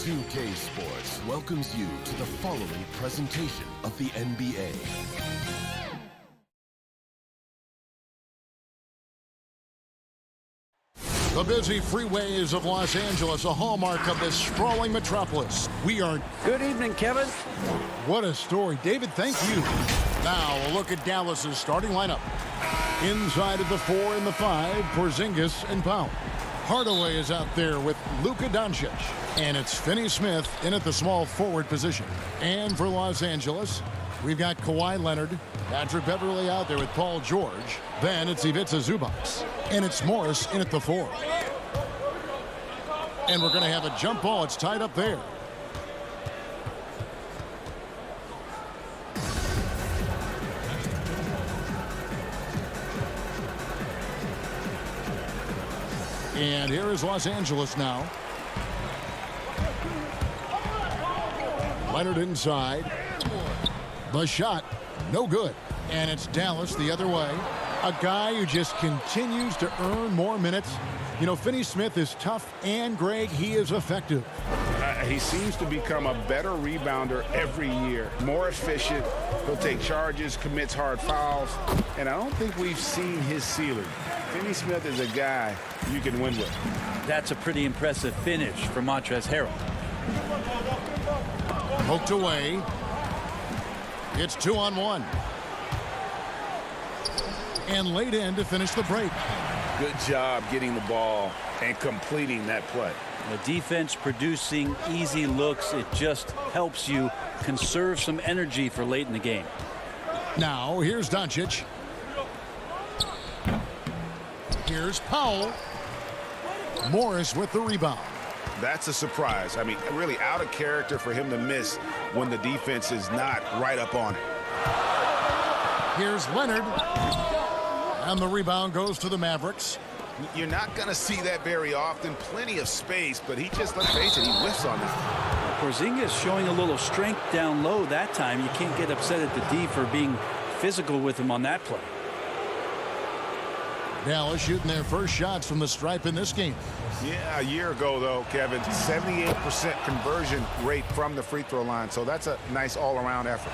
2K Sports welcomes you to the following presentation of the NBA. The busy freeways of Los Angeles, a hallmark of this sprawling metropolis. We are... Good evening, Kevin. What a story. David, thank you. Now, a look at Dallas's starting lineup. Inside of the 4 and the 5, Porzingis and Powell. Hardaway is out there with Luka Doncic. And it's Finney Smith in at the small forward position. And for Los Angeles, we've got Kawhi Leonard, Patrick Beverley out there with Paul George. Then it's Ivica Zubac. And it's Morris in at the 4. And we're going to have a jump ball. It's tied up there. And here is Los Angeles now. Leonard inside. The shot, no good. And it's Dallas the other way. A guy who just continues to earn more minutes. You know, Finney Smith is tough, and Greg, he is effective. He seems to become a better rebounder every year. More efficient. He'll take charges, commits hard fouls. And I don't think we've seen his ceiling. Finney Smith is a guy you can win with. That's a pretty impressive finish for Montrezl Harrell. Poked away. It's 2-on-1. And laid in to finish the break. Good job getting the ball and completing that play. The defense producing easy looks. It just helps you conserve some energy for late in the game. Now, here's Doncic. Here's Powell. Morris with the rebound. That's a surprise. I mean, really out of character for him to miss when the defense is not right up on it. Here's Leonard. And the rebound goes to the Mavericks. You're not going to see that very often. Plenty of space, but he just, let's face it, he whiffs on that. Porzingis showing a little strength down low that time. You can't get upset at the D for being physical with him on that play. Dallas shooting their first shots from the stripe in this game. Yeah, a year ago, though, Kevin, 78% conversion rate from the free throw line. So that's a nice all-around effort.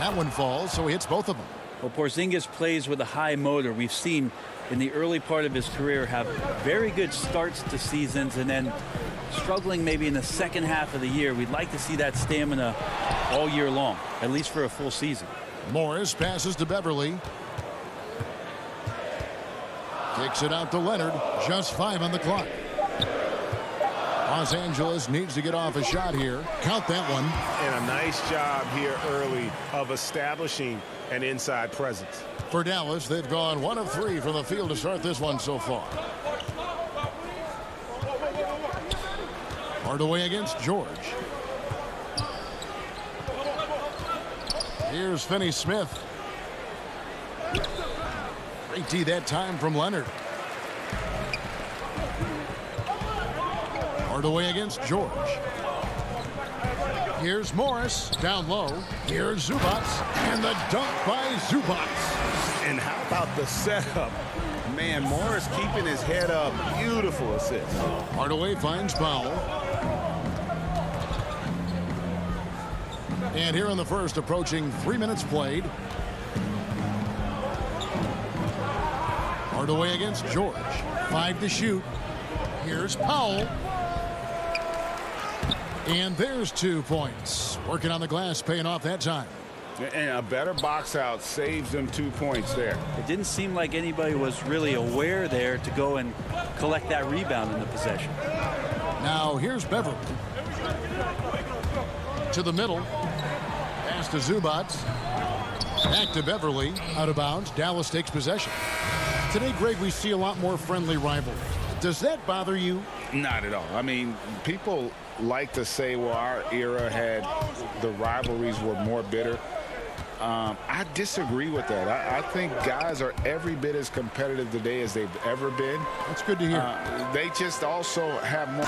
That one falls, so he hits both of them. Well, Porzingis plays with a high motor. We've seen in the early part of his career have very good starts to seasons and then struggling maybe in the second half of the year. We'd like to see that stamina all year long, at least for a full season. Morris passes to Beverley. Kicks it out to Leonard. Just 5 on the clock. Los Angeles needs to get off a shot here. Count that one. And a nice job here early of establishing an inside presence. For Dallas, they've gone 1 of 3 from the field to start this one so far. Hardaway against George. Here's Finney Smith. Great D that time from Leonard. Hardaway against George. Here's Morris down low. Here's Zubac. And the dunk by Zubac. And how about the setup? Man, Morris keeping his head up. Beautiful assist. Hardaway finds Powell. And here in the first, approaching 3 minutes played. Hardaway against George. 5 to shoot. Here's Powell. And there's 2 points. Working on the glass, paying off that time. And a better box out saves them 2 points there. It didn't seem like anybody was really aware there to go and collect that rebound in the possession. Now here's Beverley. To the middle. Pass to Zubac. Back to Beverley. Out of bounds. Dallas takes possession. Today, Greg, we see a lot more friendly rivalries. Does that bother you? Not at all. I mean, people like to say, well, our era had the rivalries were more bitter. I disagree with that. I think guys are every bit as competitive today as they've ever been. That's good to hear. They just also have more.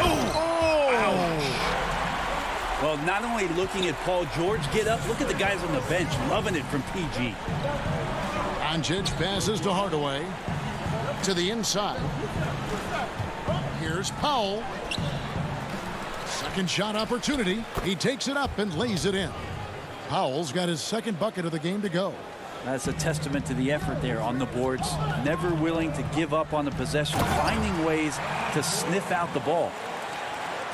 Well, not only looking at Paul George get up, look at the guys on the bench loving it from PG. Doncic passes to Hardaway. To the inside. Here's Powell. Second shot opportunity. He takes it up and lays it in. Powell's got his second bucket of the game to go. That's a testament to the effort there on the boards. Never willing to give up on the possession, finding ways to sniff out the ball.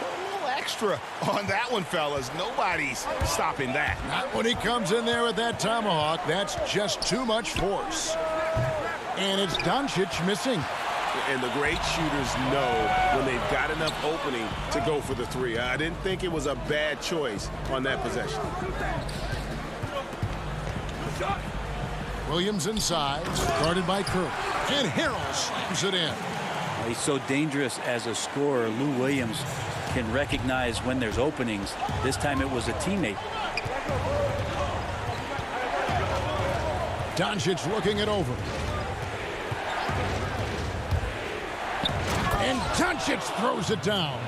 A little extra on that one, fellas. Nobody's stopping that. Not when he comes in there with that tomahawk. That's just too much force. And it's Doncic missing. And the great shooters know when they've got enough opening to go for the three. I didn't think it was a bad choice on that possession. Williams inside, guarded by Curry. And Harrell slams it in. He's so dangerous as a scorer. Lou Williams can recognize when there's openings. This time it was a teammate. Doncic looking it over. And Doncic throws it down.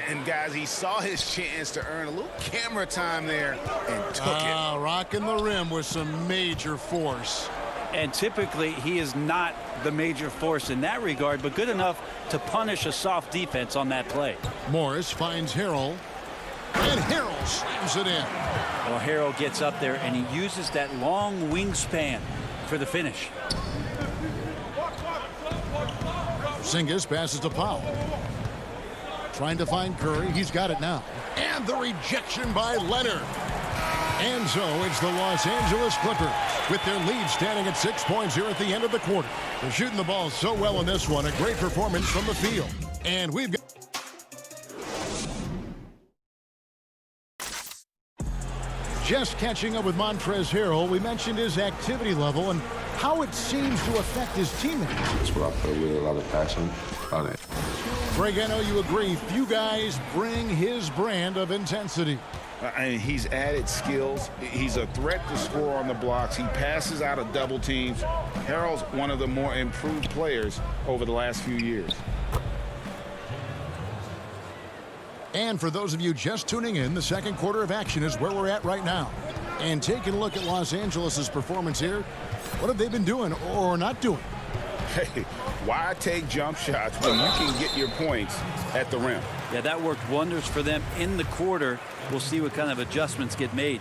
And guys, he saw his chance to earn a little camera time there and took it. Rocking the rim with some major force. And typically he is not the major force in that regard, but good enough to punish a soft defense on that play. Morris finds Harrell. And Harrell slams it in. Well, Harrell gets up there and he uses that long wingspan for the finish. Porzingis passes to Powell. Trying to find Curry. He's got it now. And the rejection by Leonard. And so it's the Los Angeles Clippers with their lead standing at 6 points here at the end of the quarter. They're shooting the ball so well in this one. A great performance from the field. And we've got just catching up with Montrezl Harrell. We mentioned his activity level and how it seems to affect his teammates. That's what I play with, a lot of passion on it. Greg, I know you agree. Few guys bring his brand of intensity. And he's added skills. He's a threat to score on the blocks. He passes out of double teams. Harrell's one of the more improved players over the last few years. And for those of you just tuning in, the second quarter of action is where we're at right now. And taking a look at Los Angeles' performance here, what have they been doing or not doing? Hey, why take jump shots when you can get your points at the rim? Yeah, that worked wonders for them in the quarter. We'll see what kind of adjustments get made.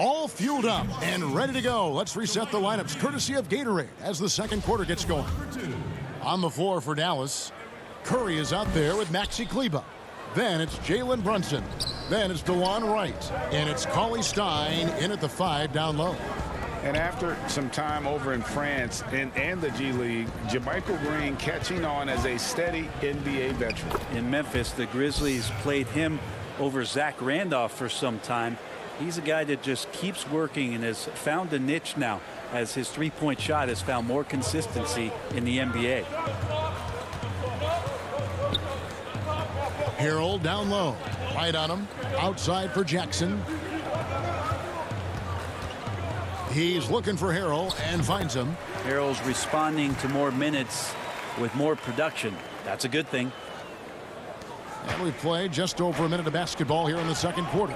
All fueled up and ready to go. Let's reset the lineups courtesy of Gatorade as the second quarter gets going. On the floor for Dallas, Curry is out there with Maxi Kleber. Then it's Jalen Brunson. Then it's DeJuan Wright. And it's Cauley Stein in at the 5 down low. And after some time over in France and the G League, JaMychal Green catching on as a steady NBA veteran. In Memphis, the Grizzlies played him over Zach Randolph for some time. He's a guy that just keeps working and has found a niche now as his three-point shot has found more consistency in the NBA. Harrell down low. Right on him. Outside for Jackson. He's looking for Harrell and finds him. Harrell's responding to more minutes with more production. That's a good thing. And we've played just over a minute of basketball here in the second quarter.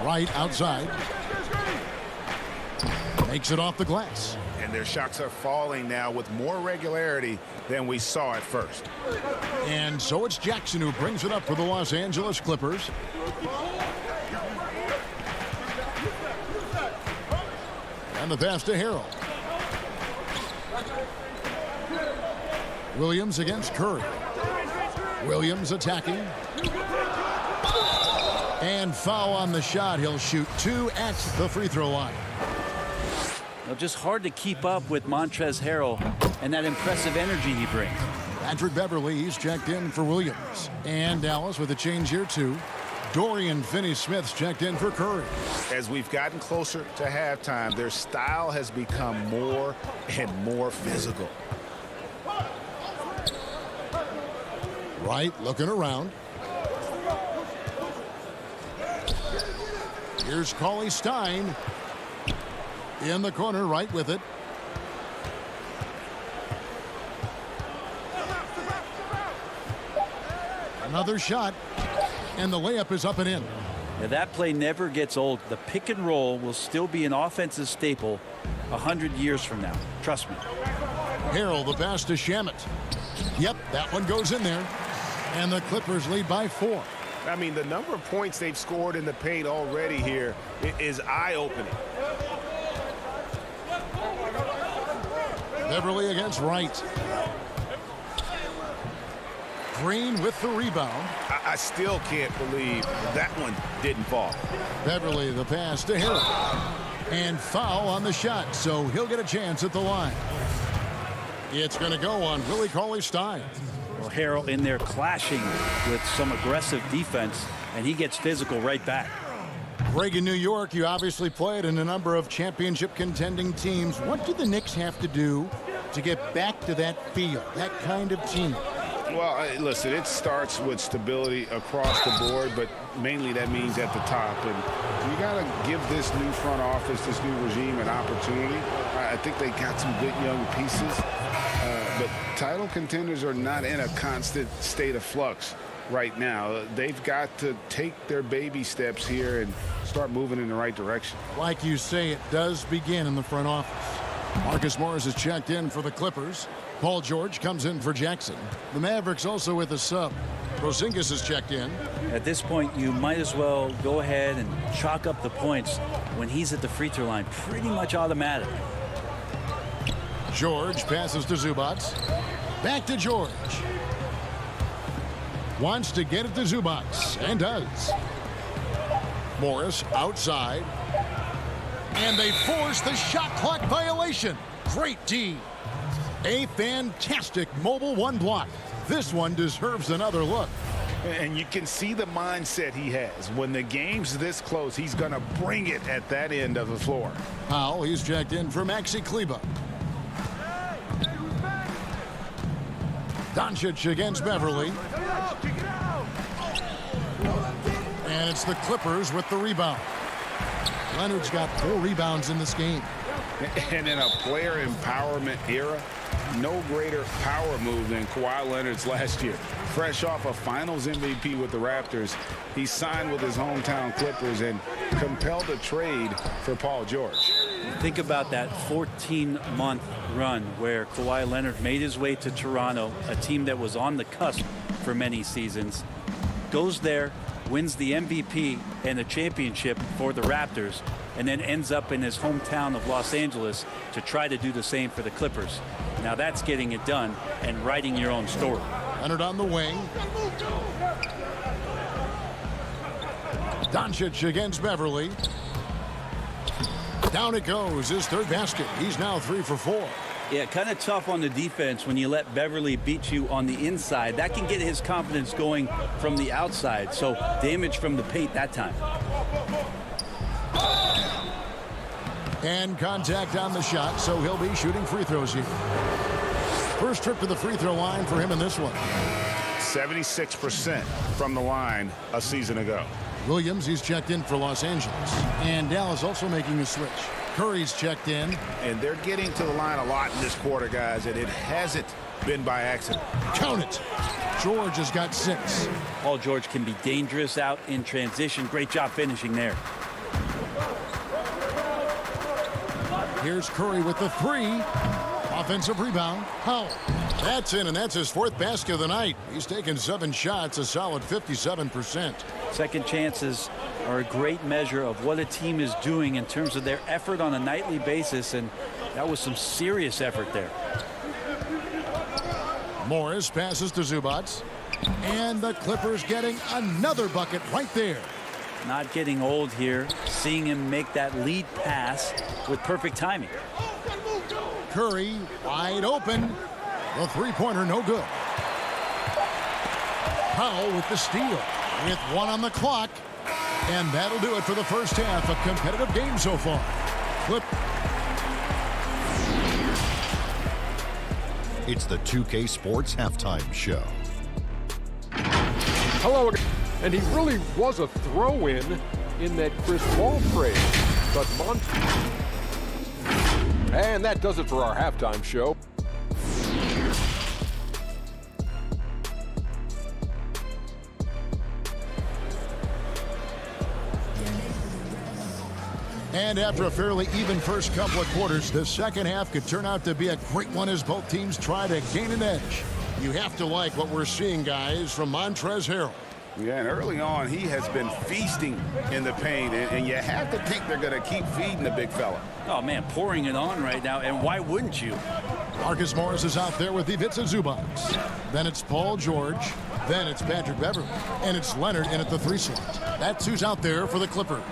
Right outside. Makes it off the glass. And their shots are falling now with more regularity than we saw at first. And so it's Jackson who brings it up for the Los Angeles Clippers. And the pass to Harrell. Williams against Curry. Williams attacking. And foul on the shot. He'll shoot 2 at the free throw line. Well, just hard to keep up with Montrezl Harrell and that impressive energy he brings. Patrick Beverly, he's checked in for Williams. And Dallas with a change here too. Dorian Finney-Smith's checked in for Curry. As we've gotten closer to halftime, their style has become more and more physical. Wright looking around. Here's Cauley Stein. In the corner, Wright with it. Another shot. And the layup is up and in. Now, that play never gets old. The pick and roll will still be an offensive staple 100 years from now. Trust me. Harrell the pass to Shamet. Yep, that one goes in there. And the Clippers lead by 4. I mean, the number of points they've scored in the paint already here is eye-opening. Beverly against Wright. Green with the rebound. I still can't believe that one didn't fall. Beverly the pass to Hill. And foul on the shot, so he'll get a chance at the line. It's going to go on Willie Cauley-Stein. Well, Harrell in there clashing with some aggressive defense, and he gets physical right back. Greg, in New York, you obviously played in a number of championship contending teams. What do the Knicks have to do to get back to that feel, that kind of team? Well, listen, it starts with stability across the board, but mainly that means at the top. And you got to give this new front office, this new regime, an opportunity. I think they got some good young pieces, but title contenders are not in a constant state of flux right now. They've got to take their baby steps here and start moving in the right direction. Like you say, it does begin in the front office. Marcus Morris is checked in for the Clippers. Paul George comes in for Jackson. The Mavericks also with a sub. Porzingis is checked in. At this point, you might as well go ahead and chalk up the points when he's at the free throw line. Pretty much automatic. George passes to Zubac. Back to George. Wants to get it to Zubac, and does. Morris outside. And they force the shot clock violation. Great D. A fantastic mobile one block. This one deserves another look. And you can see the mindset he has. When the game's this close, he's going to bring it at that end of the floor. Powell, he's checked in for Maxi Kleber. Doncic against Beverly. And it's the Clippers with the rebound. Leonard's got 4 rebounds in this game. And in a player empowerment era, no greater power move than Kawhi Leonard's last year. Fresh off a finals MVP with the Raptors, he signed with his hometown Clippers and compelled a trade for Paul George. Think about that 14-month run where Kawhi Leonard made his way to Toronto, a team that was on the cusp for many seasons, goes there, wins the MVP and a championship for the Raptors, and then ends up in his hometown of Los Angeles to try to do the same for the Clippers. Now that's getting it done and writing your own story. Leonard on the wing. Doncic against Beverly. Down it goes, his 3rd basket. He's now 3 for 4. Yeah, kind of tough on the defense when you let Beverly beat you on the inside. That can get his confidence going from the outside. So damage from the paint that time. And contact on the shot, so he'll be shooting free throws here. First trip to the free throw line for him in this one. 76% from the line a season ago. Williams, he's checked in for Los Angeles. And Dallas also making a switch. Curry's checked in. And they're getting to the line a lot in this quarter, guys, and it hasn't been by accident. Count it. George has got 6. Paul George can be dangerous out in transition. Great job finishing there. Here's Curry with the 3. Offensive rebound. Powell. That's in, and that's his 4th basket of the night. He's taken 7 shots, a solid 57%. Second chances are a great measure of what a team is doing in terms of their effort on a nightly basis, and that was some serious effort there. Morris passes to Zubac. And the Clippers getting another bucket right there. Not getting old here, seeing him make that lead pass with perfect timing. Curry wide open. The 3-pointer no good. Powell with the steal with 1 on the clock. And that'll do it for the first half. A competitive game so far. It's the 2K Sports Halftime Show. Hello again. And he really was a throw-in that Chris Paul praised. But and that does it for our halftime show. And after a fairly even first couple of quarters, the second half could turn out to be a great one as both teams try to gain an edge. You have to like what we're seeing, guys, from Montrezl Harrell. Yeah, and early on, he has been feasting in the paint, and you have to think they're going to keep feeding the big fella. Oh, man, pouring it on right now, and why wouldn't you? Marcus Morris is out there with Ivica Zubac. Then it's Paul George. Then it's Patrick Beverley. And it's Leonard in at the 3 slot. That's who's out there for the Clippers.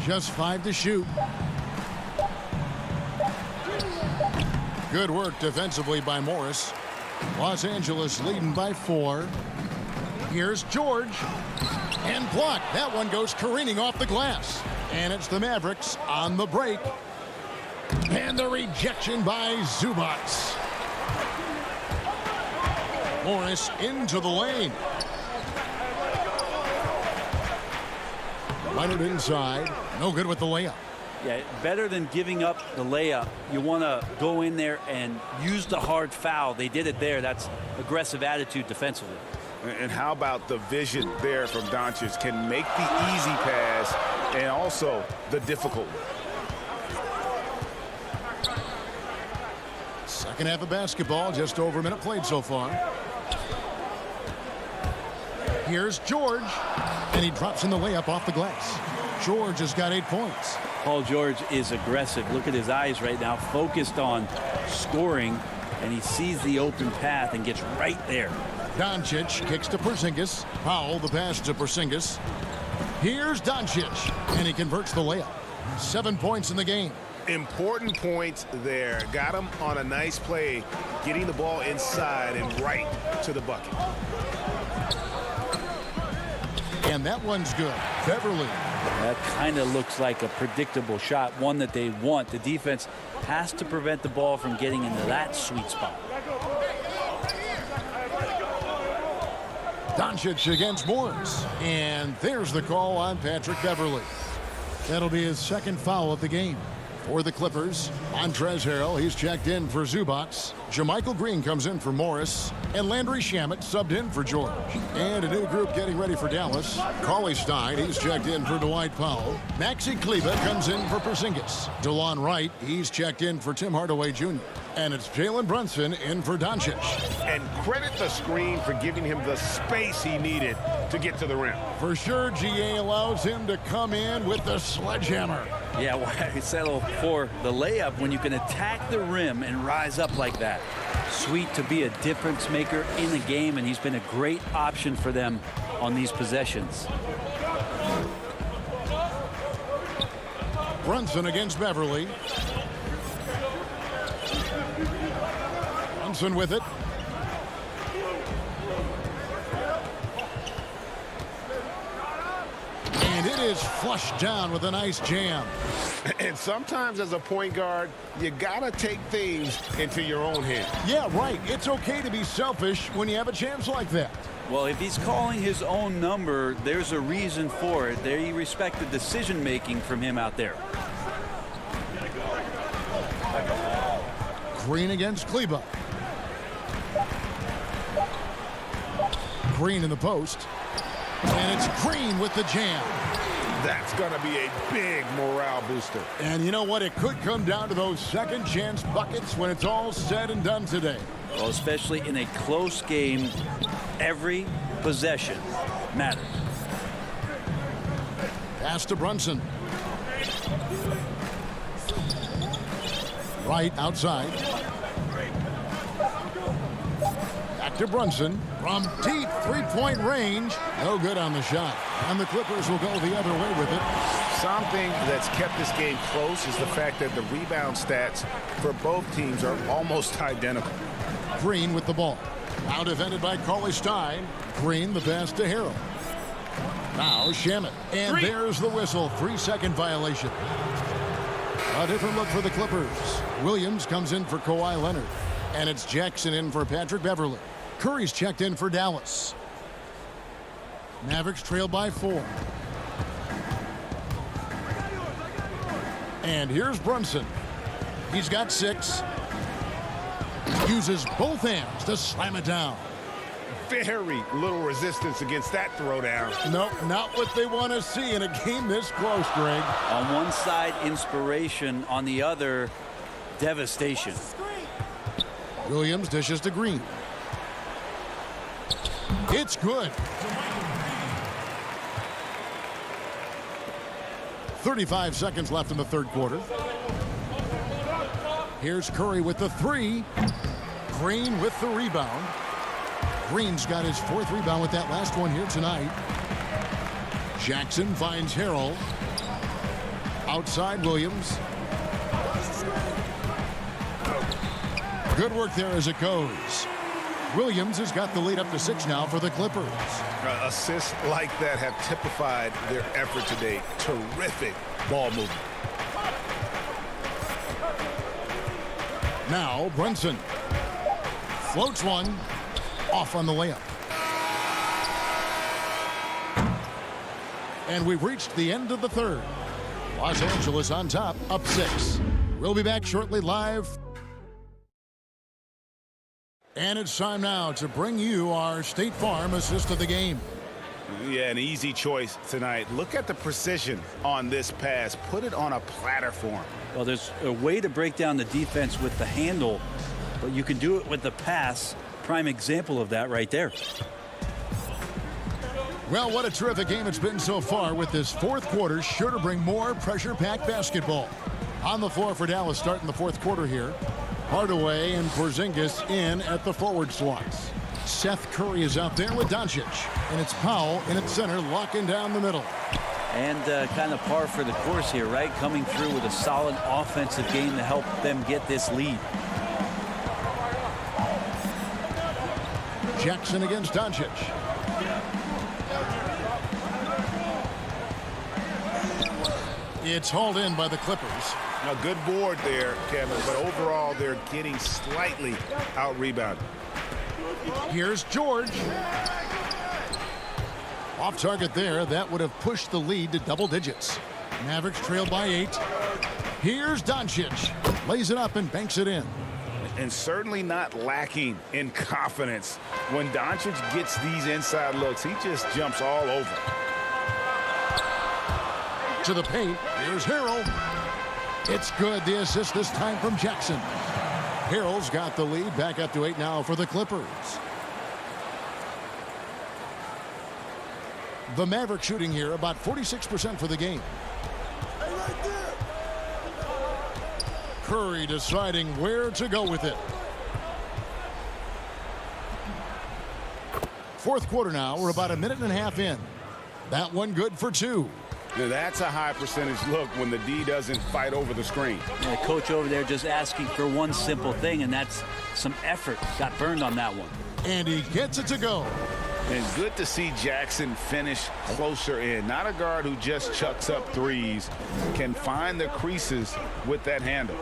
Just 5 to shoot. Good work defensively by Morris. Los Angeles leading by 4. Here's George. And blocked. That one goes careening off the glass. And it's the Mavericks on the break. And the rejection by Zubac. Morris into the lane. Leonard inside. No good with the layup. Yeah, better than giving up the layup. You want to go in there and use the hard foul. They did it there. That's aggressive attitude defensively. And how about the vision there from Doncic? Can make the easy pass and also the difficult one. Second half of basketball, just over a minute played so far. Here's George, and he drops in the layup off the glass. George has got 8 points. Paul George is aggressive. Look at his eyes right now, focused on scoring, and he sees the open path and gets right there. Doncic kicks to Porzingis. Powell the pass to Porzingis. Here's Doncic, and he converts the layup. 7 points in the game. Important points there. Got him on a nice play, getting the ball inside and right to the bucket. And that one's good. Beverley. That kind of looks like a predictable shot, one that they want. The defense has to prevent the ball from getting into that sweet spot. Doncic against Morris. And there's the call on Patrick Beverley. That'll be his second foul of the game. For the Clippers, Montrezl Harrell, he's checked in for Zubac. Jermichael Green comes in for Morris. And Landry Shamet subbed in for George. And a new group getting ready for Dallas. Cauley Stein, he's checked in for Dwight Powell. Maxi Kleber comes in for Porzingis. DeLon Wright, he's checked in for Tim Hardaway Jr. And it's Jalen Brunson in for Doncic. And credit the screen for giving him the space he needed to get to the rim. For sure, GA allows him to come in with the sledgehammer. Yeah, why settle for the layup when you can attack the rim and rise up like that? Sweet to be a difference maker in the game, and he's been a great option for them on these possessions. Brunson against Beverley. Brunson with it. And it is flushed down with a nice jam. And sometimes as a point guard, you gotta take things into your own hands. Yeah, right. It's okay to be selfish when you have a chance like that. Well, if he's calling his own number, there's a reason for it. They respect the decision-making from him out there. Green against Kleber. Green in the post. And it's Green with the jam. That's going to be a big morale booster. And you know what? It could come down to those second chance buckets when it's all said and done today. Well, especially in a close game, every possession matters. Pass to Brunson. Right outside. Back to Brunson. From deep three-point range. No good on the shot. And the Clippers will go the other way with it. Something that's kept this game close is the fact that the rebound stats for both teams are almost identical. Green with the ball. Now defended by Cauley Stein. Green the pass to Harrell. Now Shamet. And there's the whistle. 3-second violation. A different look for the Clippers. Williams comes in for Kawhi Leonard. And it's Jackson in for Patrick Beverley. Curry's checked in for Dallas. Mavericks trail by 4. And here's Brunson. He's got 6. Uses both hands to slam it down. Very little resistance against that throwdown. No, not what they want to see in a game this close, Greg. On one side, inspiration. On the other, devastation. Williams dishes to Green. It's good. 35 seconds left in the third quarter. Here's Curry with the three. Green with the rebound. Green's got his fourth rebound with that last one here tonight. Jackson finds Harrell. Outside Williams. Good work there as it goes. Williams has got the lead up to 6 now for the Clippers. Assists like that have typified their effort today. Terrific ball movement. Now Brunson floats one off on the layup. And we've reached the end of the third. Los Angeles on top, up 6. We'll be back shortly live. And it's time now to bring you our State Farm assist of the game. Yeah, an easy choice tonight. Look at the precision on this pass. Put it on a platter for him. Well, there's a way to break down the defense with the handle, but you can do it with the pass. Prime example of that right there. Well, what a terrific game it's been so far, with this fourth quarter sure to bring more pressure-packed basketball. On the floor for Dallas starting the fourth quarter here. Hardaway and Porzingis in at the forward slots. Seth Curry is out there with Doncic. And it's Powell in at center, locking down the middle. And kind of par for the course here, right? Coming through with a solid offensive game to help them get this lead. Jackson against Doncic. It's hauled in by the Clippers. A good board there, Kevin, but overall they're getting slightly out-rebounded. Here's George. Off target there. That would have pushed the lead to double digits. Mavericks trail by 8. Here's Doncic. Lays it up and banks it in. And certainly not lacking in confidence. When Doncic gets these inside looks, he just jumps all over. To the paint. Here's Harrell. It's good. The assist this time from Jackson. Harrell's got the lead. Back up to 8 now for the Clippers. The Mavericks shooting here about 46% for the game. Curry deciding where to go with it. Fourth quarter now. We're about a minute and a half in. That one good for 2. Now that's a high percentage look when the D doesn't fight over the screen. The coach over there just asking for one simple thing, and that's some effort. Got burned on that one. And he gets it to go. And good to see Jackson finish closer in. Not a guard who just chucks up threes. Can find the creases with that handle.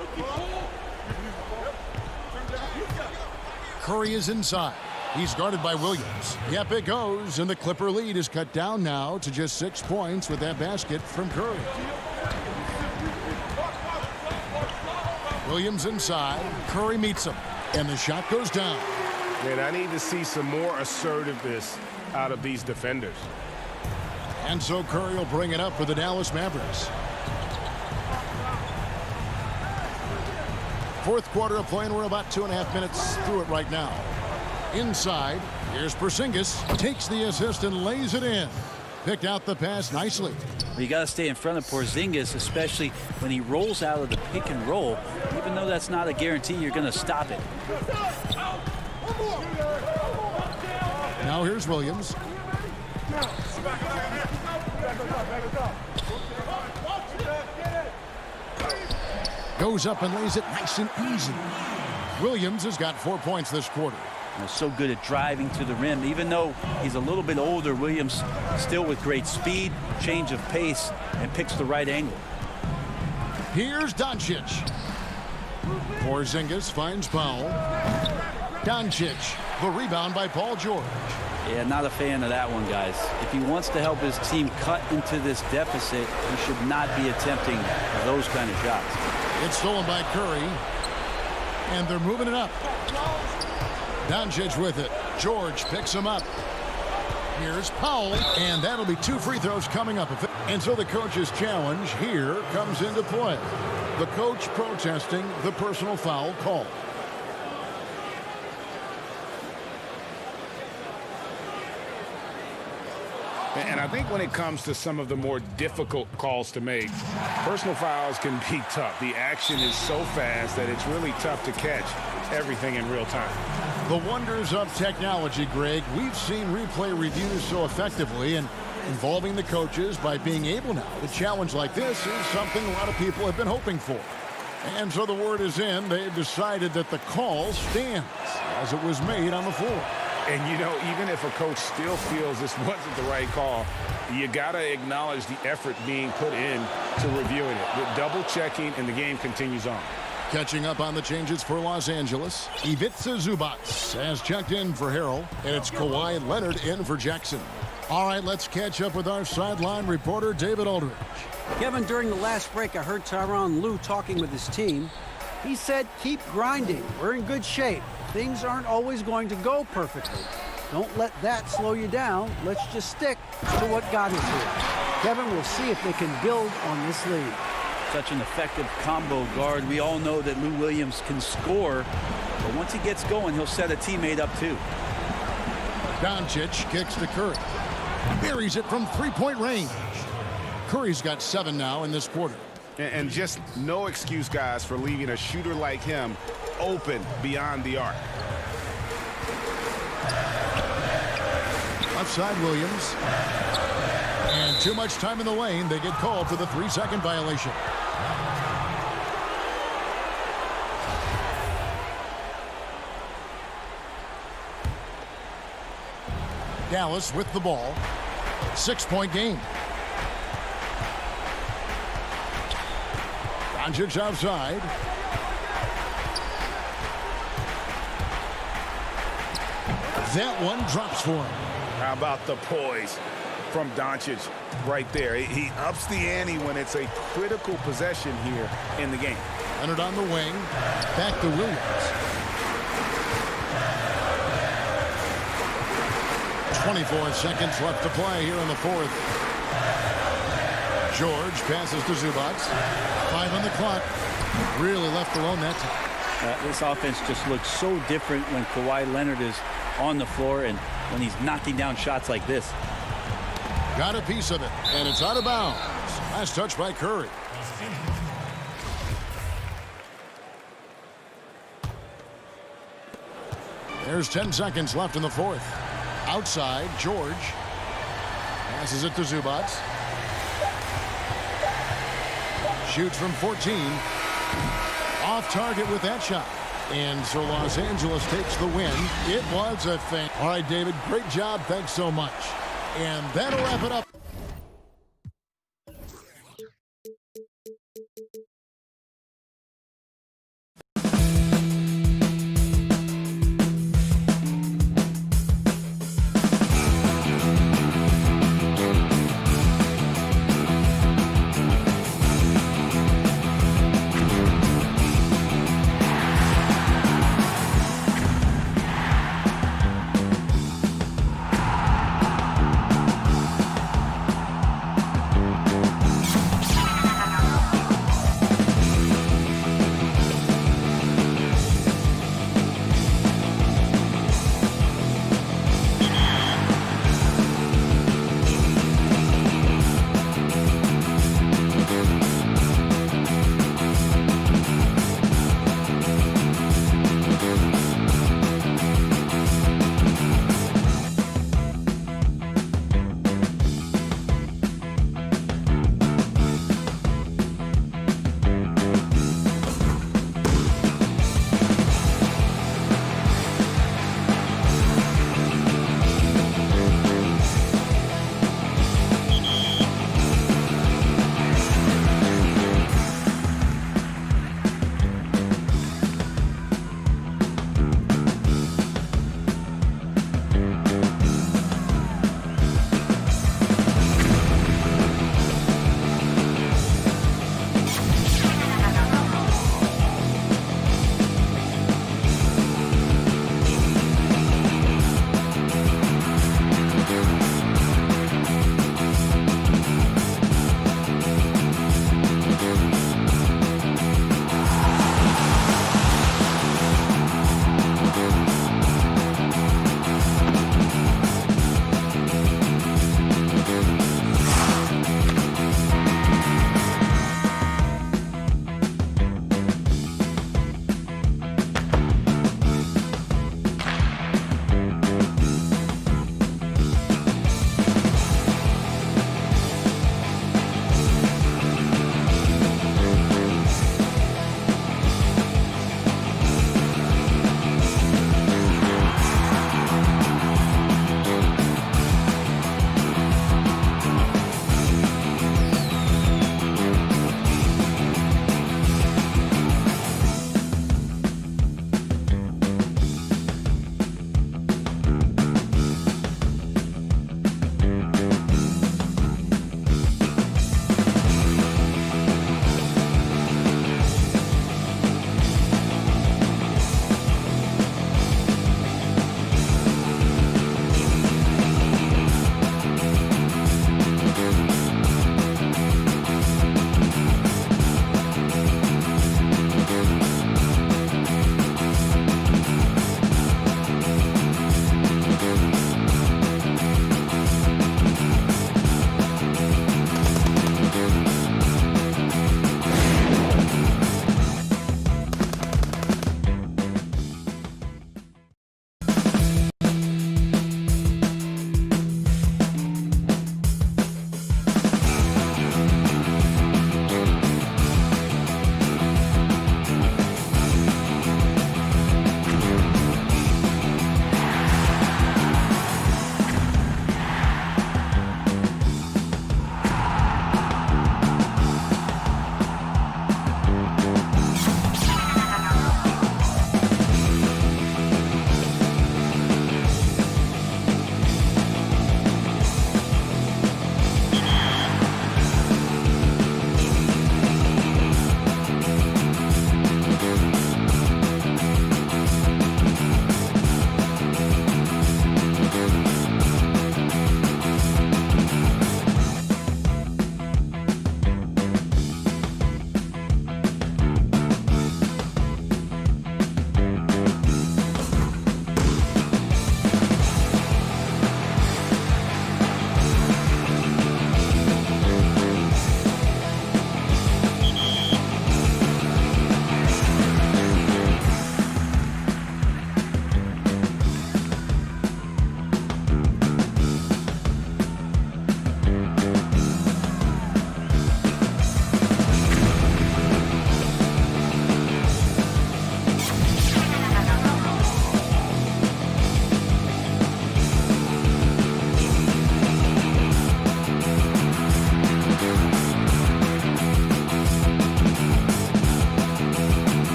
Curry is inside. He's guarded by Williams. Yep, it goes. And the Clipper lead is cut down now to just 6 points with that basket from Curry. Williams inside. Curry meets him. And the shot goes down. Man, I need to see some more assertiveness out of these defenders. And so Curry will bring it up for the Dallas Mavericks. Fourth quarter of play, and we're about 2.5 minutes through it right now. Inside, here's Porzingis. Takes the assist and lays it in. Picked out the pass nicely. You got to stay in front of Porzingis, especially when he rolls out of the pick and roll. Even though that's not a guarantee, you're going to stop it. Now here's Williams. Goes up and lays it nice and easy. Williams has got 4 points this quarter. So good at driving to the rim. Even though he's a little bit older, Williams still with great speed, change of pace, and picks the right angle. Here's Doncic. Porzingis finds Powell. Doncic, the rebound by Paul George. Yeah, not a fan of that one, guys. If he wants to help his team cut into this deficit, he should not be attempting those kind of shots. It's stolen by Curry. And they're moving it up. Doncic with it. George picks him up. Here's Powell. And that'll be 2 free throws coming up. And so the coach's challenge here comes into play. The coach protesting the personal foul call. And I think when it comes to some of the more difficult calls to make, personal fouls can be tough. The action is so fast that it's really tough to catch everything in real time. The wonders of technology, Greg. We've seen replay reviews so effectively, and involving the coaches by being able now to challenge like this is something a lot of people have been hoping for. And so the word is in. They've decided that the call stands as it was made on the floor. And, you know, even if a coach still feels this wasn't the right call, you got to acknowledge the effort being put in to reviewing it. With double checking, and the game continues on. Catching up on the changes for Los Angeles, Ivica Zubac has checked in for Harrell, and it's Kawhi Leonard in for Jackson. All right, let's catch up with our sideline reporter, David Aldridge. Kevin, during the last break, I heard Tyronn Lue talking with his team. He said, keep grinding. We're in good shape. Things aren't always going to go perfectly. Don't let that slow you down. Let's just stick to what got us here. Kevin, we'll see if they can build on this lead. Such an effective combo guard. We all know that Lou Williams can score, but once he gets going, he'll set a teammate up too. Doncic kicks to Curry. Buries it from three-point range. Curry's got 7 now in this quarter. And just no excuse, guys, for leaving a shooter like him open beyond the arc. Left side, Williams. And too much time in the lane. They get called for the 3-second violation. Dallas with the ball. 6-point game. Doncic outside. That one drops for him. How about the poise from Doncic right there? He ups the ante when it's a critical possession here in the game. Leonard on the wing. Back to Williams. 24 seconds left to play here in the fourth. George passes to Zubac. 5 on the clock. Really left alone that time. This offense just looks so different when Kawhi Leonard is on the floor and when he's knocking down shots like this. Got a piece of it, and it's out of bounds. Last touch by Curry. There's 10 seconds left in the fourth. Outside, George passes it to Zubac. Shoots from 14. Off target with that shot. And so Los Angeles takes the win. It was a thing. All right, David, great job. Thanks so much. And that'll wrap it up.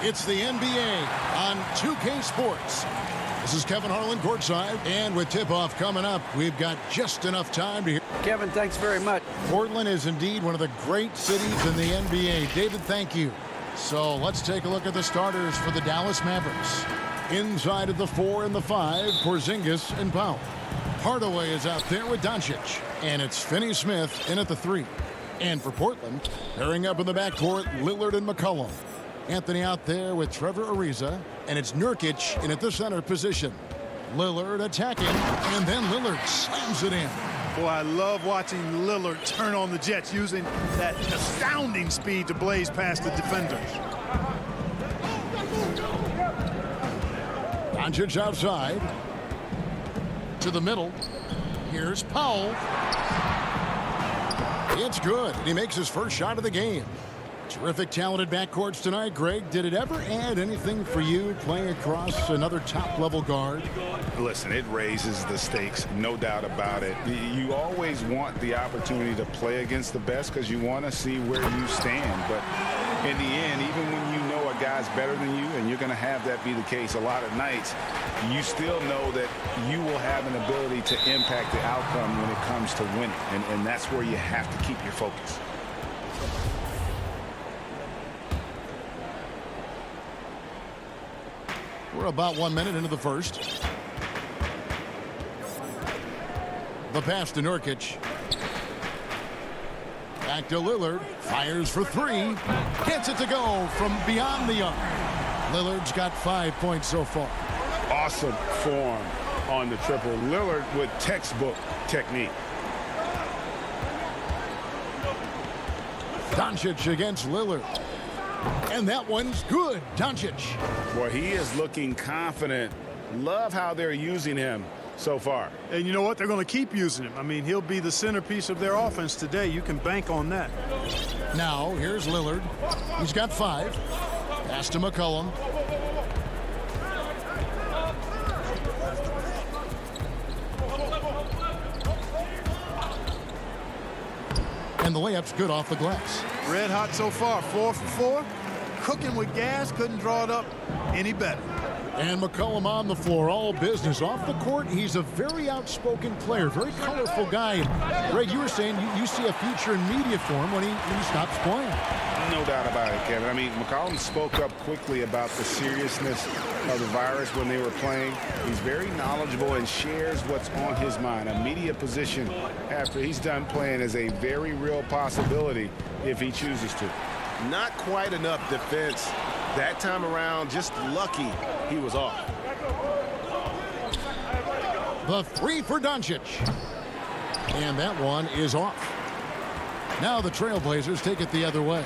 It's the NBA on 2K Sports. This is Kevin Harlan courtside, and with tip-off coming up, we've got just enough time to hear. Kevin, thanks very much. Portland is indeed one of the great cities in the NBA. David, thank you. So let's take a look at the starters for the Dallas Mavericks. Inside of the 4 and the 5, Porzingis and Powell. Hardaway is out there with Doncic, and it's Finney-Smith in at the 3. And for Portland, pairing up in the backcourt, Lillard and McCollum. Anthony out there with Trevor Ariza, and it's Nurkic in at the center position. Lillard attacking, and then Lillard slams it in. Boy, I love watching Lillard turn on the Jets using that astounding speed to blaze past the defenders. Doncic outside. To the middle. Here's Powell. It's good, and he makes his first shot of the game. Terrific, talented backcourts tonight. Greg, did it ever add anything for you playing across another top-level guard? Listen, it raises the stakes, no doubt about it. You always want the opportunity to play against the best because you want to see where you stand. But in the end, even when you know a guy's better than you, and you're going to have that be the case a lot of nights, you still know that you will have an ability to impact the outcome when it comes to winning. And that's where you have to keep your focus. We're about 1 minute into the first. The pass to Nurkic. Back to Lillard. Fires for 3. Gets it to go from beyond the arc. Lillard's got 5 points so far. Awesome form on the triple. Lillard with textbook technique. Doncic against Lillard. And that one's good. Doncic. Boy, he is looking confident. Love how they're using him so far. And you know what? They're going to keep using him. I mean, he'll be the centerpiece of their offense today. You can bank on that. Now, here's Lillard. He's got 5. Pass to McCollum. And the layup's good off the glass. Red hot so far. 4 for 4. Cooking with gas. Couldn't draw it up any better. And McCollum on the floor, all business. Off the court, he's a very outspoken player, very colorful guy. Greg, you were saying you see a future in media for him when he stops playing. No doubt about it, Kevin. I mean, McCollum spoke up quickly about the seriousness of the virus when they were playing. He's very knowledgeable and shares what's on his mind. A media position after he's done playing is a very real possibility if he chooses to. Not quite enough defense that time around. Just lucky he was off. The 3 for Doncic. And that one is off. Now the Trailblazers take it the other way.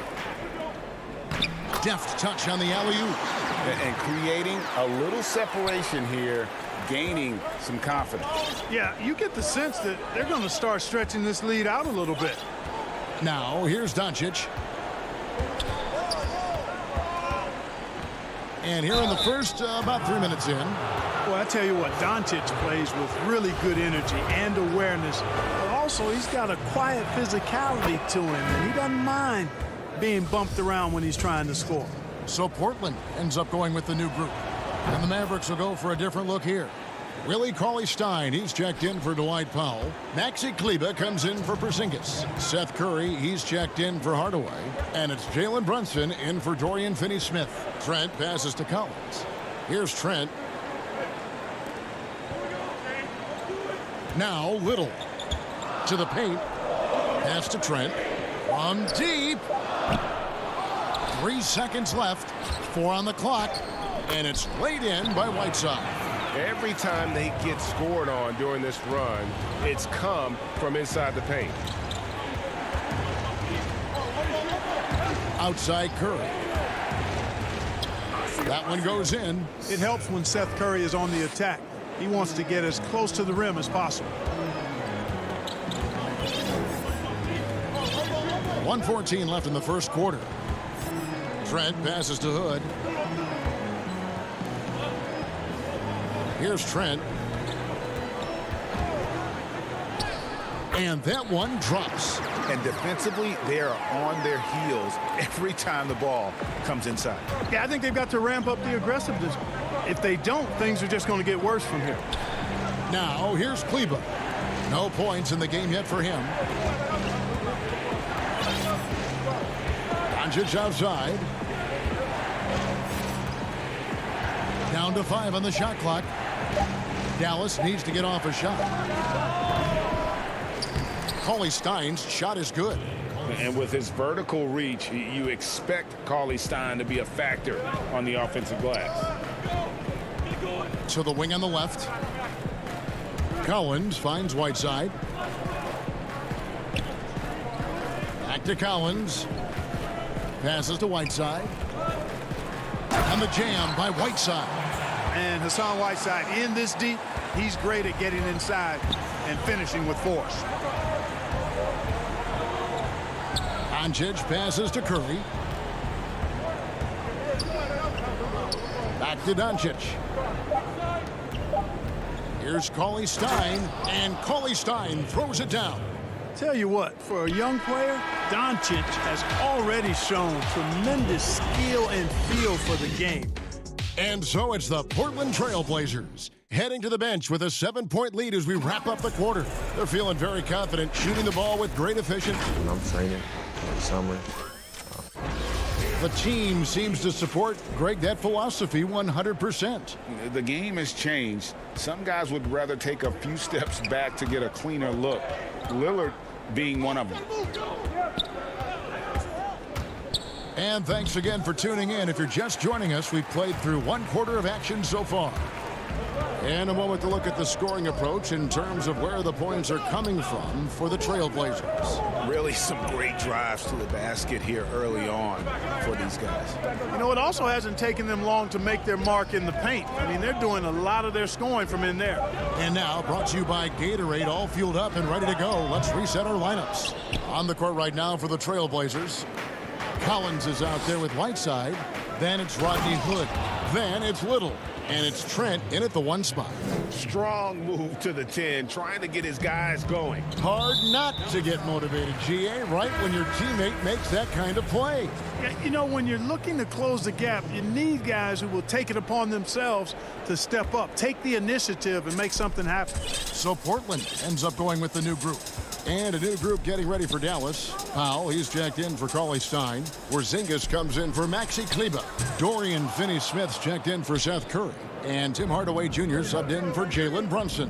Deft touch on the alley-oop. And creating a little separation here, gaining some confidence. Yeah, you get the sense that they're going to start stretching this lead out a little bit. Now, here's Doncic. And here in the first, about 3 minutes in. Well, I tell you what, Doncic plays with really good energy and awareness. But also, he's got a quiet physicality to him, and he doesn't mind being bumped around when he's trying to score. So Portland ends up going with the new group. And the Mavericks will go for a different look here. Willie Cauley-Stein, he's checked in for Dwight Powell. Maxi Kleber comes in for Porzingis. Seth Curry, he's checked in for Hardaway. And it's Jalen Brunson in for Dorian Finney-Smith. Trent passes to Collins. Here's Trent. Now Little. To the paint. Pass to Trent. From deep. 3 seconds left. 4 on the clock. And it's laid in by Whiteside. Every time they get scored on during this run, it's come from inside the paint. Outside Curry. That one goes in. It helps when Seth Curry is on the attack. He wants to get as close to the rim as possible. 1:14 left in the first quarter. Trent passes to Hood. Here's Trent. And that one drops. And defensively, they are on their heels every time the ball comes inside. Yeah, I think they've got to ramp up the aggressiveness. If they don't, things are just going to get worse from here. Now, here's Kleba. No points in the game yet for him. Doncic outside. Down to 5 on the shot clock. Dallas needs to get off a shot. Cauley Stein's shot is good. And with his vertical reach, you expect Cauley Stein to be a factor on the offensive glass. To the wing on the left. Collins finds Whiteside. Back to Collins. Passes to Whiteside. And the jam by Whiteside. And Hassan Whiteside in this deep, he's great at getting inside and finishing with force. Doncic passes to Curry. Back to Doncic. Here's Cauley Stein, and Cauley Stein throws it down. Tell you what, for a young player, Doncic has already shown tremendous skill and feel for the game. And so it's the Portland Trail Blazers heading to the bench with a 7-point lead as we wrap up the quarter. They're feeling very confident, shooting the ball with great efficiency. When I'm training in the summer. The team seems to support, Greg, that philosophy 100%. The game has changed. Some guys would rather take a few steps back to get a cleaner look. Lillard being one of them. And thanks again for tuning in. If you're just joining us, we've played through 1 quarter of action so far. And a moment to look at the scoring approach in terms of where the points are coming from for the Trailblazers. Really some great drives to the basket here early on for these guys. You know, it also hasn't taken them long to make their mark in the paint. I mean, they're doing a lot of their scoring from in there. And now, brought to you by Gatorade, all fueled up and ready to go. Let's reset our lineups. On the court right now for the Trailblazers. Collins is out there with Whiteside. Then it's Rodney Hood. Then it's Little. And it's Trent in at the 1 spot. Strong move to the 10, trying to get his guys going. Hard not to get motivated, GA, right when your teammate makes that kind of play. Yeah, you know, when you're looking to close the gap, you need guys who will take it upon themselves to step up, take the initiative, and make something happen. So Portland ends up going with the new group. And a new group getting ready for Dallas. Powell, he's checked in for Cauley Stein. Porzingis comes in for Maxi Kleba. Dorian Finney-Smith's checked in for Seth Curry. And Tim Hardaway Jr. subbed in for Jalen Brunson.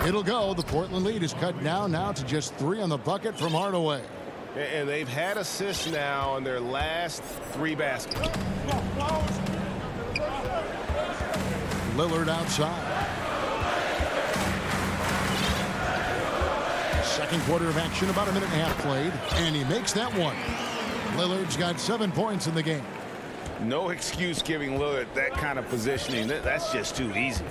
It'll go. The Portland lead is cut down now to just 3 on the bucket from Hardaway. And they've had assists now on their last 3 baskets. Lillard outside. Second quarter of action, about a minute and a half played, and he makes that one. Lillard's got 7 points in the game. No excuse giving Lillard that kind of positioning. That's just too easy.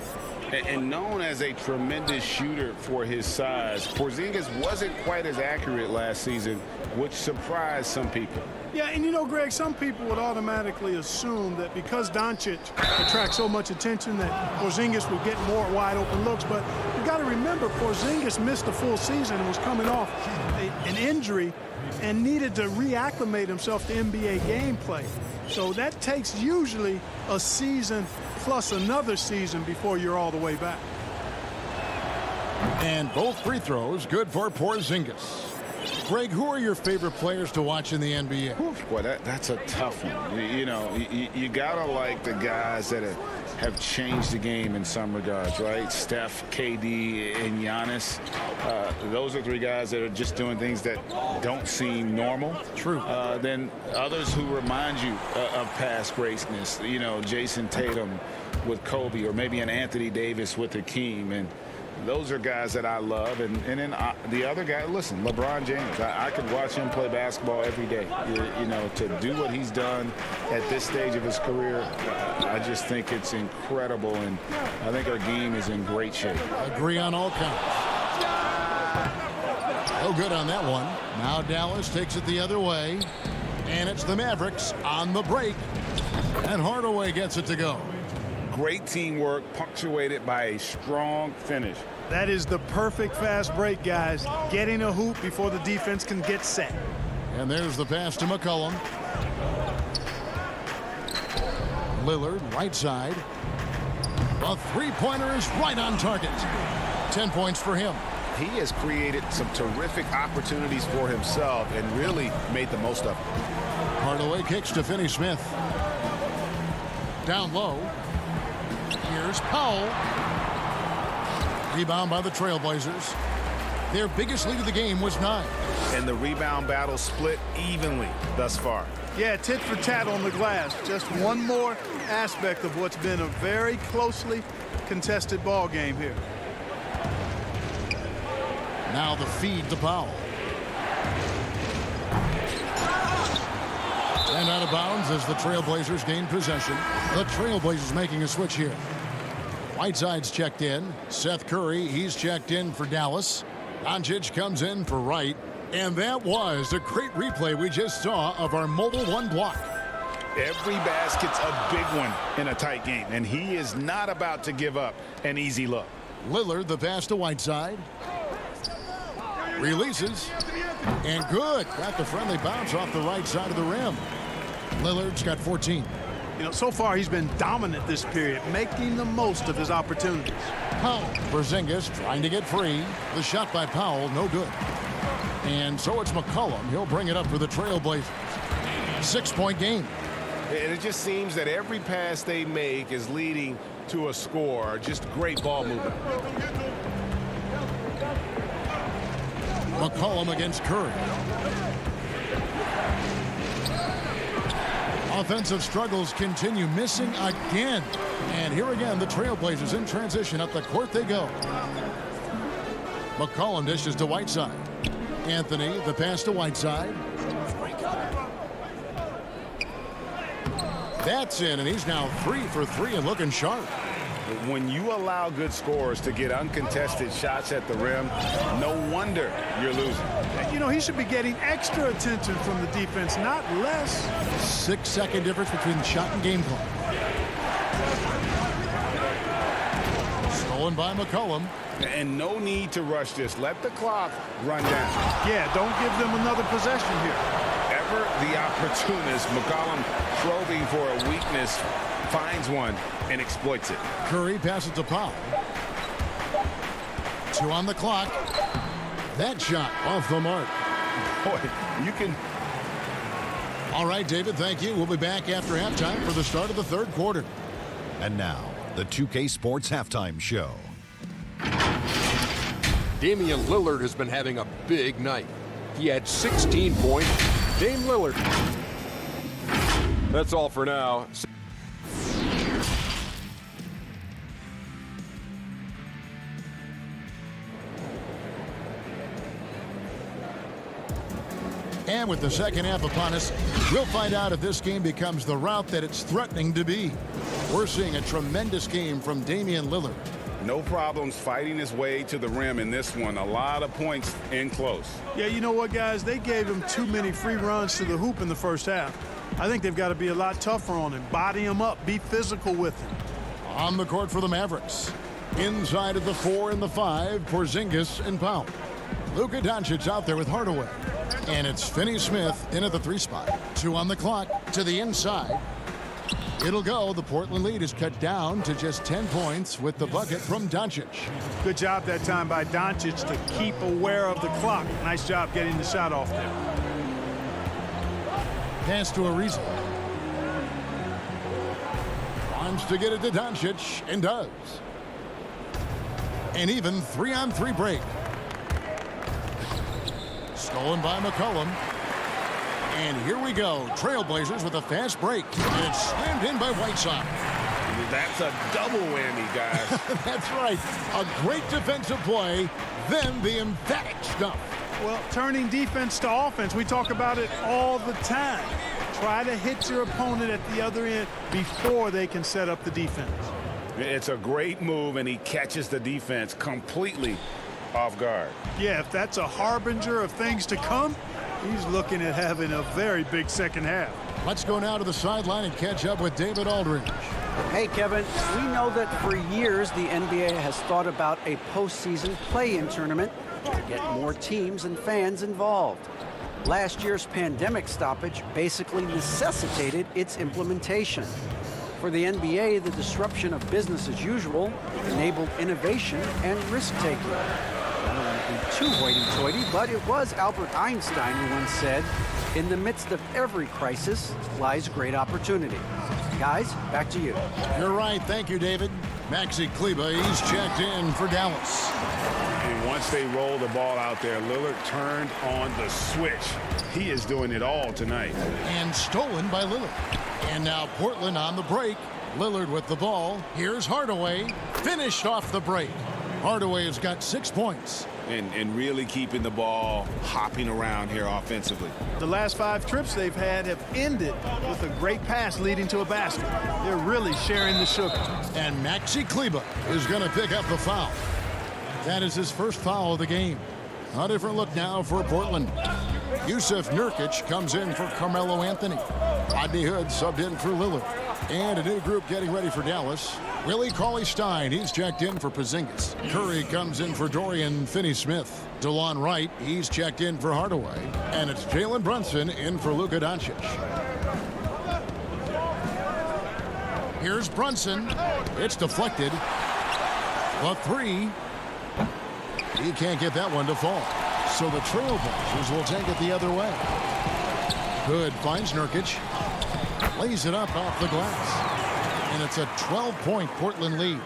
And known as a tremendous shooter for his size, Porzingis wasn't quite as accurate last season, which surprised some people. Yeah, and you know, Greg, some people would automatically assume that because Doncic attracts so much attention that Porzingis would get more wide open looks. But you got to remember, Porzingis missed a full season and was coming off an injury and needed to reacclimate himself to NBA gameplay. So that takes usually a season plus another season before you're all the way back. And both free throws good for Porzingis. Greg, who are your favorite players to watch in the NBA? Boy, that's a tough one. You know, you gotta like the guys that have changed the game in some regards, right? Steph, KD, and Giannis. Those are 3 guys that are just doing things that don't seem normal. True. Then others who remind you of past greatness. You know, Jason Tatum with Kobe, or maybe an Anthony Davis with Hakeem. And those are guys that I love. And then the other guy, listen, LeBron James. I could watch him play basketball every day. You know, to do what he's done at this stage of his career, I just think it's incredible. And I think our game is in great shape. Agree on all counts. Oh, good on that one. Now Dallas takes it the other way. And it's the Mavericks on the break. And Hardaway gets it to go. great teamwork punctuated by a strong finish. That is the perfect fast break, guys. Getting a hoop before the defense can get set. And there's the pass to McCollum. Lillard, right side. A three-pointer is right on target. 10 points for him. He has created some terrific opportunities for himself and really made the most of it. Hardaway kicks to Finney Smith. Down low. Here's Powell. Rebound by the Trailblazers. Their biggest lead of the game was 9. And the rebound battle split evenly thus far. Yeah, tit for tat on the glass. Just one more aspect of what's been a very closely contested ball game here. Now the feed to Powell. And out of bounds as the Trailblazers gain possession. The Trailblazers making a switch here. Whiteside's checked in. Seth Curry, he's checked in for Dallas. Doncic comes in for Wright. And that was a great replay we just saw of our mobile one block. Every basket's a big one in a tight game, and he is not about to give up an easy look. Lillard, the pass to Whiteside. Releases. And good. Got the friendly bounce off the right side of the rim. Lillard's got 14. You know, so far he's been dominant this period, making the most of his opportunities. Powell. Porzingis trying to get free. The shot by Powell, no good. And so it's McCollum. He'll bring it up for the Trailblazers. 6-point game. And it just seems that every pass they make is leading to a score. Just great ball movement. McCollum against Curry. Offensive struggles continue, missing again. And here again, the Trailblazers in transition. Up the court they go. McCollum dishes to Whiteside. Anthony, the pass to Whiteside. That's in, and he's now 3 for 3 and looking sharp. When you allow good scorers to get uncontested shots at the rim, no wonder you're losing. You know, he should be getting extra attention from the defense, not less. 6-second difference between shot and game clock. Stolen by McCollum. And no need to rush this. Let the clock run down. Yeah, don't give them another possession here. Ever the opportunist, McCollum probing for a weakness, finds one and exploits it. Curry passes to Powell. 2 on the clock. That shot off the mark. Boy, you can. All right, David, thank you. We'll be back after halftime for the start of the third quarter. And now, the 2K Sports Halftime Show. Damian Lillard has been having a big night. He had 16 points. Dame Lillard. That's all for now. And with the second half upon us, we'll find out if this game becomes the route that it's threatening to be. We're seeing a tremendous game from Damian Lillard. No problems fighting his way to the rim in this one. A lot of points in close. Yeah, you know what, guys? They gave him too many free runs to the hoop in the first half. I think they've got to be a lot tougher on him. Body him up. Be physical with him. On the court for the Mavericks. Inside of the 4 and the 5, Porzingis and Powell. Luka Doncic out there with Hardaway. And it's Finney Smith in at the 3 spot. 2 on the clock to the inside. It'll go. The Portland lead is cut down to just 10 points with the bucket from Doncic. Good job that time by Doncic to keep aware of the clock. Nice job getting the shot off there. Pass to Ariza. Wants to get it to Doncic and does. An even 3-on-3 break. Stolen by McCollum. And here we go. Trailblazers with a fast break. And it's slammed in by Whiteside. That's a double whammy, guys. That's right. A great defensive play, then the emphatic stuff. Well, turning defense to offense, we talk about it all the time. Try to hit your opponent at the other end before they can set up the defense. It's a great move, and he catches the defense completely off guard. Yeah, if that's a harbinger of things to come, he's looking at having a very big second half. Let's go now to the sideline and catch up with David Aldridge. Hey, Kevin, we know that for years the NBA has thought about a postseason play-in tournament to get more teams and fans involved. Last year's pandemic stoppage basically necessitated its implementation. For the NBA, the disruption of business as usual enabled innovation and risk-taking. I don't want to be too hoity-toity, but it was Albert Einstein who once said, "In the midst of every crisis lies great opportunity." Guys, back to you. You're right. Thank you, David. Maxi Kleber, he's checked in for Dallas. And once they roll the ball out there, Lillard turned on the switch. He is doing it all tonight. And stolen by Lillard. And now Portland on the break. Lillard with the ball. Here's Hardaway. Finished off the break. Hardaway has got 6 points. And really keeping the ball hopping around here offensively. The last 5 trips they've had have ended with a great pass leading to a basket. They're really sharing the sugar. And Maxi Kleber is going to pick up the foul. That is his first foul of the game. A different look now for Portland. Yusuf Nurkic comes in for Carmelo Anthony. Rodney Hood subbed in for Lillard. And a new group getting ready for Dallas. Willie Cauley-Stein, he's checked in for Porzingis. Curry comes in for Dorian Finney-Smith. DeLon Wright, he's checked in for Hardaway. And it's Jalen Brunson in for Luka Doncic. Here's Brunson. It's deflected. The three. He can't get that one to fall. So the Trailblazers will take it the other way. Hood finds Nurkic. Lays it up off the glass. And it's a 12-point Portland lead.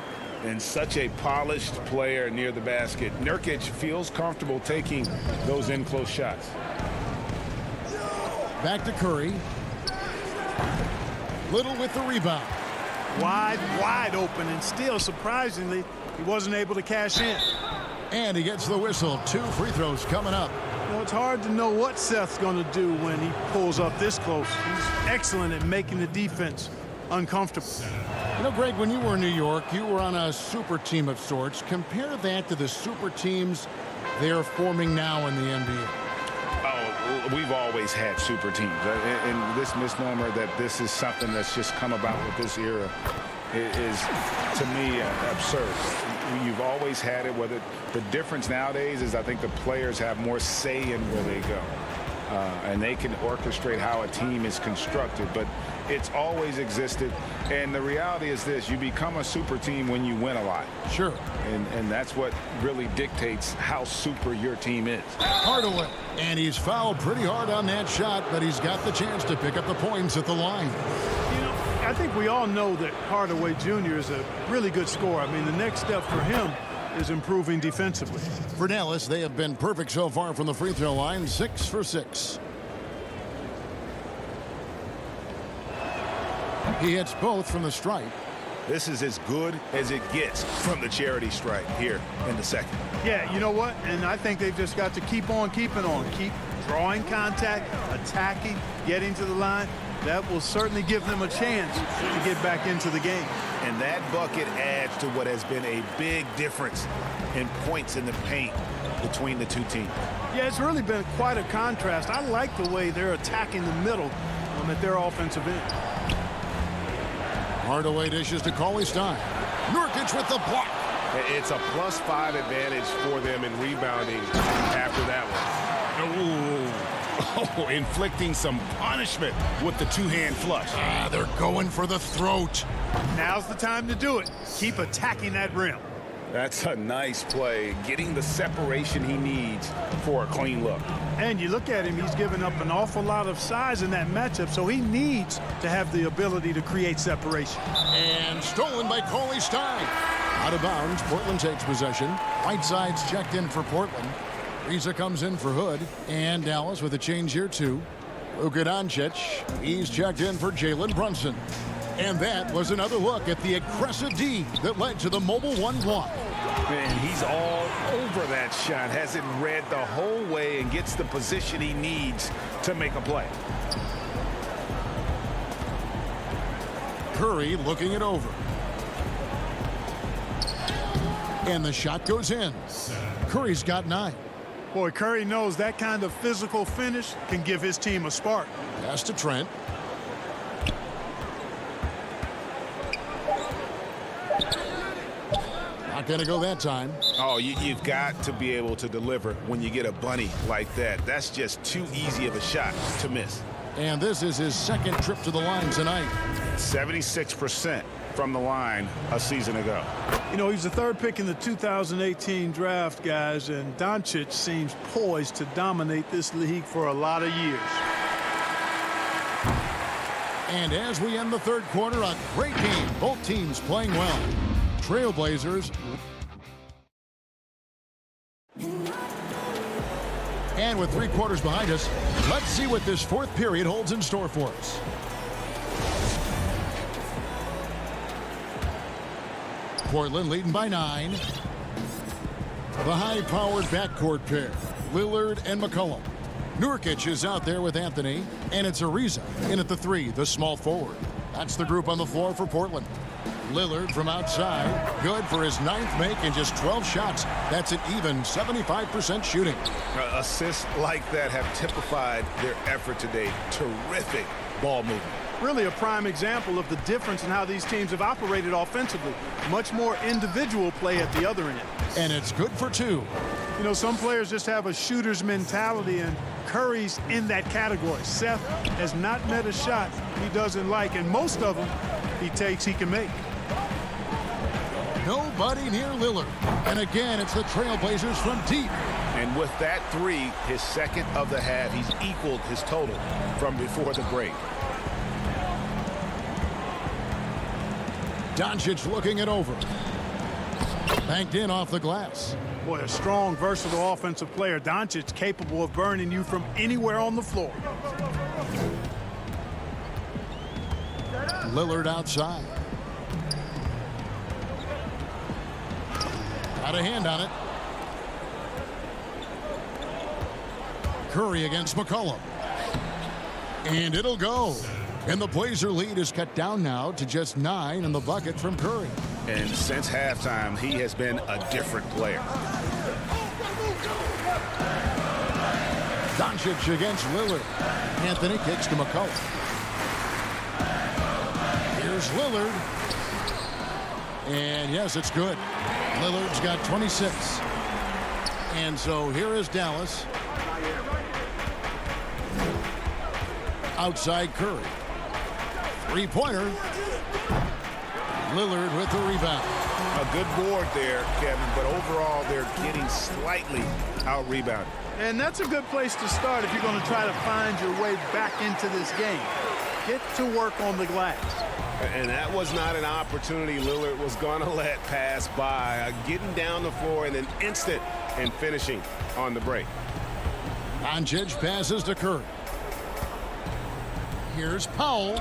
And such a polished player near the basket. Nurkic feels comfortable taking those in-close shots. Back to Curry. Little with the rebound. Wide open, and still, surprisingly, he wasn't able to cash in. And he gets the whistle. 2 free throws coming up. You know, it's hard to know what Seth's going to do when he pulls up this close. He's excellent at making the defense uncomfortable. You know, Greg, when you were in New York, you were on a super team of sorts. Compare that to the super teams they're forming now in the NBA. Oh, we've always had super teams. And this misnomer that this is something that's just come about with this era is, to me, absurd. You've always had it. Whether the difference nowadays is I think the players have more say in where they go. And they can orchestrate how a team is constructed. But it's always existed. And the reality is this. You become a super team when you win a lot. Sure. And that's what really dictates how super your team is. Hardaway. And he's fouled pretty hard on that shot, but he's got the chance to pick up the points at the line. You know, I think we all know that Hardaway Jr. is a really good scorer. I mean, the next step for him is improving defensively. For Dallas, they have been perfect so far from the free throw line, 6 for 6. He hits both from the stripe. This is as good as it gets from the charity stripe here in the second. Yeah, you know what? And I think they've just got to keep on keeping on. Keep drawing contact, attacking, getting to the line. That will certainly give them a chance to get back into the game. And that bucket adds to what has been a big difference in points in the paint between the two teams. Yeah, it's really been quite a contrast. I like the way they're attacking the middle at their offensive end. Hardaway dishes to Cauley-Stein. Nurkic with the block. It's a +5 advantage for them in rebounding after that one. Ooh. Oh, inflicting some punishment with the two-hand flush. They're going for the throat. Now's the time to do it. Keep attacking that rim. That's a nice play, getting the separation he needs for a clean look. And you look at him, he's given up an awful lot of size in that matchup, so he needs to have the ability to create separation. And stolen by Cauley-Stein. Out of bounds, Portland takes possession. Whiteside's checked in for Portland. Reza comes in for Hood, and Dallas with a change here too. Luka Doncic, he's checked in for Jalen Brunson. And that was another look at the aggressive D that led to the mobile one block. And he's all over that shot, has it read the whole way and gets the position he needs to make a play. Curry looking it over. And the shot goes in. Curry's got 9. Boy, Curry knows that kind of physical finish can give his team a spark. Pass to Trent. going to go that time. Oh, you've got to be able to deliver when you get a bunny like that. That's just too easy of a shot to miss. And this is his second trip to the line tonight. 76% from the line a season ago. You know, he's the third pick in the 2018 draft, guys, and Doncic seems poised to dominate this league for a lot of years. And as we end the third quarter, a great game. Both teams playing well. Trailblazers. And with 3 quarters behind us, let's see what this fourth period holds in store for us. Portland leading by 9. The high-powered backcourt pair, Lillard and McCollum. Nurkic is out there with Anthony, and it's Ariza in at the 3, the small forward. That's the group on the floor for Portland. Lillard from outside, good for his 9th make in just 12 shots. That's an even 75% shooting. Assists like that have typified their effort today. Terrific ball movement. Really a prime example of the difference in how these teams have operated offensively. Much more individual play at the other end. And it's good for 2. You know, some players just have a shooter's mentality, and Curry's in that category. Seth has not met a shot he doesn't like, and most of them he takes he can make. Nobody near Lillard. And again, it's the Trailblazers from deep. And with that 3, his second of the half, he's equaled his total from before the break. Doncic looking it over. Banked in off the glass. Boy, a strong, versatile offensive player. Doncic capable of burning you from anywhere on the floor. Lillard outside. Got a hand on it. Curry against McCollum. And it'll go. And the Blazer lead is cut down now to just 9 in the bucket from Curry. And since halftime, he has been a different player. Doncic against Lillard. Anthony kicks to McCollum. Here's Lillard. And yes, it's good. Lillard's got 26. And so here is Dallas. Outside Curry. 3-pointer. Lillard with the rebound. A good board there, Kevin, but overall they're getting slightly out-rebounded. And that's a good place to start if you're going to try to find your way back into this game. Get to work on the glass. And that was not an opportunity Lillard was going to let pass by. Getting down the floor in an instant and finishing on the break. Doncic passes to Curry. Here's Powell.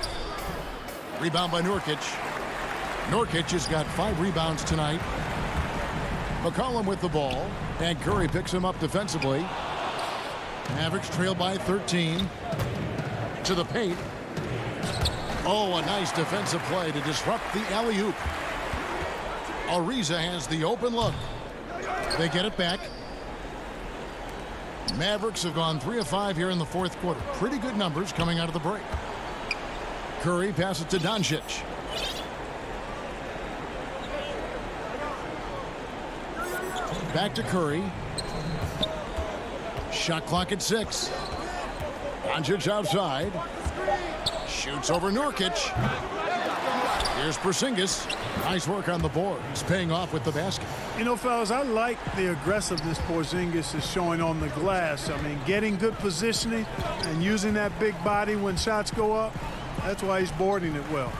Rebound by Nurkic. Nurkic has got 5 rebounds tonight. McCollum with the ball. And Curry picks him up defensively. Mavericks trail by 13. To the paint. Oh, a nice defensive play to disrupt the alley-oop. Ariza has the open look. They get it back. Mavericks have gone 3 of 5 here in the fourth quarter. Pretty good numbers coming out of the break. Curry passes to Doncic. Back to Curry. Shot clock at 6. Doncic outside. Shoots over Nurkic. Here's Porzingis. Nice work on the board. He's paying off with the basket. You know, fellas, I like the aggressiveness Porzingis is showing on the glass. I mean, getting good positioning and using that big body when shots go up. That's why he's boarding it well.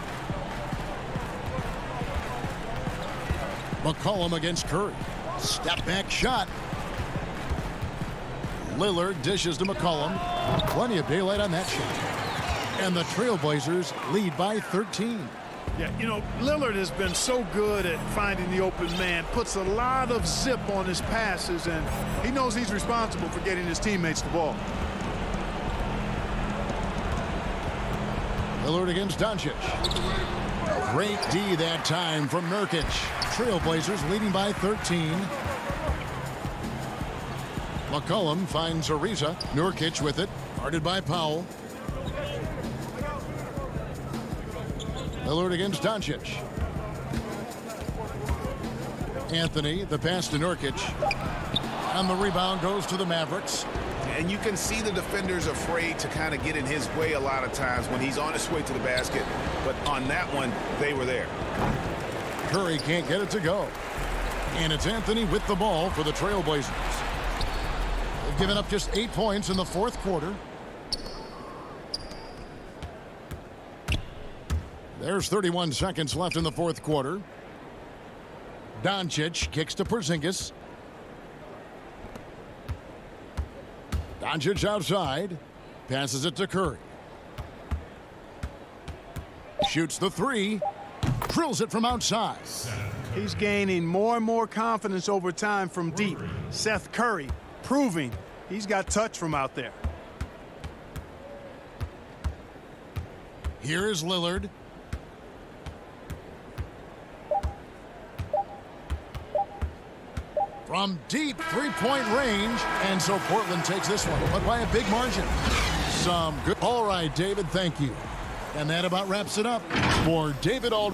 McCollum against Curry. Step back shot. Lillard dishes to McCollum. Plenty of daylight on that shot. And the Trailblazers lead by 13. Yeah, you know, Lillard has been so good at finding the open man, puts a lot of zip on his passes, and he knows he's responsible for getting his teammates the ball. Lillard against Doncic. Great D that time from Nurkic. Trailblazers leading by 13. McCollum finds Ariza. Nurkic with it. Guarded by Powell. Lillard against Doncic. Anthony, the pass to Nurkic. And the rebound goes to the Mavericks. And you can see the defenders afraid to kind of get in his way a lot of times when he's on his way to the basket. But on that one, they were there. Curry can't get it to go. And it's Anthony with the ball for the Trailblazers. They've given up just 8 points in the fourth quarter. There's 31 seconds left in the fourth quarter. Doncic kicks to Porzingis. Doncic outside. Passes it to Curry. Shoots the three. Drills it from outside. He's gaining more and more confidence over time from deep. Seth Curry proving he's got touch from out there. Here is Lillard. From deep three-point range, and so Portland takes this one, but by a big margin. Some good. All right, David, thank you. And that about wraps it up for David All.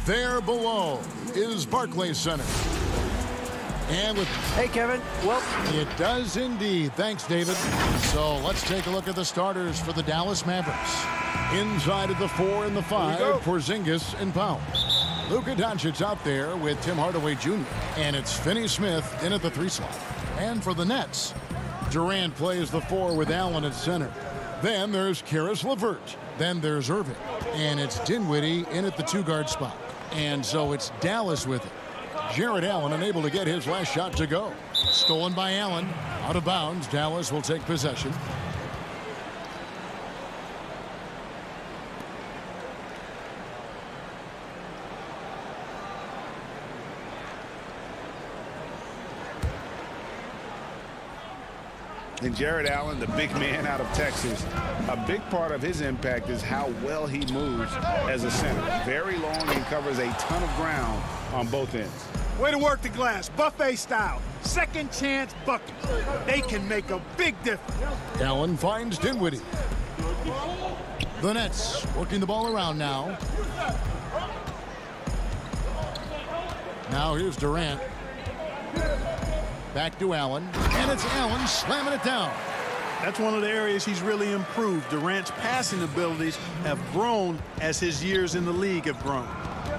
There below is Barclays Center. And with... Hey, Kevin. Well, it does indeed. Thanks, David. So let's take a look at the starters for the Dallas Mavericks. Inside of the 4 and the 5, Porzingis and Powell. Luka Doncic out there with Tim Hardaway Jr. And it's Finney Smith in at the 3 slot. And for the Nets, Durant plays the 4 with Allen at center. Then there's Karis LeVert. Then there's Irving. And it's Dinwiddie in at the 2-guard spot. And so it's Dallas with it. Jarrett Allen unable to get his last shot to go. Stolen by Allen. Out of bounds. Dallas will take possession. And Jarrett Allen, the big man out of Texas, a big part of his impact is how well he moves as a center. Very long and covers a ton of ground on both ends. Way to work the glass, buffet style. Second chance buckets. They can make a big difference. Allen finds Dinwiddie. The Nets working the ball around now. Now here's Durant. Back to Allen. And it's Allen slamming it down. That's one of the areas he's really improved. Durant's passing abilities have grown as his years in the league have grown.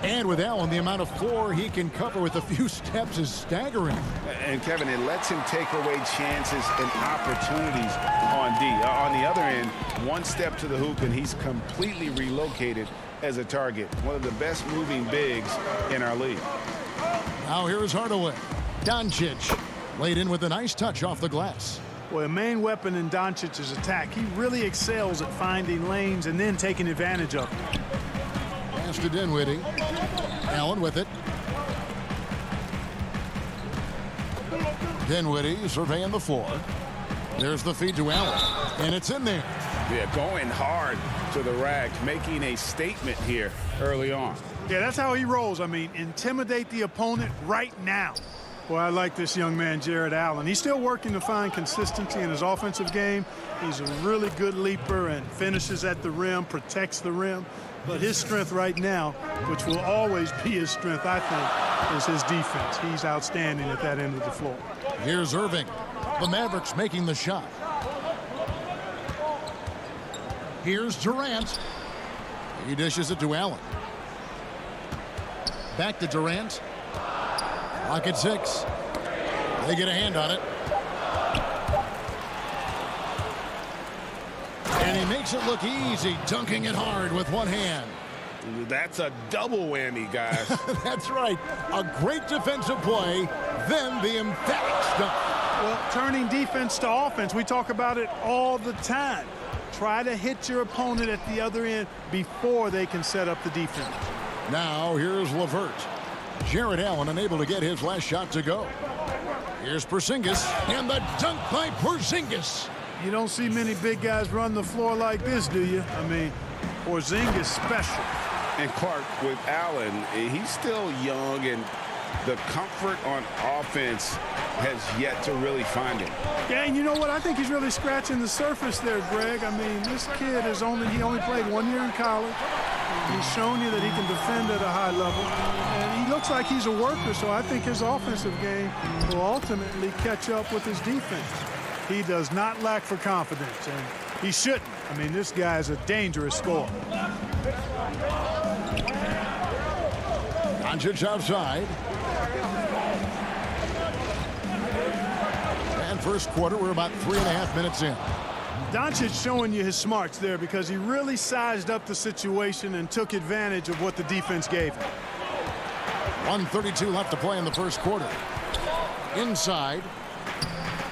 And with Allen, the amount of floor he can cover with a few steps is staggering. And Kevin, it lets him take away chances and opportunities on D. On the other end, one step to the hoop and he's completely relocated as a target. One of the best moving bigs in our league. Now here's Hardaway. Doncic laid in with a nice touch off the glass. Well, a main weapon in Doncic's attack. He really excels at finding lanes and then taking advantage of them. Pass to Dinwiddie. Allen with it. Dinwiddie surveying the floor. There's the feed to Allen. And it's in there. Yeah, going hard to the rack, making a statement here early on. Yeah, that's how he rolls. I mean, intimidate the opponent right now. Well, I like this young man, Jarrett Allen. He's still working to find consistency in his offensive game. He's a really good leaper and finishes at the rim, protects the rim. But his strength right now, which will always be his strength, I think, is his defense. He's outstanding at that end of the floor. Here's Irving. The Mavericks making the shot. Here's Durant. He dishes it to Allen. Back to Durant. Clock at 6. They get a hand on it. And he makes it look easy, dunking it hard with one hand. That's a double whammy, guys. That's right. A great defensive play, then the emphatic stuff. Well, turning defense to offense, we talk about it all the time. Try to hit your opponent at the other end before they can set up the defense. Now here's LeVert. Jarrett Allen unable to get his last shot to go. Here's Porzingis, and the dunk by Porzingis. You don't see many big guys run the floor like this, do you? I mean, Porzingis special. And Clark, with Allen, he's still young, and the comfort on offense has yet to really find him. Yeah, and you know what? I think he's really scratching the surface there, Greg. I mean, this kid is only played 1 year in college. He's shown you that he can defend at a high level. And he looks like he's a worker, so I think his offensive game will ultimately catch up with his defense. He does not lack for confidence, and he shouldn't. I mean, this guy is a dangerous scorer. Doncic outside. And first quarter, we're about 3.5 minutes in. Doncic showing you his smarts there because he really sized up the situation and took advantage of what the defense gave him. 1:32 left to play in the first quarter. Inside.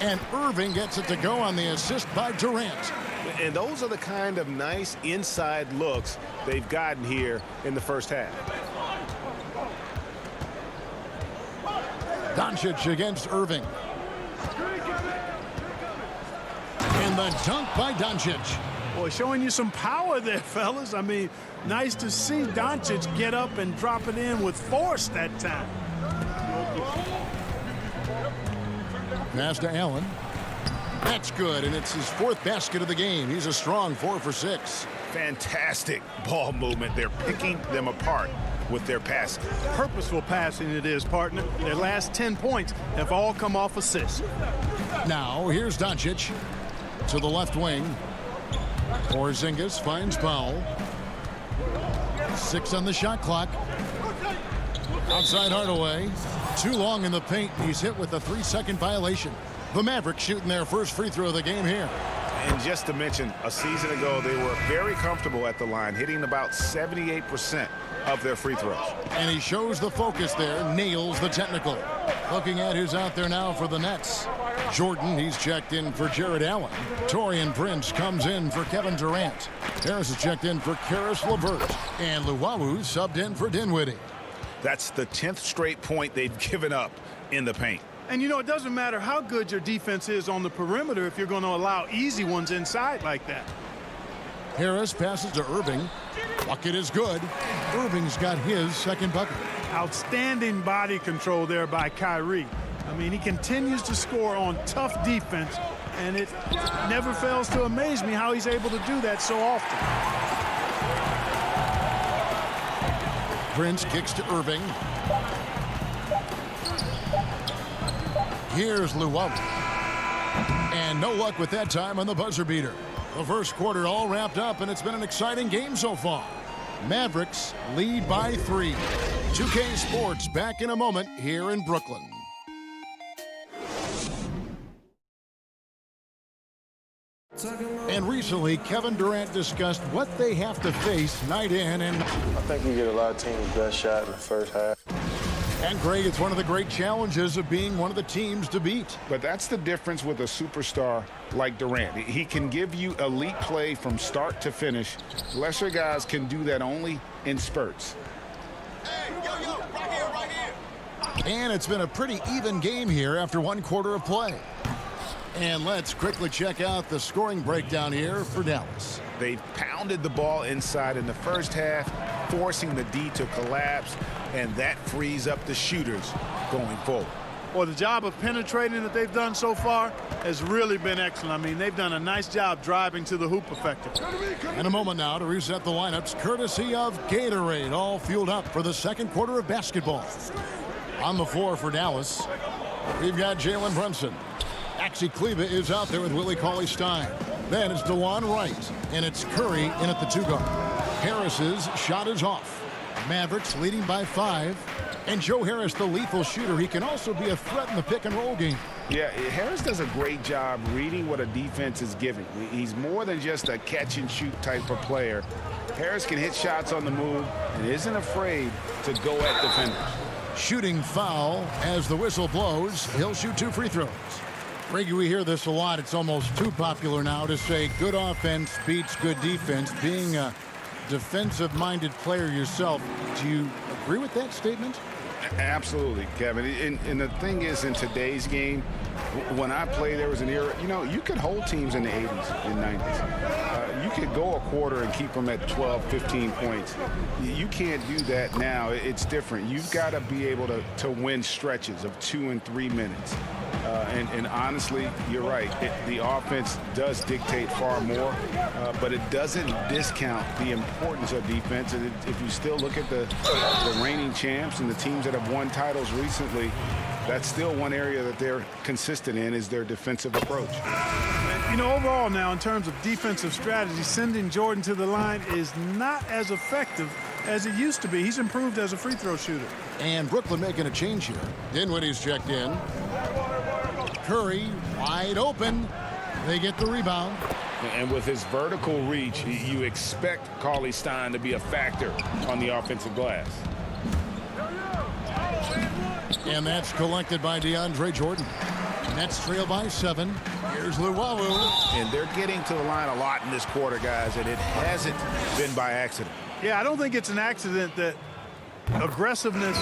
And Irving gets it to go on the assist by Durant. And those are the kind of nice inside looks they've gotten here in the first half. Doncic against Irving. And the dunk by Doncic. Boy, showing you some power there, fellas. I mean, nice to see Doncic get up and drop it in with force that time. Pass to Allen. That's good, and it's his 4th basket of the game. He's a strong 4 for 6. Fantastic ball movement. They're picking them apart with their passing. Purposeful passing it is, partner. Their last 10 points have all come off assists. Now, here's Doncic to the left wing. Porzingis finds Powell. 6 on the shot clock. Outside Hardaway. Too long in the paint. He's hit with a 3-second violation. The Mavericks shooting their first free throw of the game here. And just to mention, a season ago, they were very comfortable at the line, hitting about 78% of their free throws. And he shows the focus there, nails the technical. Looking at who's out there now for the Nets. Jordan, he's checked in for Jared Allen. Taurean Prince comes in for Kevin Durant. Harris is checked in for Karis LeVert. And Luwawu subbed in for Dinwiddie. That's the 10th straight point they've given up in the paint. And, you know, it doesn't matter how good your defense is on the perimeter if you're going to allow easy ones inside like that. Harris passes to Irving. Bucket is good. Irving's got his second bucket. Outstanding body control there by Kyrie. I mean, he continues to score on tough defense, and it never fails to amaze me how he's able to do that so often. Prince kicks to Irving. Here's Luwawu. And no luck with that time on the buzzer beater. The first quarter all wrapped up, and it's been an exciting game so far. Mavericks lead by 3. 2K Sports back in a moment here in Brooklyn. And recently, Kevin Durant discussed what they have to face night in and... I think we get a lot of teams' best shot in the first half. And Greg, it's one of the great challenges of being one of the teams to beat. But that's the difference with a superstar like Durant. He can give you elite play from start to finish. Lesser guys can do that only in spurts. Hey, right here. And it's been a pretty even game here after one quarter of play. And let's quickly check out the scoring breakdown here for Dallas. They've pounded the ball inside in the first half, forcing the D to collapse, and that frees up the shooters going forward. Well, the job of penetrating that they've done so far has really been excellent. I mean, they've done a nice job driving to the hoop effectively. In a moment now to reset the lineups, courtesy of Gatorade, all fueled up for the second quarter of basketball. On the floor for Dallas, we've got Jalen Brunson. Maxi Kleber is out there with Willie Cauley-Stein. Then it's DeLon Wright, and it's Curry in at the 2-guard. Harris's shot is off. Mavericks leading by 5. And Joe Harris, the lethal shooter, he can also be a threat in the pick-and-roll game. Yeah, Harris does a great job reading what a defense is giving. He's more than just a catch-and-shoot type of player. Harris can hit shots on the move and isn't afraid to go at defenders. Shooting foul as the whistle blows. He'll shoot 2 free throws. Reggie, we hear this a lot. It's almost too popular now to say good offense beats good defense. Being a defensive-minded player yourself, do you agree with that statement? Absolutely, Kevin. And the thing is, in today's game, when I play, there was an era, you know, you could hold teams in the 80s and 90s. You could go a quarter and keep them at 12, 15 points. You can't do that now. It's different. You've got to be able to win stretches of 2 and 3 minutes. And honestly, you're right. The offense does dictate far more, but it doesn't discount the importance of defense. And if you still look at the reigning champs and the teams that have won titles recently, that's still one area that they're consistent in is their defensive approach. You know, overall now, in terms of defensive strategy, sending Jordan to the line is not as effective as it used to be. He's improved as a free throw shooter. And Brooklyn making a change here. Dinwiddie's checked in. Curry wide open. They get the rebound. And with his vertical reach, you expect Cauley-Stein to be a factor on the offensive glass. And that's collected by DeAndre Jordan. Nets trail by 7. Here's Luwawu. And they're getting to the line a lot in this quarter, guys, and it hasn't been by accident. Yeah, I don't think it's an accident that aggressiveness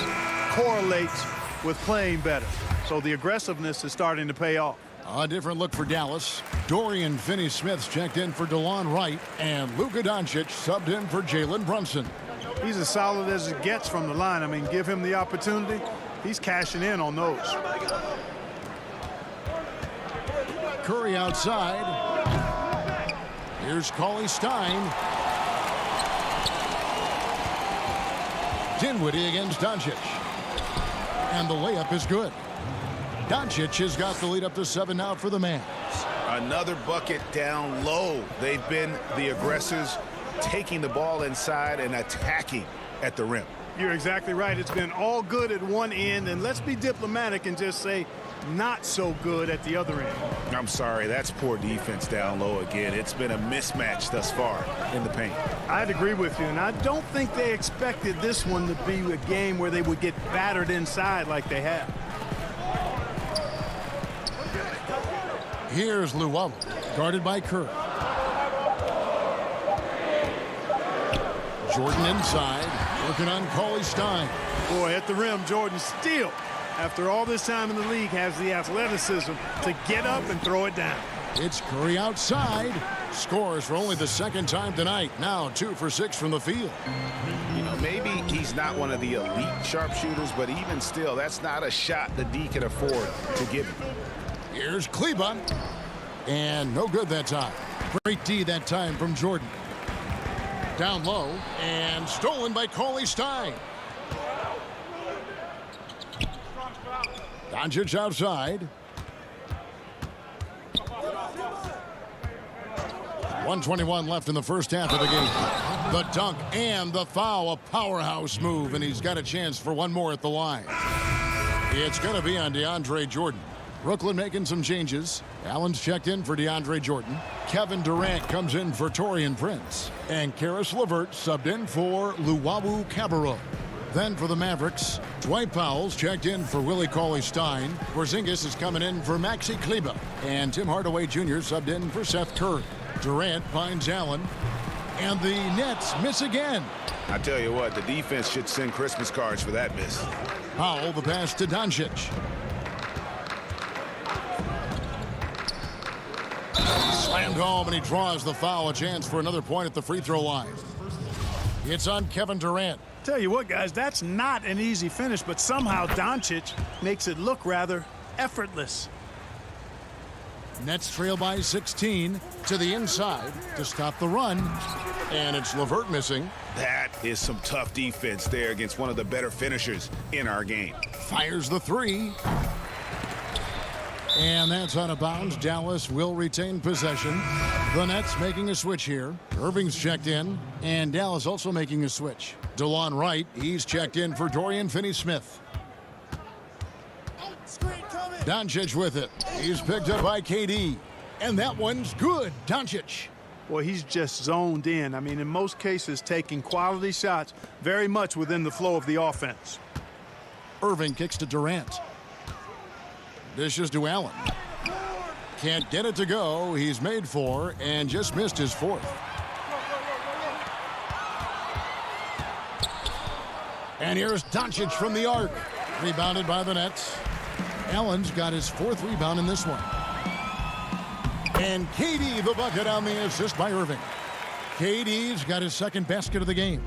correlates with playing better. So the aggressiveness is starting to pay off. A different look for Dallas. Dorian Finney-Smith's checked in for DeLon Wright, and Luka Doncic subbed in for Jalen Brunson. He's as solid as it gets from the line. I mean, give him the opportunity. He's cashing in on those. Curry outside. Here's Cauley-Stein. Dinwiddie against Doncic. And the layup is good. Doncic has got the lead up to 7 now for the Mavs. Another bucket down low. They've been the aggressors, taking the ball inside and attacking at the rim. You're exactly right. It's been all good at one end, and let's be diplomatic and just say not so good at the other end. I'm sorry, that's poor defense down low again. It's been a mismatch thus far in the paint. I'd agree with you, and I don't think they expected this one to be a game where they would get battered inside like they have. Here's Luwawu, guarded by Kerr. Jordan inside, working on Cauley Stein. Boy, at the rim, Jordan still, after all this time in the league, has the athleticism to get up and throw it down. It's Curry outside. Scores for only the second time tonight. Now 2 for 6 from the field. You know, maybe he's not one of the elite sharpshooters, but even still, that's not a shot the D can afford to give him. Here's Kleba. And no good that time. Great D that time from Jordan. Down low and stolen by Cauley Stein. Doncic outside. 1:21 left in the first half of the game. The dunk and the foul, a powerhouse move, and he's got a chance for one more at the line. It's going to be on DeAndre Jordan. Brooklyn making some changes. Allen's checked in for DeAndre Jordan. Kevin Durant comes in for Taurean Prince. And Karis LeVert subbed in for Luwawu Cabarrot. Then for the Mavericks, Dwight Powell's checked in for Willie Cauley-Stein. Porzingis is coming in for Maxi Kleba. And Tim Hardaway Jr. subbed in for Seth Curry. Durant finds Allen. And the Nets miss again. I tell you what, the defense should send Christmas cards for that miss. Powell, the pass to Doncic. Slammed home, and he draws the foul. A chance for another point at the free throw line. It's on Kevin Durant. Tell you what, guys, that's not an easy finish, but somehow Doncic makes it look rather effortless. Nets trail by 16 to the inside to stop the run. And it's LeVert missing. That is some tough defense there against one of the better finishers in our game. Fires the three. And that's out of bounds. Dallas will retain possession. The Nets making a switch here. Irving's checked in. And Dallas also making a switch. DeLon Wright, he's checked in for Dorian Finney-Smith. Doncic with it. He's picked up by KD. And that one's good. Doncic. Boy, he's just zoned in. I mean, in most cases, taking quality shots very much within the flow of the offense. Irving kicks to Durant. Dishes to Allen. Can't get it to go. He's made 4 and just missed his 4th. And here's Doncic from the arc. Rebounded by the Nets. Allen's got his 4th rebound in this one. And KD the bucket on the assist by Irving. KD's got his 2nd basket of the game.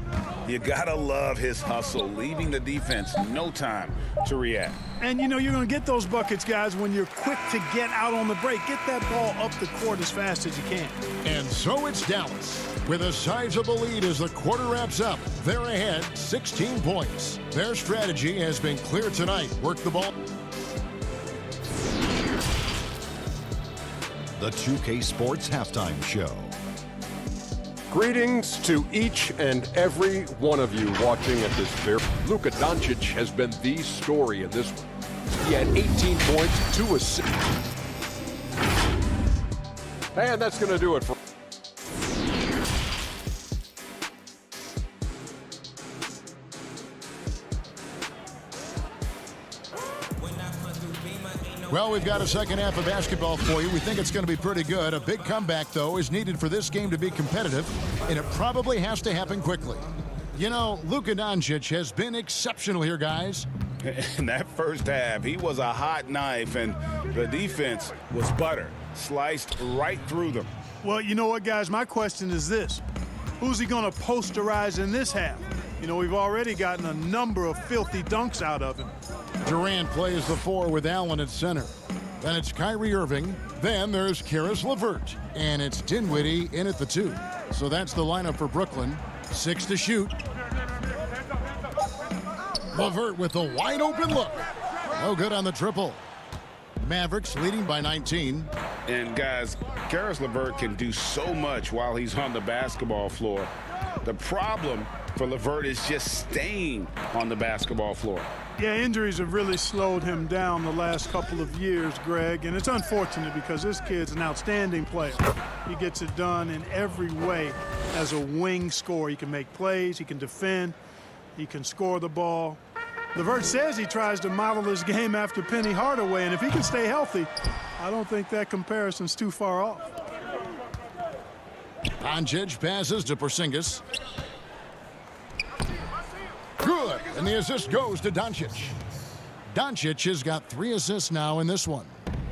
You gotta love his hustle, leaving the defense no time to react. And you know you're going to get those buckets, guys, when you're quick to get out on the break. Get that ball up the court as fast as you can. And so it's Dallas with a sizable lead as the quarter wraps up. They're ahead 16 points. Their strategy has been clear tonight. Work the ball. The 2K Sports Halftime Show. Greetings to each and every one of you watching at this fair. Luka Doncic has been the story in this one. He had 18 points, 2 assists. And that's going to do it for... Well, we've got a second half of basketball for you. We think it's going to be pretty good. A big comeback, though, is needed for this game to be competitive, and it probably has to happen quickly. You know, Luka Doncic has been exceptional here, guys. In that first half, he was a hot knife, and the defense was butter, sliced right through them. Well, you know what, guys? My question is this. Who's he going to posterize in this half? You know, we've already gotten a number of filthy dunks out of him. Durant plays the 4 with Allen at center. Then it's Kyrie Irving. Then there's Karis LeVert. And it's Dinwiddie in at the 2. So that's the lineup for Brooklyn. 6 to shoot. LeVert with a wide open look. No good on the triple. Mavericks leading by 19. And guys, Karis LeVert can do so much while he's on the basketball floor. The problem for LeVert is just staying on the basketball floor. Yeah, injuries have really slowed him down the last couple of years, Greg, and it's unfortunate because this kid's an outstanding player. He gets it done in every way as a wing scorer. He can make plays, he can defend, he can score the ball. LeVert says he tries to model his game after Penny Hardaway, and if he can stay healthy, I don't think that comparison's too far off. Doncic passes to Porzingis. Good, and the assist goes to Doncic. Doncic has got 3 assists now in this one.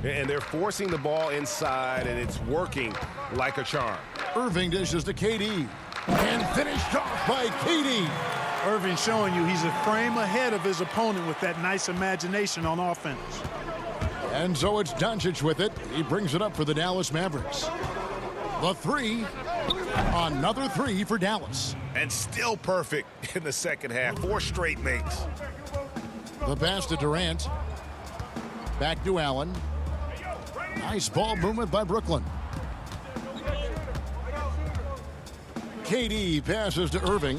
And they're forcing the ball inside, and it's working like a charm. Irving dishes to KD. And finished off by KD. Irving showing you he's a frame ahead of his opponent with that nice imagination on offense. And so it's Doncic with it. He brings it up for the Dallas Mavericks. The 3. Another 3 for Dallas. And still perfect in the second half. 4 straight makes. The pass to Durant. Back to Allen. Nice ball movement by Brooklyn. KD passes to Irving.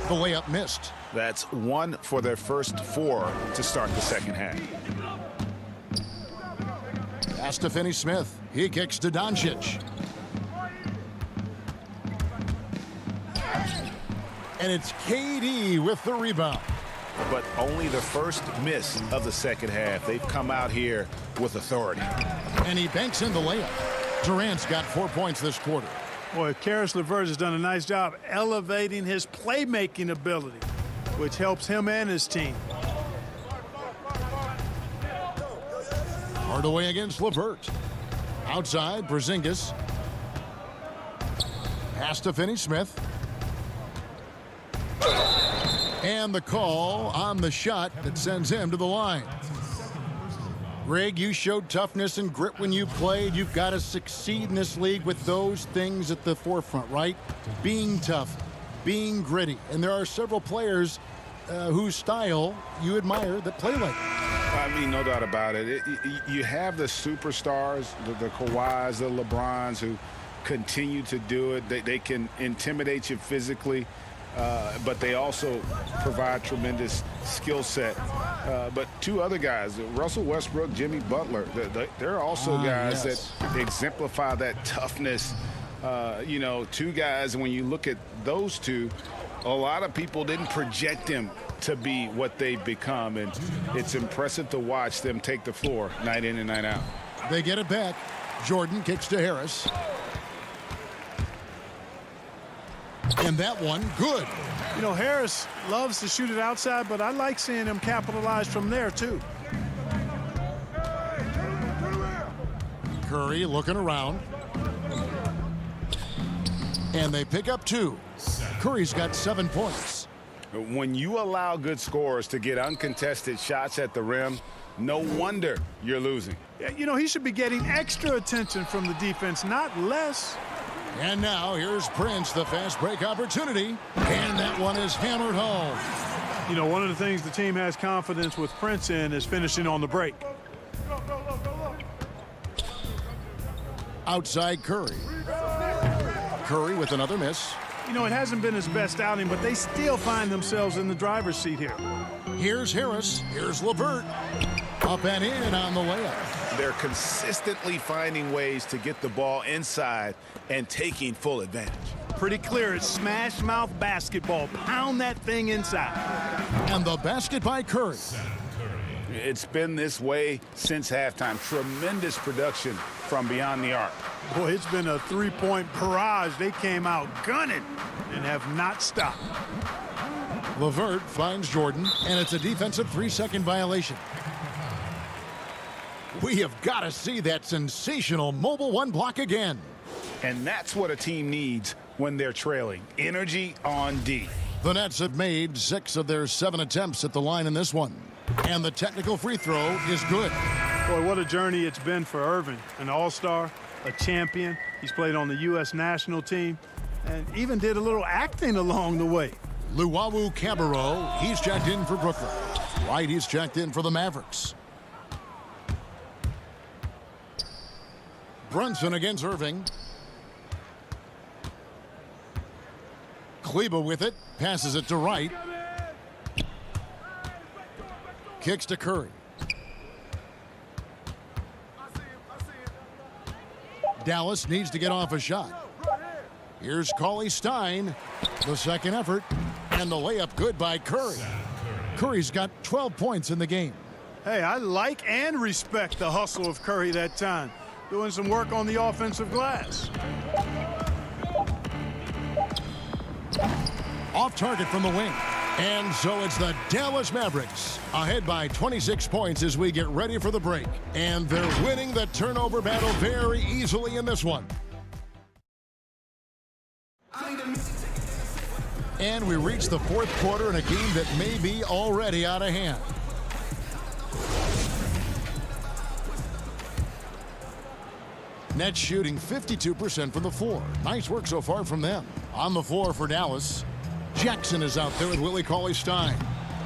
The layup missed. That's 1 for their first 4 to start the second half. Pass to Finney-Smith. He kicks to Doncic. And it's KD with the rebound. But only the first miss of the second half. They've come out here with authority. And he banks in the layup. Durant's got 4 points this quarter. Boy, Karis LeVert has done a nice job elevating his playmaking ability, which helps him and his team. Hardaway against LeVert. Outside, Porzingis. Pass to Finney-Smith. And the call on the shot that sends him to the line. Greg, you showed toughness and grit when you played. You've got to succeed in this league with those things at the forefront, right? Being tough, being gritty. And there are several players whose style you admire that play like that. I mean, no doubt about it. You have the superstars, the Kawhis, the LeBrons, who continue to do it. They can intimidate you physically. But they also provide tremendous skill set. But 2 other guys, Russell Westbrook, Jimmy Butler, they're also guys that exemplify that toughness. 2 guys, when you look at those 2, a lot of people didn't project them to be what they've become. And it's impressive to watch them take the floor night in and night out. They get it back. Jordan kicks to Harris. And that one, good. You know, Harris loves to shoot it outside, but I like seeing him capitalize from there, too. Curry looking around. And they pick up 2. Curry's got 7 points. When you allow good scorers to get uncontested shots at the rim, no wonder you're losing. You know, he should be getting extra attention from the defense, not less. And now here's Prince, the fast break opportunity. And that one is hammered home. You know, one of the things the team has confidence with Prince in is finishing on the break. Outside Curry. Curry with another miss. You know, it hasn't been his best outing, but they still find themselves in the driver's seat here. Here's Harris. Here's LeVert. Up and in on the layup. They're consistently finding ways to get the ball inside and taking full advantage. Pretty clear it's smash mouth basketball. Pound that thing inside. And the basket by Curry. It's been this way since halftime. Tremendous production from beyond the arc. Boy, it's been a 3-point barrage. They came out gunning and have not stopped. LeVert finds Jordan, and it's a defensive 3-second violation. We have got to see that sensational mobile 1 block again. And that's what a team needs when they're trailing. Energy on D. The Nets have made 6 of their 7 attempts at the line in this one. And the technical free throw is good. Boy, what a journey it's been for Irving. An all-star, a champion. He's played on the U.S. national team and even did a little acting along the way. Luwawu-Cabarrot, he's checked in for Brooklyn. Wright, he's checked in for the Mavericks. Brunson against Irving. Kleba with it, passes it to Wright. Kicks to Curry. Dallas needs to get off a shot. Here's Cauley Stein, the second effort, and the layup good by Curry. Curry's got 12 points in the game. Hey, I like and respect the hustle of Curry that time, doing some work on the offensive glass. Off target from the wing. And so it's the Dallas Mavericks ahead by 26 points as we get ready for the break. And they're winning the turnover battle very easily in this one. And we reach the fourth quarter in a game that may be already out of hand. Nets shooting 52% from the floor. Nice work so far from them. On the floor for Dallas, Jackson is out there with Willie Cauley-Stein.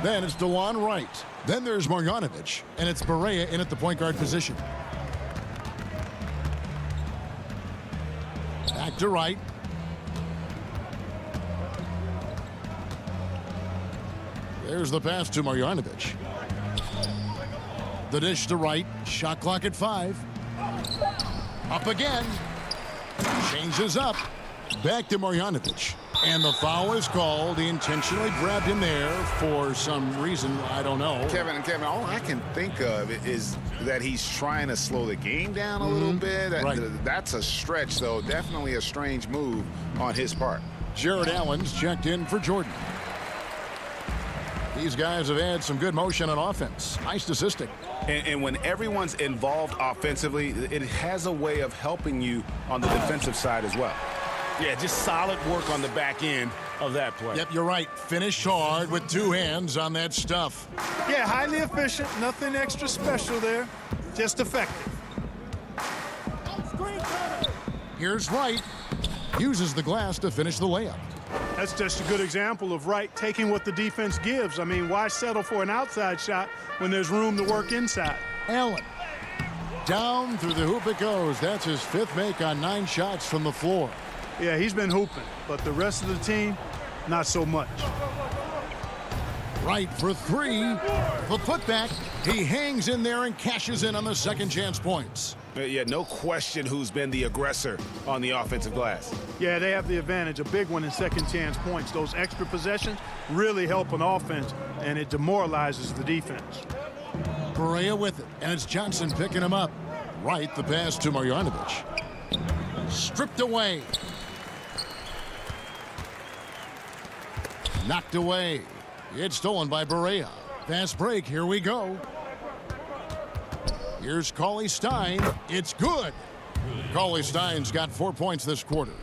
Then it's DeLon Wright. Then there's Marjanovic, and it's Barea in at the point guard position. Back to Wright. There's the pass to Marjanovic. The dish to Wright. Shot clock at 5. Up again. Changes up. Back to Marjanovic. And the foul is called. He intentionally grabbed him there for some reason. I don't know. Kevin, all I can think of is that he's trying to slow the game down a little bit. Right. That's a stretch, though. Definitely a strange move on his part. Jared Allen's checked in for Jordan. These guys have had some good motion on offense. Nice statistic. And when everyone's involved offensively, it has a way of helping you on the defensive side as well. Yeah, just solid work on the back end of that play. Yep, you're right. Finished hard with 2 hands on that stuff. Yeah, highly efficient. Nothing extra special there. Just effective. Here's Wright. Uses the glass to finish the layup. That's just a good example of Wright taking what the defense gives. I mean, why settle for an outside shot when there's room to work inside? Allen. Down through the hoop it goes. That's his 5th make on 9 shots from the floor. Yeah, he's been hooping, but the rest of the team, not so much. Wright for 3. The putback. He hangs in there and cashes in on the second chance points. Yeah, no question who's been the aggressor on the offensive glass. Yeah, they have the advantage, a big one in second chance points. Those extra possessions really help an offense, and it demoralizes the defense. Barea with it, and it's Johnson picking him up. Wright, the pass to Marjanovic. Stripped away. Knocked away. It's stolen by Barea. Fast break. Here we go. Here's Cauley-Stein. It's good. Cauley-Stein's got 4 points this quarter.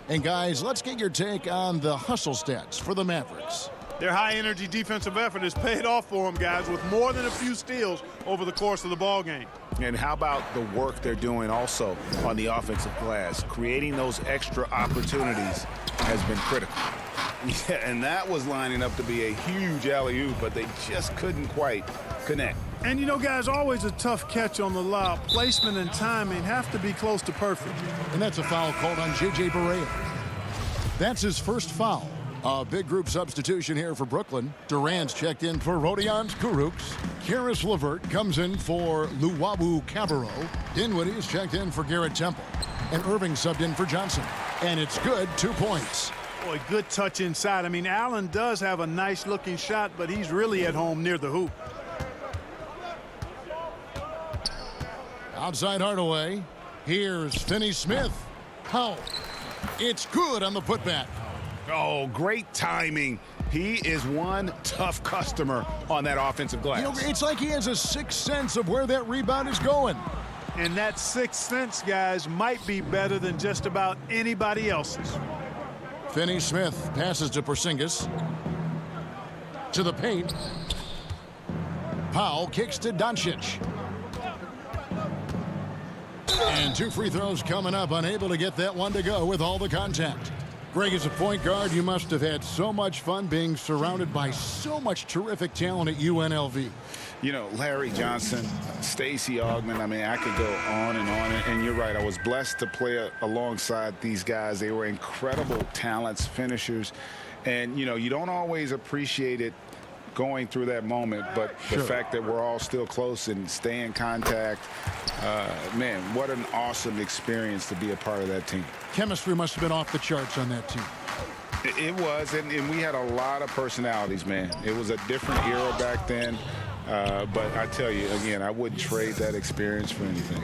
And guys, let's get your take on the hustle stats for the Mavericks. Their high-energy defensive effort has paid off for them, guys, with more than a few steals over the course of the ballgame. And how about the work they're doing also on the offensive glass? Creating those extra opportunities has been critical. Yeah, and that was lining up to be a huge alley-oop, but they just couldn't quite connect. And, you know, guys, always a tough catch on the lob. Placement and timing have to be close to perfect. And that's a foul called on J.J. Barea. That's his first foul. A big group substitution here for Brooklyn. Durant's checked in for Rodion Kurucs. Karis LeVert comes in for Luwawu-Cabarrot. Dinwiddie's checked in for Garrett Temple. And Irving subbed in for Johnson. And it's good, 2 points. Boy, good touch inside. I mean, Allen does have a nice-looking shot, but he's really at home near the hoop. Outside Hardaway. Here's Finney-Smith. How? It's good on the putback. Oh, great timing. He is one tough customer on that offensive glass. You know, it's like he has a sixth sense of where that rebound is going. And that sixth sense, guys, might be better than just about anybody else's. Finney-Smith passes to Porzingis. To the paint. Powell kicks to Doncic. And 2 free throws coming up, unable to get that one to go with all the contact. Greg, as a point guard, you must have had so much fun being surrounded by so much terrific talent at UNLV. You know, Larry Johnson, Stacey Augmon, I mean, I could go on and on. And you're right, I was blessed to play alongside these guys. They were incredible talents, finishers. And, you know, you don't always appreciate it going through that moment, but the fact that we're all still close and stay in contact, man, what an awesome experience to be a part of that team. Chemistry must have been off the charts on that team. It was, and we had a lot of personalities, man. It was a different era back then, but I tell you, again, I wouldn't trade that experience for anything.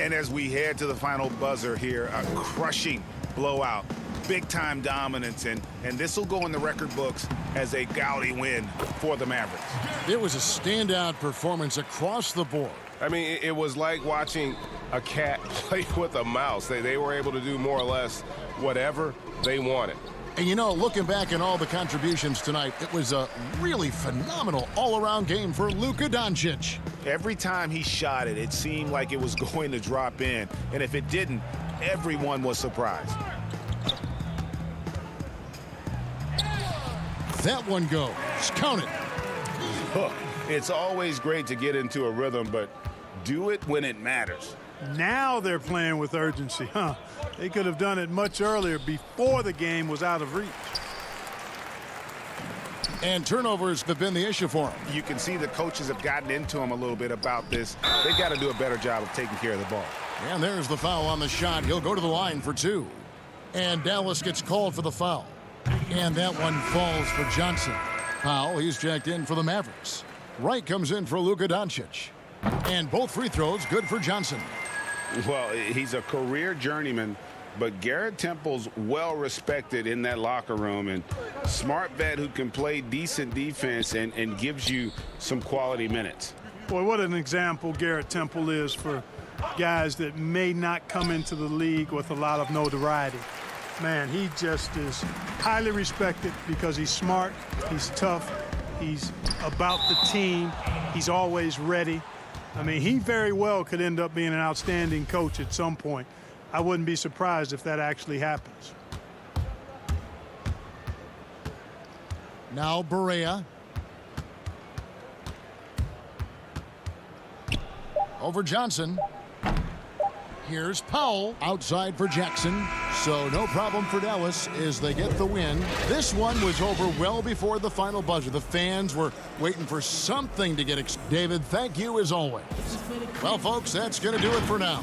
And as we head to the final buzzer here, a crushing blowout. Big-time dominance, and this will go in the record books as a gaudy win for the Mavericks. It was a standout performance across the board. I mean, it was like watching a cat play with a mouse. They were able to do more or less whatever they wanted. And, you know, looking back at all the contributions tonight, it was a really phenomenal all-around game for Luka Doncic. Every time he shot it, it seemed like it was going to drop in, and if it didn't, everyone was surprised. That one goes. Count it. Look, it's always great to get into a rhythm, but do it when it matters. Now they're playing with urgency, huh? They could have done it much earlier before the game was out of reach. And turnovers have been the issue for him. You can see the coaches have gotten into him a little bit about this. They've got to do a better job of taking care of the ball. And there's the foul on the shot. He'll go to the line for two. And Dallas gets called for the foul. And that one falls for Johnson. Powell, he's checked in for the Mavericks. Wright comes in for Luka Doncic. And both free throws good for Johnson. Well, he's a career journeyman, but Garrett Temple's well-respected in that locker room, and smart vet who can play decent defense and gives you some quality minutes. Boy, what an example Garrett Temple is for guys that may not come into the league with a lot of notoriety. Man, he just is highly respected because he's smart, he's tough, he's about the team, he's always ready. I mean, he very well could end up being an outstanding coach at some point. I wouldn't be surprised if that actually happens. Now Barea. Over Johnson. Here's Powell outside for Jackson. So no problem for Dallas as they get the win. This one was over well before the final buzzer. The fans were waiting for something to get David, thank you as always. Well, folks, that's going to do it for now.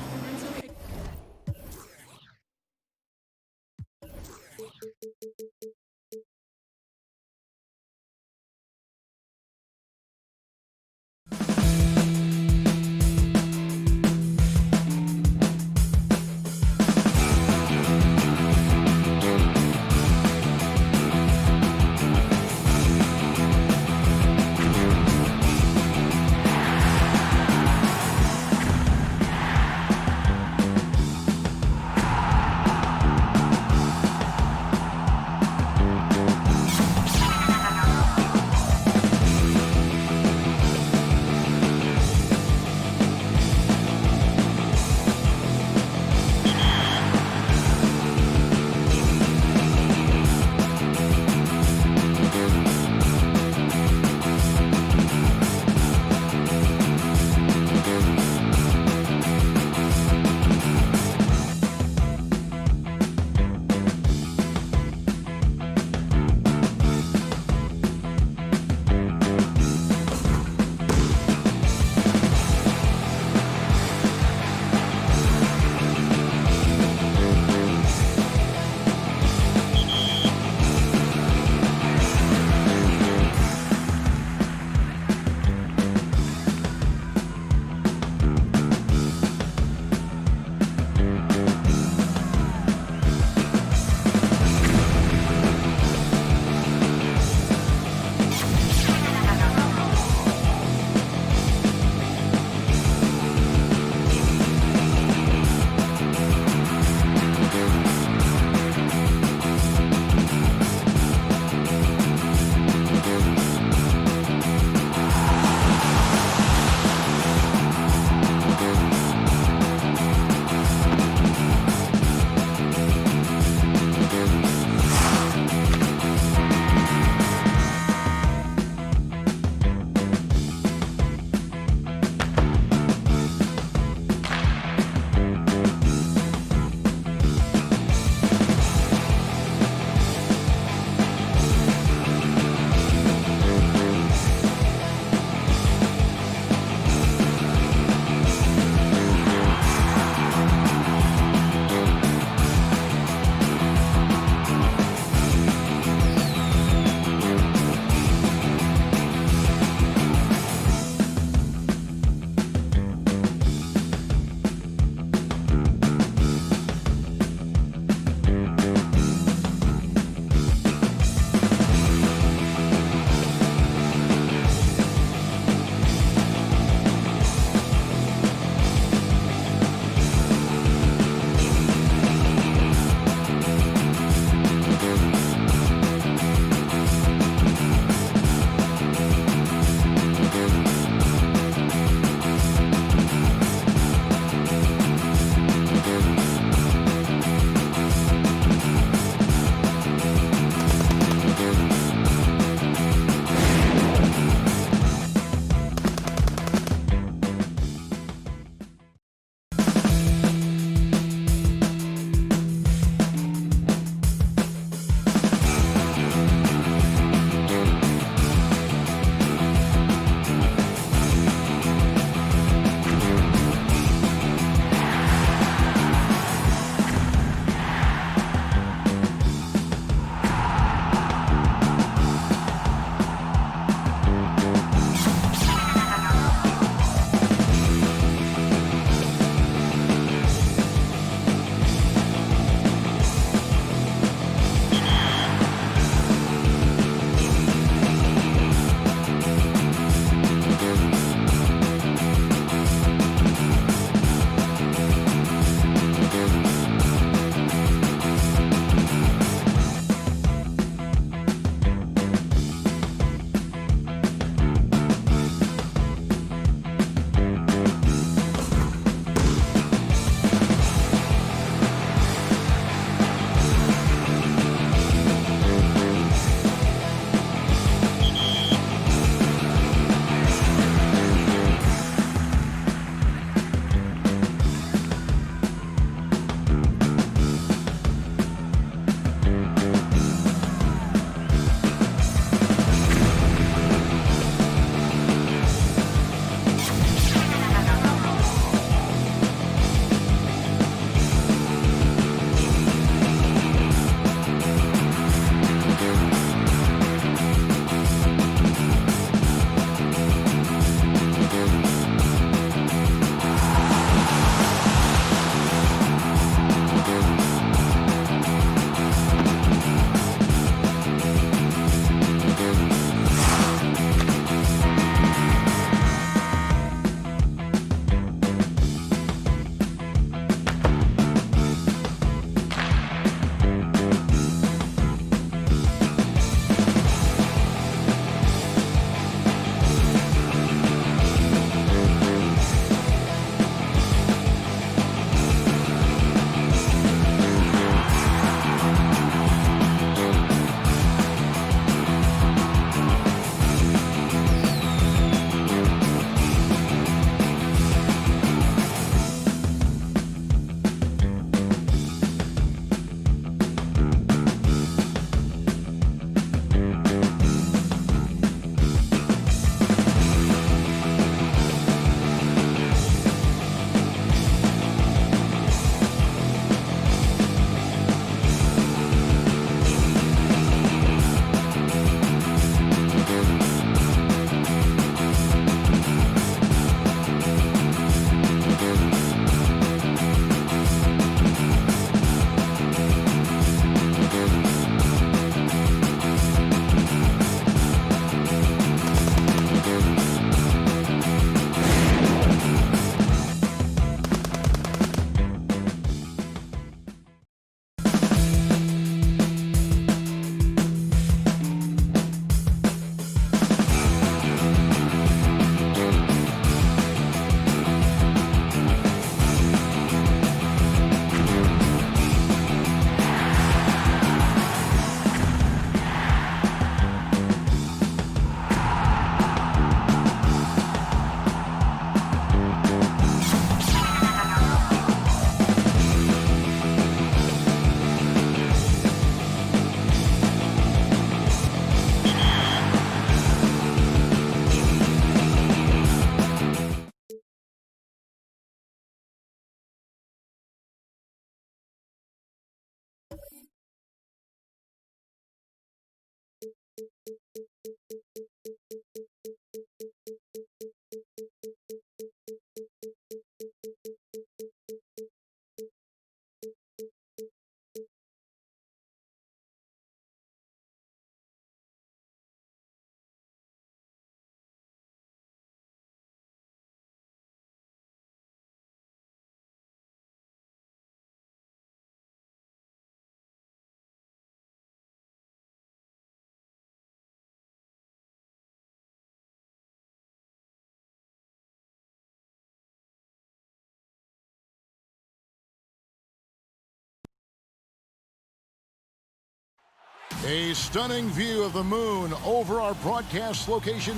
A stunning view of the moon over our broadcast location.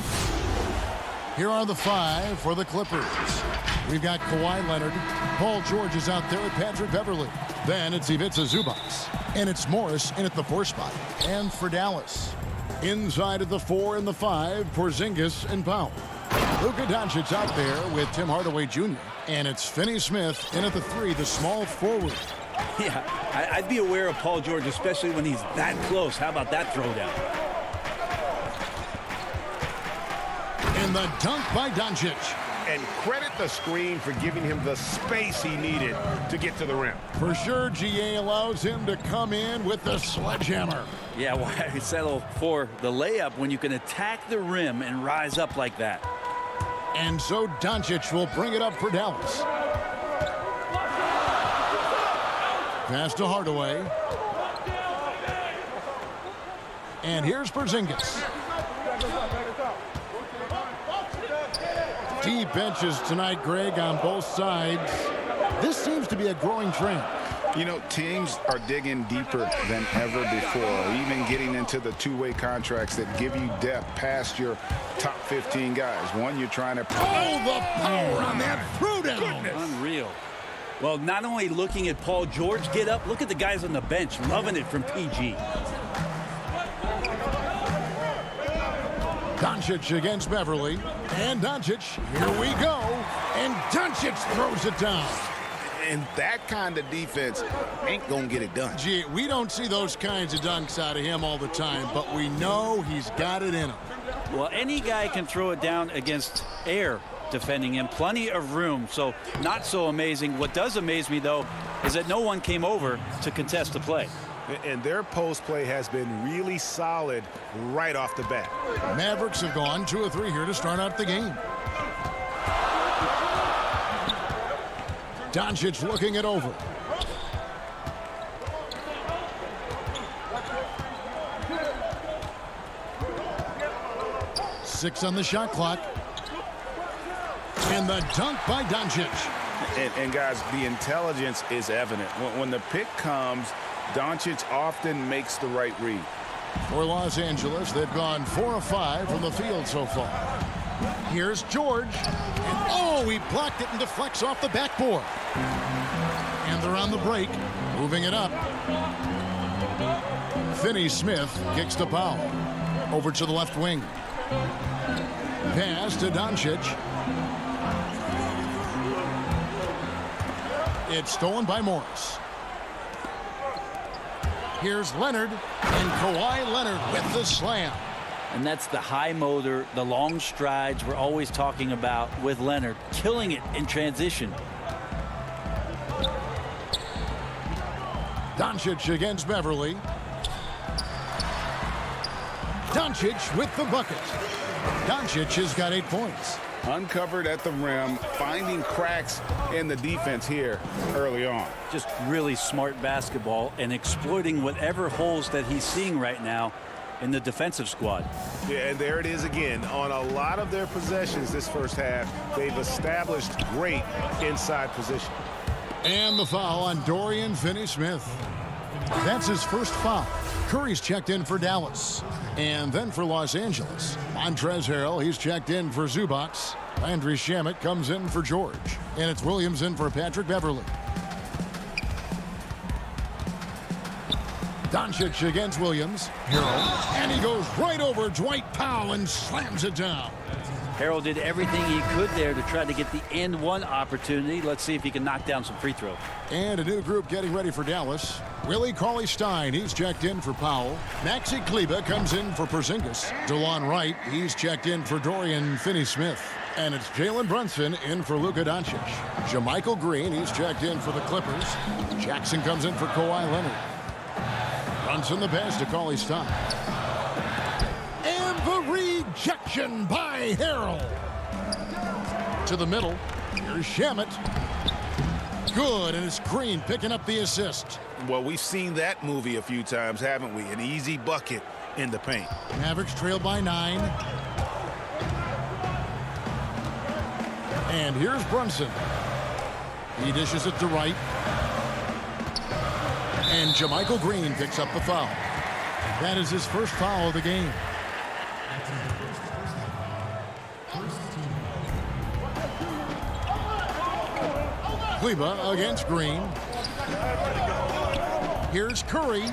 Here are the 5 for the Clippers. We've got Kawhi Leonard. Paul George is out there with Patrick Beverley. Then it's Ivica Zubac. And it's Morris in at the 4 spot. And for Dallas, inside of the 4 and the 5, Porzingis and Powell. Luka Doncic out there with Tim Hardaway Jr. And it's Finney-Smith in at the 3, the small forward. Yeah, I'd be aware of Paul George, especially when he's that close. How about that throwdown? And the dunk by Doncic. And credit the screen for giving him the space he needed to get to the rim. For sure, GA allows him to come in with the sledgehammer. Yeah, why settle for the layup when you can attack the rim and rise up like that? And so Doncic will bring it up for Dallas. Pass to Hardaway. And here's Porzingis. Deep benches tonight, Greg, on both sides. This seems to be a growing trend. You know, teams are digging deeper than ever before, even getting into the two-way contracts that give you depth past your top 15 guys. One, you're trying to... Oh, the power on that throwdown. Unreal. Well, not only looking at Paul George get up, look at the guys on the bench loving it from PG. Doncic against Beverley. And Doncic, here we go. And Doncic throws it down. And that kind of defense ain't going to get it done. Gee, we don't see those kinds of dunks out of him all the time, but we know he's got it in him. Well, any guy can throw it down against air defending him. Plenty of room, so not so amazing. What does amaze me, though, is that no one came over to contest the play. And their post play has been really solid right off the bat. Mavericks have gone 2 of 3 here to start out the game. Doncic looking it over. Six on the shot clock. And the dunk by Doncic. And guys, the intelligence is evident. When the pick comes, Doncic often makes the right read. For Los Angeles, they've gone 4 of 5 from the field so far. Here's George. And oh, he blocked it and deflects off the backboard. And they're on the break, moving it up. Finney-Smith kicks to Powell. Over to the left wing. Pass to Doncic. It's stolen by Morris. Here's Leonard, and Kawhi Leonard with the slam. And that's the high motor, the long strides we're always talking about with Leonard, killing it in transition. Doncic against Beverley. Doncic with the bucket. Doncic has got 8 points. Uncovered at the rim, finding cracks in the defense here early on. Just really smart basketball and exploiting whatever holes that he's seeing right now in the defensive squad. Yeah, and there it is again. On a lot of their possessions this first half, they've established great inside position. And the foul on Dorian Finney-Smith. That's his first foul. Curry's checked in for Dallas. And then for Los Angeles, Montrezl Harrell, he's checked in for Zubac. Landry Shamet comes in for George. And it's Williams in for Patrick Beverley. Doncic against Williams. Harrell. And he goes right over Dwight Powell and slams it down. Harrell did everything he could there to try to get the and one opportunity. Let's see if he can knock down some free throws. And a new group getting ready for Dallas. Willie Cauley-Stein, he's checked in for Powell. Maxi Kleber comes in for Porzingis. DeLon Wright, he's checked in for Dorian Finney-Smith. And it's Jalen Brunson in for Luka Doncic. JaMychal Green, he's checked in for the Clippers. Jackson comes in for Kawhi Leonard. Brunson the pass to Cauley-Stein. And the rejection by Harrell. To the middle. Here's Shamet. Good, and it's Green picking up the assist. Well, we've seen that movie a few times, haven't we? An easy bucket in the paint. Mavericks trail by 9. And here's Brunson. He dishes it to Wright. And JaMychal Green picks up the foul. That is his first foul of the game. Kleba against Green. Here's Curry.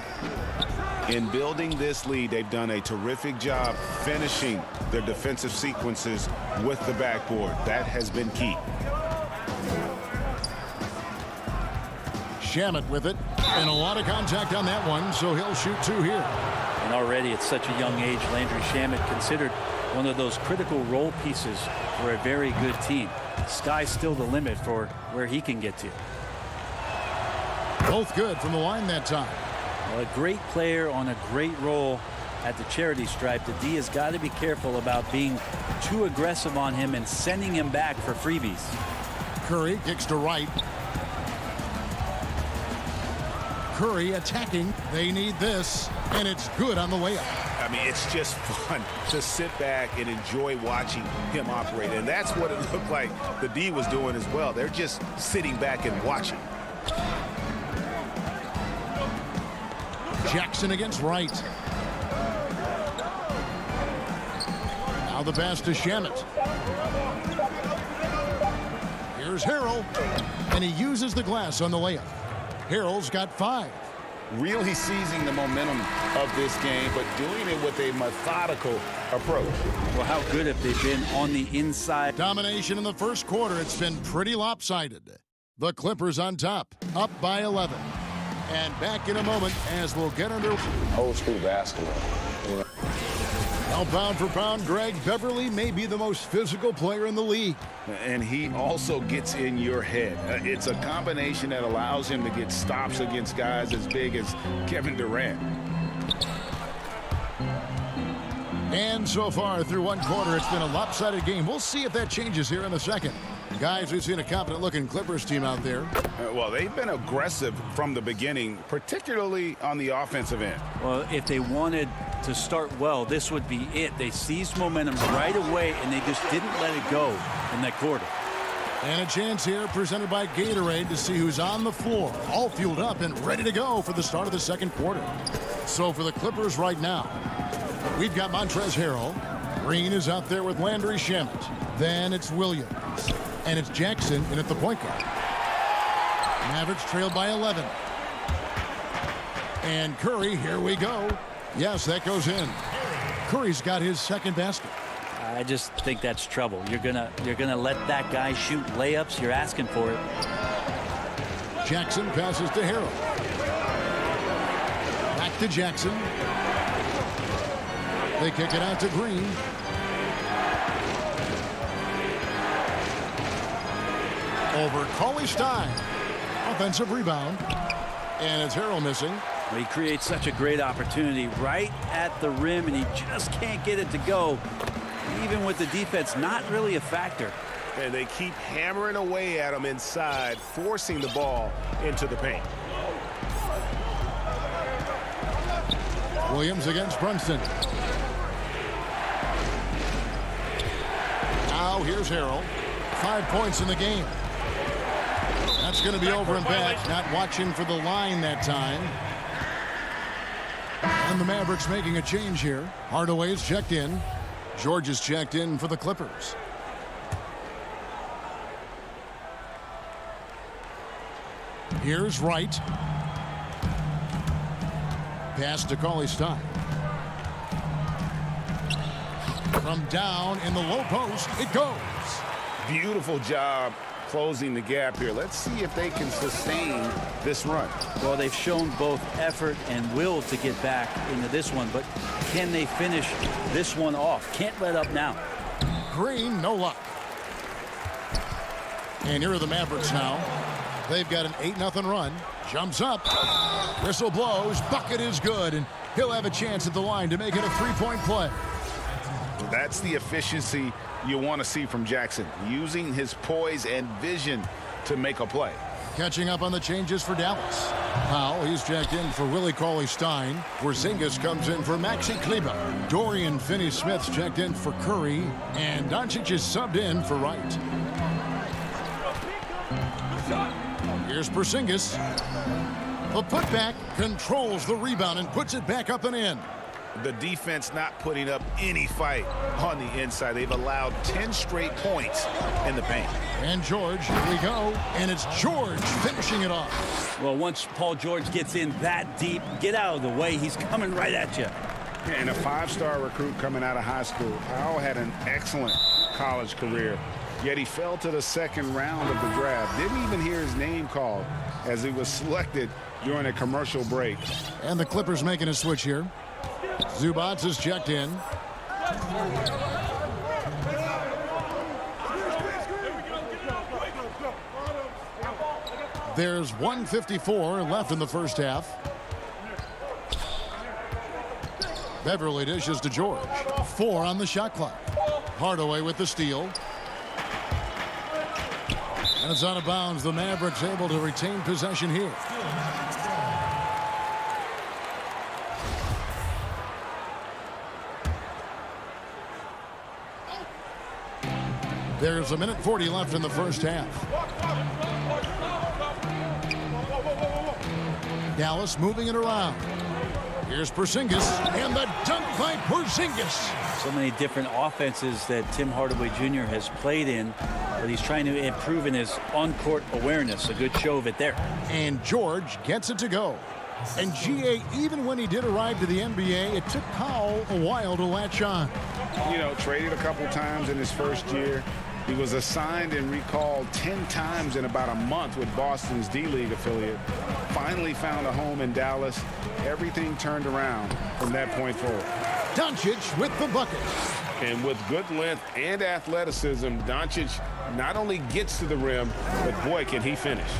In building this lead, they've done a terrific job finishing their defensive sequences with the backboard. That has been key. Shamet with it, and a lot of contact on that one, so he'll shoot 2 here. And already at such a young age, Landry Shamet considered one of those critical role pieces for a very good team. Sky's still the limit for where he can get to. Both good from the line that time. Well, a great player on a great role at the charity stripe. The D has got to be careful about being too aggressive on him and sending him back for freebies. Curry kicks to right. Curry attacking. They need this, and it's good on the layup. I mean, it's just fun to sit back and enjoy watching him operate. And that's what it looked like the D was doing as well. They're just sitting back and watching. Jackson against Wright. Now the pass to Shamet. Here's Harrell, and he uses the glass on the layup. Harrell's got 5. Really seizing the momentum of this game, but doing it with a methodical approach. Well, how good have they been on the inside? Domination in the first quarter. It's been pretty lopsided. The Clippers on top, up by 11. And back in a moment as we'll get under. Old school basketball. Now pound for pound, Greg, Beverly may be the most physical player in the league. And he also gets in your head. It's a combination that allows him to get stops against guys as big as Kevin Durant. And so far through one quarter, it's been a lopsided game. We'll see if that changes here in the second. Guys, we've seen a confident-looking Clippers team out there. Well, they've been aggressive from the beginning, particularly on the offensive end. Well, if they wanted to start well, this would be it. They seized momentum right away, and they just didn't let it go in that quarter. And a chance here presented by Gatorade to see who's on the floor, all fueled up and ready to go for the start of the second quarter. So for the Clippers right now, we've got Montrezl Harrell. Green is out there with Landry Shamet. Then it's Williams. And it's Jackson in at the point guard. Mavericks trailed by 11. And Curry, here we go. Yes, that goes in. Curry's got his second basket. I just think that's trouble. You're gonna let that guy shoot layups. You're asking for it. Jackson passes to Harrell. Back to Jackson. They kick it out to Green. Over Cauley Stein. Offensive rebound. And it's Harrell missing. Well, he creates such a great opportunity right at the rim, and he just can't get it to go. Even with the defense not really a factor. And they keep hammering away at him inside, forcing the ball into the paint. Williams against Brunson. Now here's Harrell. 5 points in the game. That's going to be over and back. Not watching for the line that time. And the Mavericks making a change here. Hardaway's checked in. George is checked in for the Clippers. Here's Wright. Pass to Cauley Stein. From down in the low post, it goes. Beautiful job closing the gap here. Let's see if they can sustain this run. Well, they've shown both effort and will to get back into this one, but can they finish this one off? Can't let up now. Green, no luck. And here are the Mavericks now. They've got an 8-0 run. Jumps up. Whistle blows. Bucket is good, and he'll have a chance at the line to make it a three-point play. That's the efficiency you want to see from Jackson, using his poise and vision to make a play. Catching up on the changes for Dallas. Powell, he's checked in for Willie Cauley-Stein. Porzingis comes in for Maxi Kleber. Dorian Finney-Smith's checked in for Curry. And Doncic is subbed in for Wright. Here's Porzingis. The putback controls the rebound and puts it back up and in. The defense not putting up any fight on the inside. They've allowed 10 straight points in the paint. And George, here we go. And it's George finishing it off. Well, once Paul George gets in that deep, get out of the way. He's coming right at you. And a 5-star recruit coming out of high school. Powell had an excellent college career, yet he fell to the second round of the draft. Didn't even hear his name called as he was selected during a commercial break. And the Clippers making a switch here. Zubac is checked in. There's 1:54 left in the first half. Beverly dishes to George. 4 on the shot clock. Hardaway with the steal. And it's out of bounds. The Mavericks able to retain possession here. There's 1:40 left in the first half. Dallas moving it around. Here's Porzingis, and the dunk by Porzingis. So many different offenses that Tim Hardaway Jr. has played in, but he's trying to improve in his on-court awareness. A good show of it there. And George gets it to go. And GA, even when he did arrive to the NBA, it took Powell a while to latch on. You know, traded a couple times in his first year. He was assigned and recalled 10 times in about a month with Boston's D-League affiliate. Finally found a home in Dallas. Everything turned around from that point forward. Doncic with the bucket. And with good length and athleticism, Doncic not only gets to the rim, but boy, can he finish.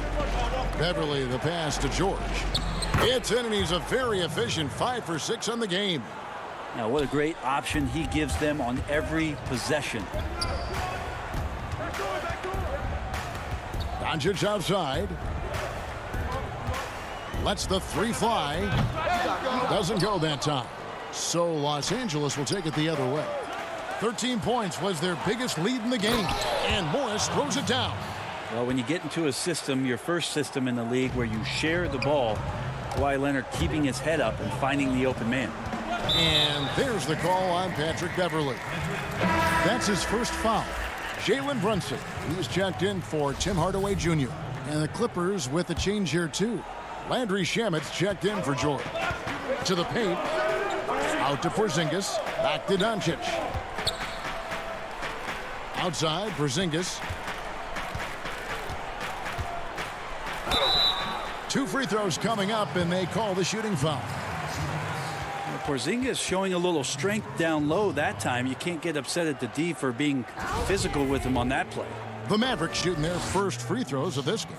Beverly the pass to George. It's in, and he's a very efficient 5 for 6 on the game. Now, what a great option he gives them on every possession. Doncic outside. Lets the 3 fly. Doesn't go that time. So Los Angeles will take it the other way. 13 points was their biggest lead in the game. And Morris throws it down. Well, when you get into a system, your first system in the league where you share the ball, Kawhi Leonard keeping his head up and finding the open man. And there's the call on Patrick Beverly. That's his first foul. Jalen Brunson, he was checked in for Tim Hardaway Jr. And the Clippers with a change here too. Landry Shamet's checked in for George. To the paint. Out to Porzingis. Back to Doncic. Outside, Porzingis. 2 free throws coming up, and they call the shooting foul. Porzingis showing a little strength down low that time. You can't get upset at the D for being physical with him on that play. The Mavericks shooting their first free throws of this game.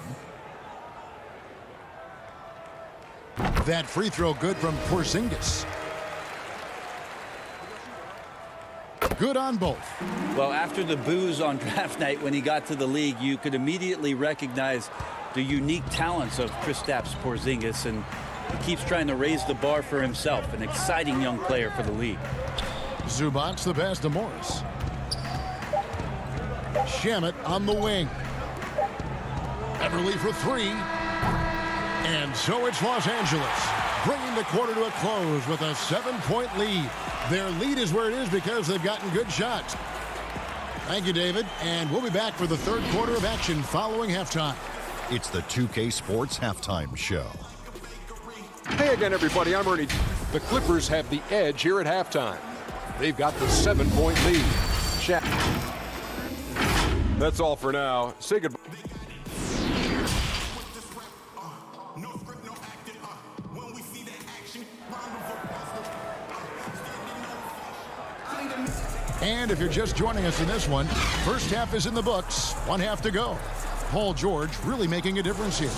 That free throw good from Porzingis. Good on both. Well, after the boos on draft night when he got to the league, you could immediately recognize the unique talents of Kristaps Porzingis, and he keeps trying to raise the bar for himself. An exciting young player for the league. Zubac the pass to Morris. Shamet on the wing. Beverly for 3. And so it's Los Angeles bringing the quarter to a close with a 7-point lead. Their lead is where it is because they've gotten good shots. Thank you, David. And we'll be back for the third quarter of action following halftime. It's the 2K Sports Halftime Show. Hey again, everybody. I'm Ernie. The Clippers have the edge here at halftime. They've got the 7-point lead. Shaq. That's all for now. Say goodbye. And if you're just joining us in this one, first half is in the books. 1 half to go. Paul George really making a difference here.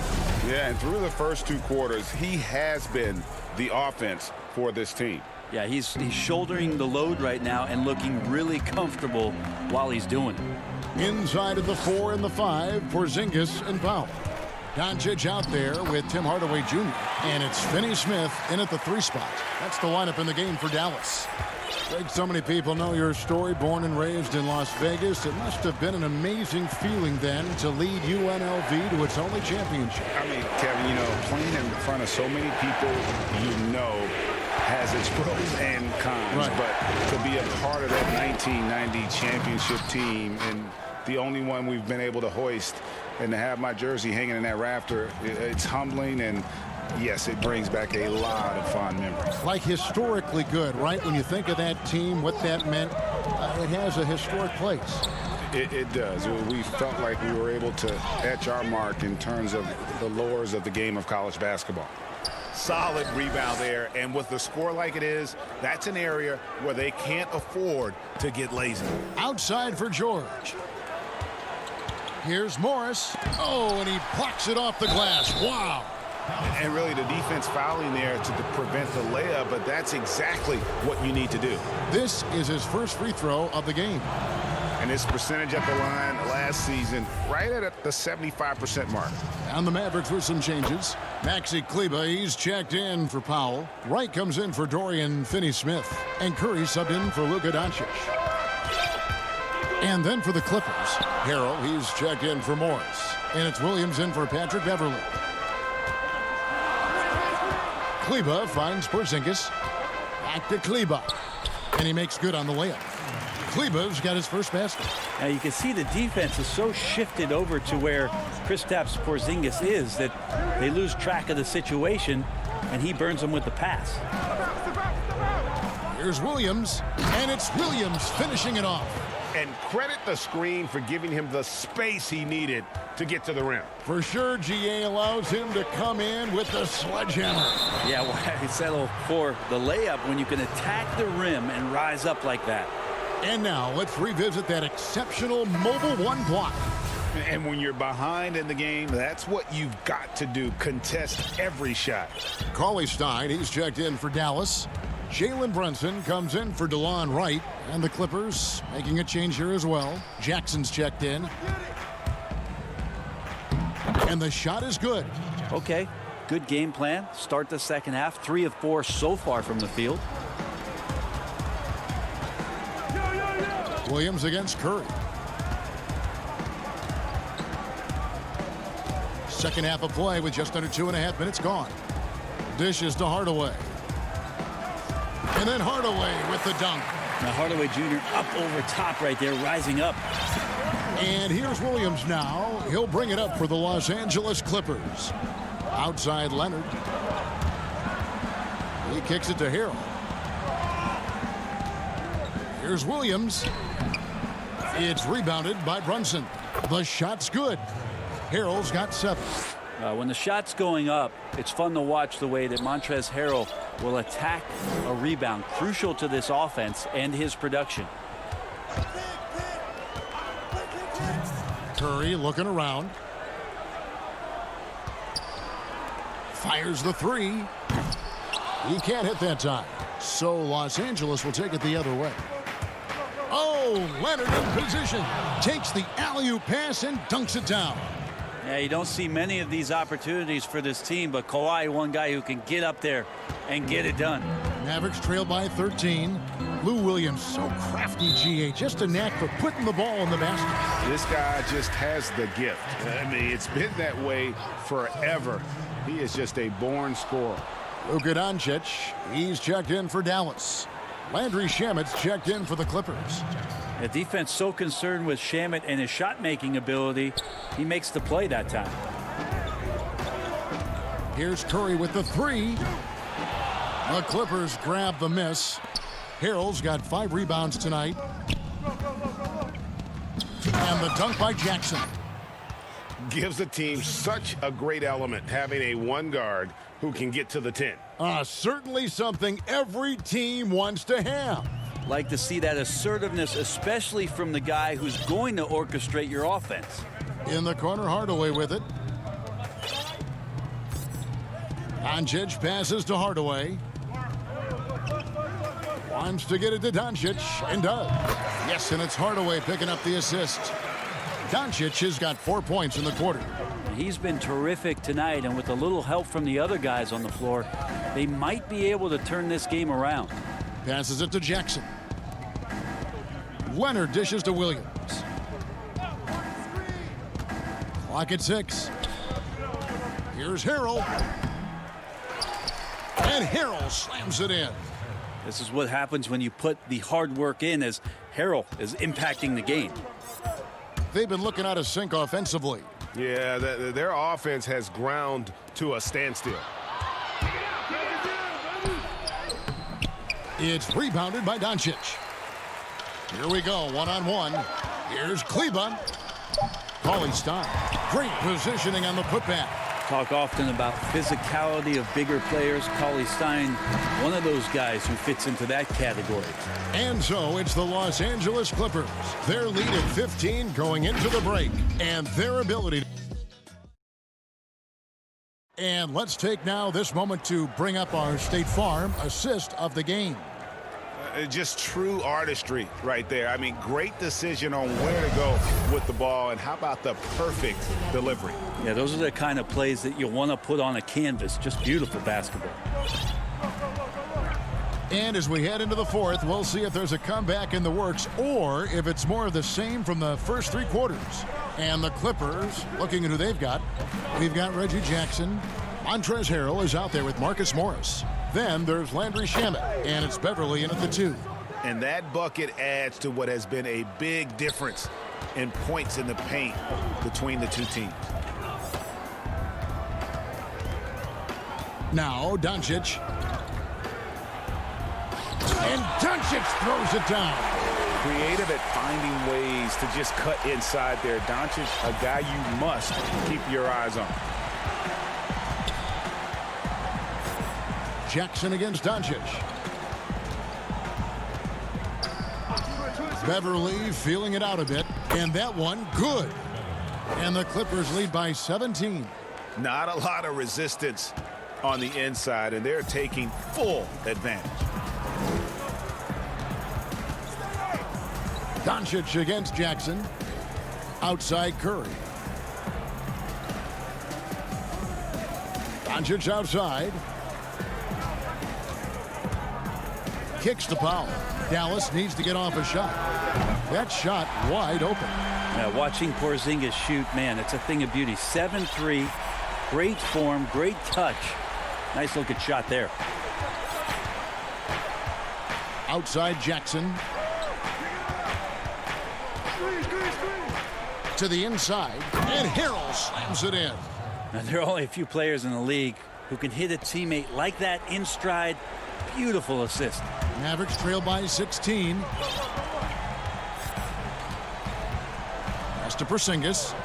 Yeah, and through the first 2 quarters, he has been the offense for this team. Yeah, he's shouldering the load right now and looking really comfortable while he's doing it. Inside of the 4 and the 5, Porzingis and Powell. Doncic out there with Tim Hardaway Jr. And it's Finney Smith in at the 3 spot. That's the lineup in the game for Dallas. Greg, so many people know your story. Born and raised in Las Vegas, it must have been an amazing feeling then to lead UNLV to its only championship. I mean, Kevin, you know, playing in front of so many people you know has its pros and cons. Right. But to be a part of that 1990 championship team and the only one we've been able to hoist and to have my jersey hanging in that rafter, it's humbling, and yes, it brings back a lot of fond memories. Like historically good, right? When you think of that team, what that meant, it has a historic place. It does. We felt like we were able to etch our mark in terms of the lures of the game of college basketball. Solid rebound there, and with the score like it is, that's an area where they can't afford to get lazy. Outside for George. Here's Morris. Oh, and he blocks it off the glass. Wow. And really the defense fouling there to prevent the layup, but that's exactly what you need to do. This is his first free throw of the game. And his percentage at the line last season, right at the 75% mark. And the Mavericks with some changes. Maxi Kleber, he's checked in for Powell. Wright comes in for Dorian Finney-Smith. And Curry subbed in for Luka Doncic. And then for the Clippers, Harrell, he's checked in for Morris. And it's Williams in for Patrick Beverly. Kleber finds Porzingis. Back to Kleber. And he makes good on the layup. Kleber's got his first basket. Now you can see the defense is so shifted over to where Kristaps Porzingis is that they lose track of the situation, and he burns them with the pass. Here's Williams, and it's Williams finishing it off. And credit the screen for giving him the space he needed to get to the rim. For sure, GA allows him to come in with the sledgehammer. Yeah, why settle for the layup when you can attack the rim and rise up like that? And now let's revisit that exceptional mobile one block. And when you're behind in the game, that's what you've got to do. Contest every shot. Cauley Stein, he's checked in for Dallas. Jalen Brunson comes in for DeLon Wright. And the Clippers making a change here as well. Jackson's checked in. And the shot is good. Okay, good game plan. Start the second half. 3 of 4 so far from the field. Williams against Curry. Second half of play with just under 2.5 minutes gone. Dishes to Hardaway. And then Hardaway with the dunk. Now Hardaway Jr. up over top right there, rising up. And here's Williams now. He'll bring it up for the Los Angeles Clippers. Outside Leonard. He kicks it to Harrell. Here's Williams. It's rebounded by Brunson. The shot's good. Harrell's got 7. When the shot's going up, it's fun to watch the way that Montrezl Harrell will attack a rebound. Crucial to this offense and his production. Curry looking around. Fires the 3. He can't hit that time. So Los Angeles will take it the other way. Oh, Leonard in position. Takes the alley-oop pass and dunks it down. Yeah, you don't see many of these opportunities for this team, but Kawhi, one guy who can get up there and get it done. Mavericks trail by 13. Lou Williams, so crafty, GA. Just a knack for putting the ball in the basket. This guy just has the gift. I mean, it's been that way forever. He is just a born scorer. Luka Doncic, he's checked in for Dallas. Landry Shamet's checked in for the Clippers. The defense so concerned with Shamet and his shot-making ability, he makes the play that time. Here's Curry with the 3. The Clippers grab the miss. Harrell's got 5 rebounds tonight. And the dunk by Jackson. Gives the team such a great element, having a one guard who can get to the 10. Certainly something every team wants to have. Like to see that assertiveness, especially from the guy who's going to orchestrate your offense. In the corner, Hardaway with it. Doncic passes to Hardaway. Wants to get it to Doncic, and does. Yes, and it's Hardaway picking up the assist. Doncic has got 4 points in the quarter. He's been terrific tonight, and with a little help from the other guys on the floor, they might be able to turn this game around. Passes it to Jackson. Leonard dishes to Williams. Clock at 6. Here's Harrell. And Harrell slams it in. This is what happens when you put the hard work in, as Harrell is impacting the game. They've been looking out of sync offensively. Yeah, their offense has ground to a standstill. It's rebounded by Doncic. Here we go, one-on-one. Here's Kleba. Cauley Stein. Great positioning on the putback. Talk often about physicality of bigger players. Cauley Stein, one of those guys who fits into that category. And so it's the Los Angeles Clippers. Their lead at 15 going into the break. And their ability. And let's take now this moment to bring up our State Farm assist of the game. Just true artistry right there. I mean, great decision on where to go with the ball, and how about the perfect delivery? Yeah, those are the kind of plays that you want to put on a canvas. Just beautiful basketball. And as we head into the fourth, we'll see if there's a comeback in the works or if it's more of the same from the first 3 quarters. And the Clippers, looking at who they've got, we've got Reggie Jackson. Montrezl Harrell is out there with Marcus Morris. Then there's Landry Shamet, and it's Beverly in at the 2. And that bucket adds to what has been a big difference in points in the paint between the two teams. Now Doncic. And Doncic throws it down. Creative at finding ways to just cut inside there. Doncic, a guy you must keep your eyes on. Jackson against Doncic. Beverly feeling it out a bit, and that one good. And the Clippers lead by 17. Not a lot of resistance on the inside, and they're taking full advantage. Doncic against Jackson. Outside Curry. Doncic outside. Kicks the foul. Dallas needs to get off a shot. That shot wide open. Now, watching Porzingis shoot, man, it's a thing of beauty. 7-3, great form, great touch. Nice looking shot there. Outside Jackson. To the inside, and Harrell slams it in. Now, there are only a few players in the league who can hit a teammate like that in stride. Beautiful assist. Mavericks trail by 16. Pass to Porzingis.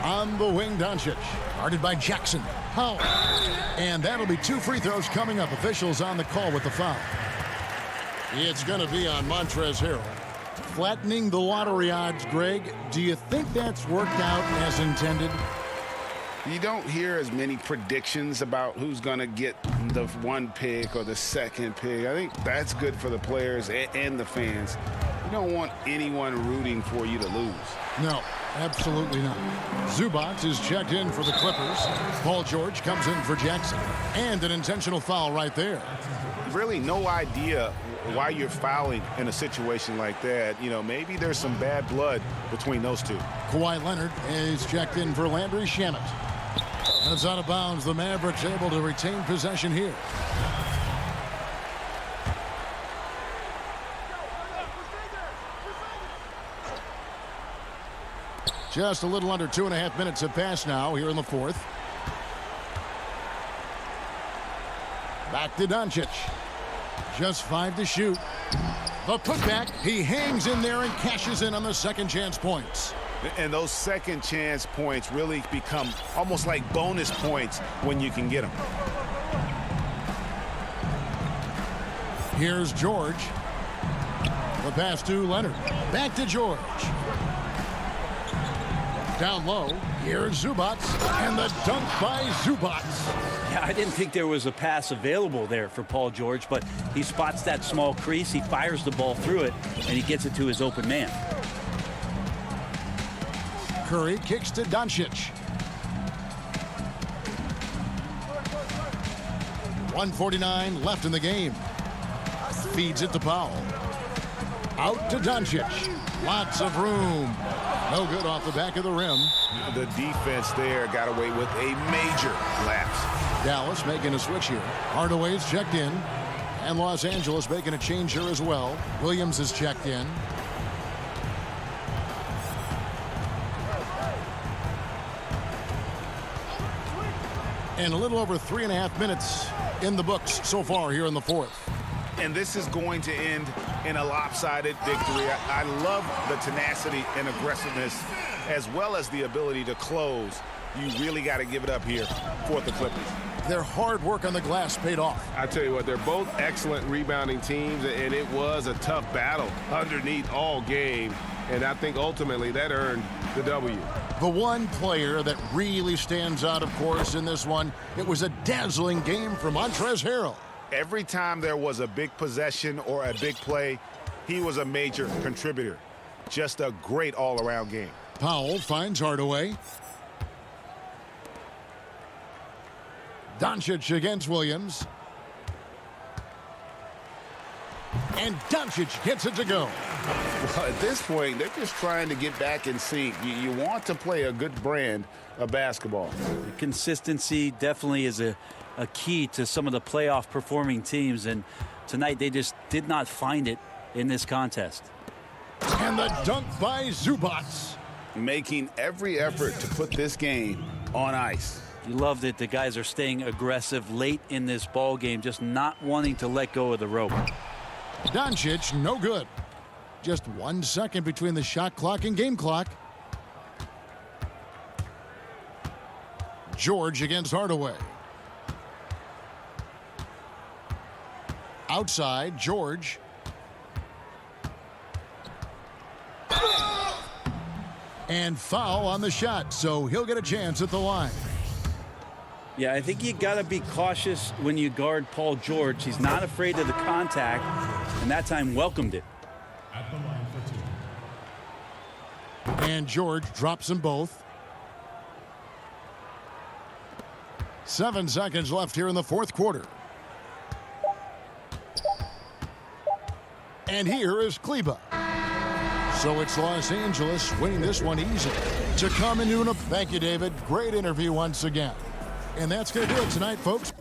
On the wing, Doncic. Guarded by Jackson. Powell. And that'll be 2 free throws coming up. Officials on the call with the foul. It's going to be on Montrezl Harrell. Flattening the lottery odds, Greg. Do you think that's worked out as intended? You don't hear as many predictions about who's going to get the 1 pick or the 2nd pick. I think that's good for the players and the fans. You don't want anyone rooting for you to lose. No, absolutely not. Zubac is checked in for the Clippers. Paul George comes in for Jackson. And an intentional foul right there. Really no idea why you're fouling in a situation like that. You know, maybe there's some bad blood between those two. Kawhi Leonard is checked in for Landry Shamet. That's out of bounds. The Mavericks able to retain possession here. Just a little under 2.5 minutes have passed now here in the fourth. Back to Doncic. Just 5 to shoot. The putback. He hangs in there and cashes in on the second chance points. And those second chance points really become almost like bonus points when you can get them. Here's George. The pass to Leonard. Back to George. Down low. Here's Zubac. And the dunk by Zubac. Yeah, I didn't think there was a pass available there for Paul George, but he spots that small crease. He fires the ball through it, and he gets it to his open man. Curry kicks to Doncic. 1:49 left in the game. Feeds it to Powell. Out to Doncic. Lots of room. No good off the back of the rim. The defense there got away with a major lapse. Dallas making a switch here. Hardaway's checked in. And Los Angeles making a change here as well. Williams is checked in. And a little over 3.5 minutes in the books so far here in the fourth. And this is going to end in a lopsided victory. I love the tenacity and aggressiveness as well as the ability to close. You really got to give it up here for the Clippers. Their hard work on the glass paid off. I tell you what, they're both excellent rebounding teams, and it was a tough battle underneath all game. And I think ultimately that earned the W. The one player that really stands out, of course, in this one, it was a dazzling game from Montrezl Harrell. Every time there was a big possession or a big play, he was a major contributor. Just a great all-around game. Powell finds Hardaway. Doncic against Williams. And Doncic gets it to go. Well, at this point, they're just trying to get back in sync. You want to play a good brand of basketball. Consistency definitely is a key to some of the playoff performing teams, and tonight they just did not find it in this contest. And the dunk by Zubac. Making every effort to put this game on ice. You love that the guys are staying aggressive late in this ball game, just not wanting to let go of the rope. Doncic, no good. Just 1 second between the shot clock and game clock. George against Hardaway. Outside, George. And foul on the shot, so he'll get a chance at the line. Yeah, I think you got to be cautious when you guard Paul George. He's not afraid of the contact, and that time welcomed it. And George drops them both. 7 seconds left here in the fourth quarter. And here is Kleba. So it's Los Angeles winning this one easily. To come into an... Thank you, David. Great interview once again. And that's going to do it tonight, folks.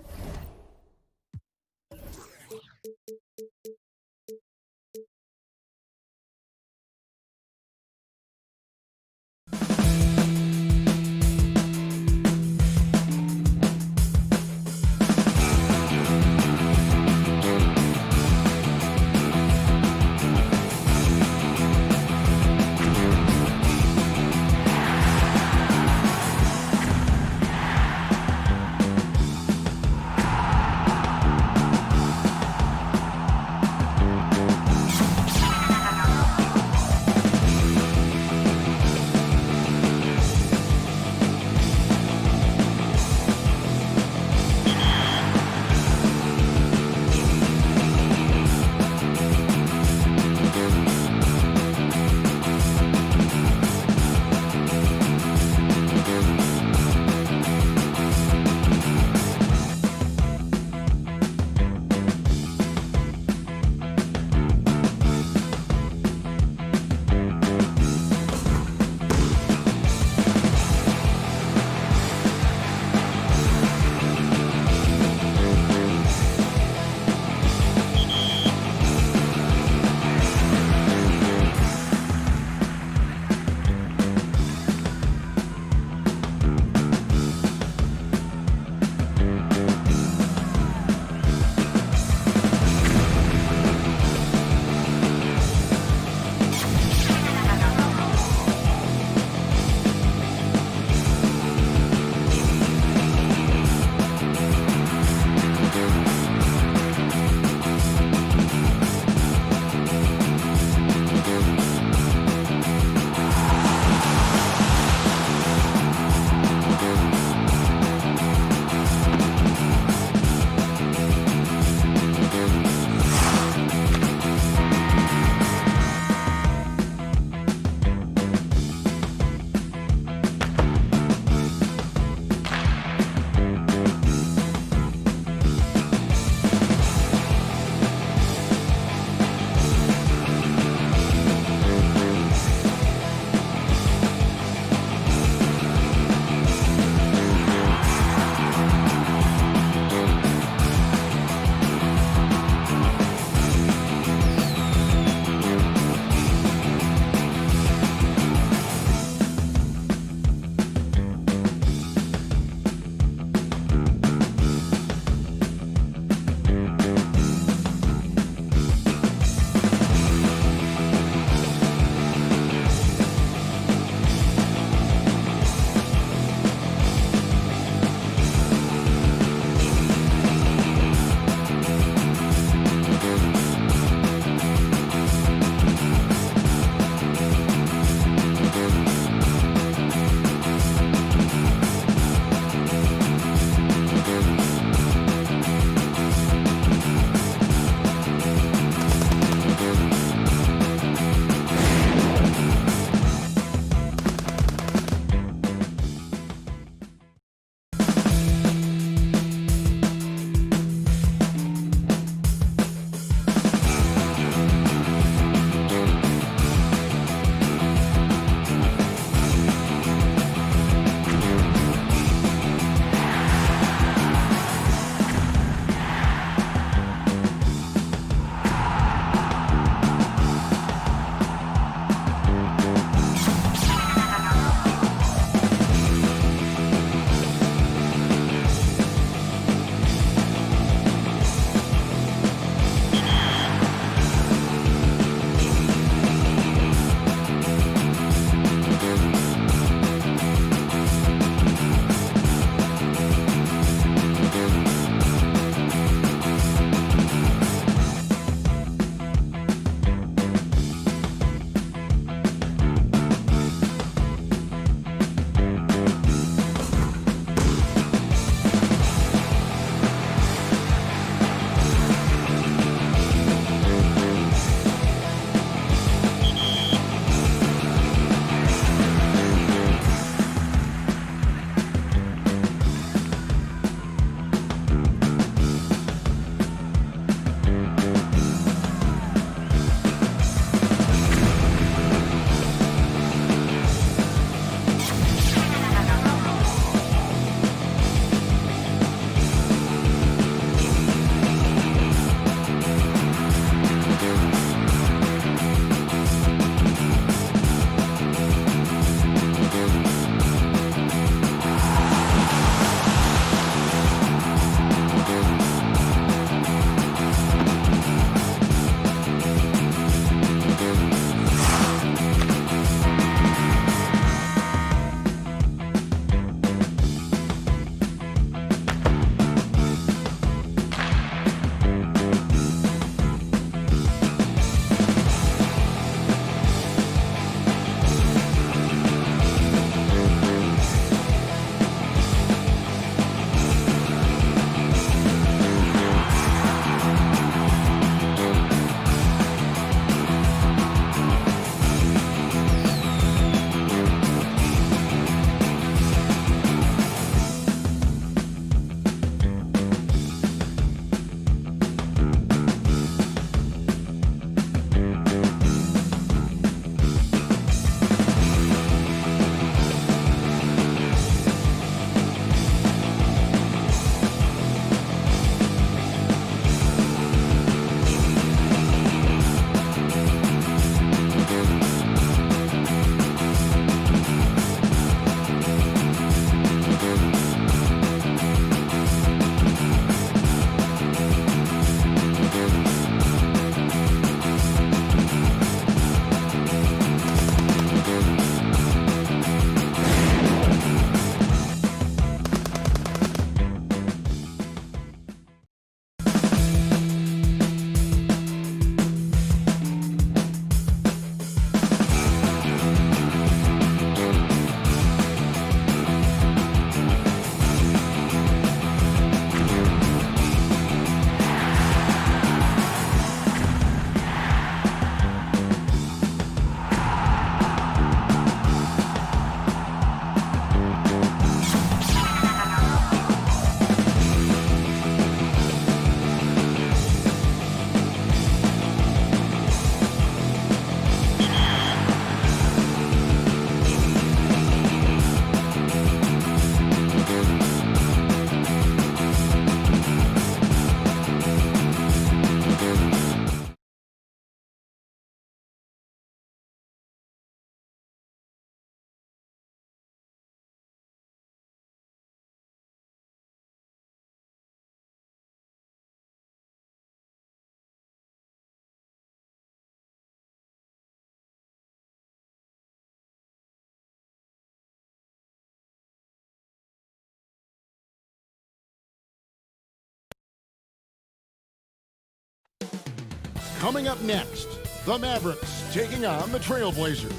Coming up next, the Mavericks taking on the Trailblazers.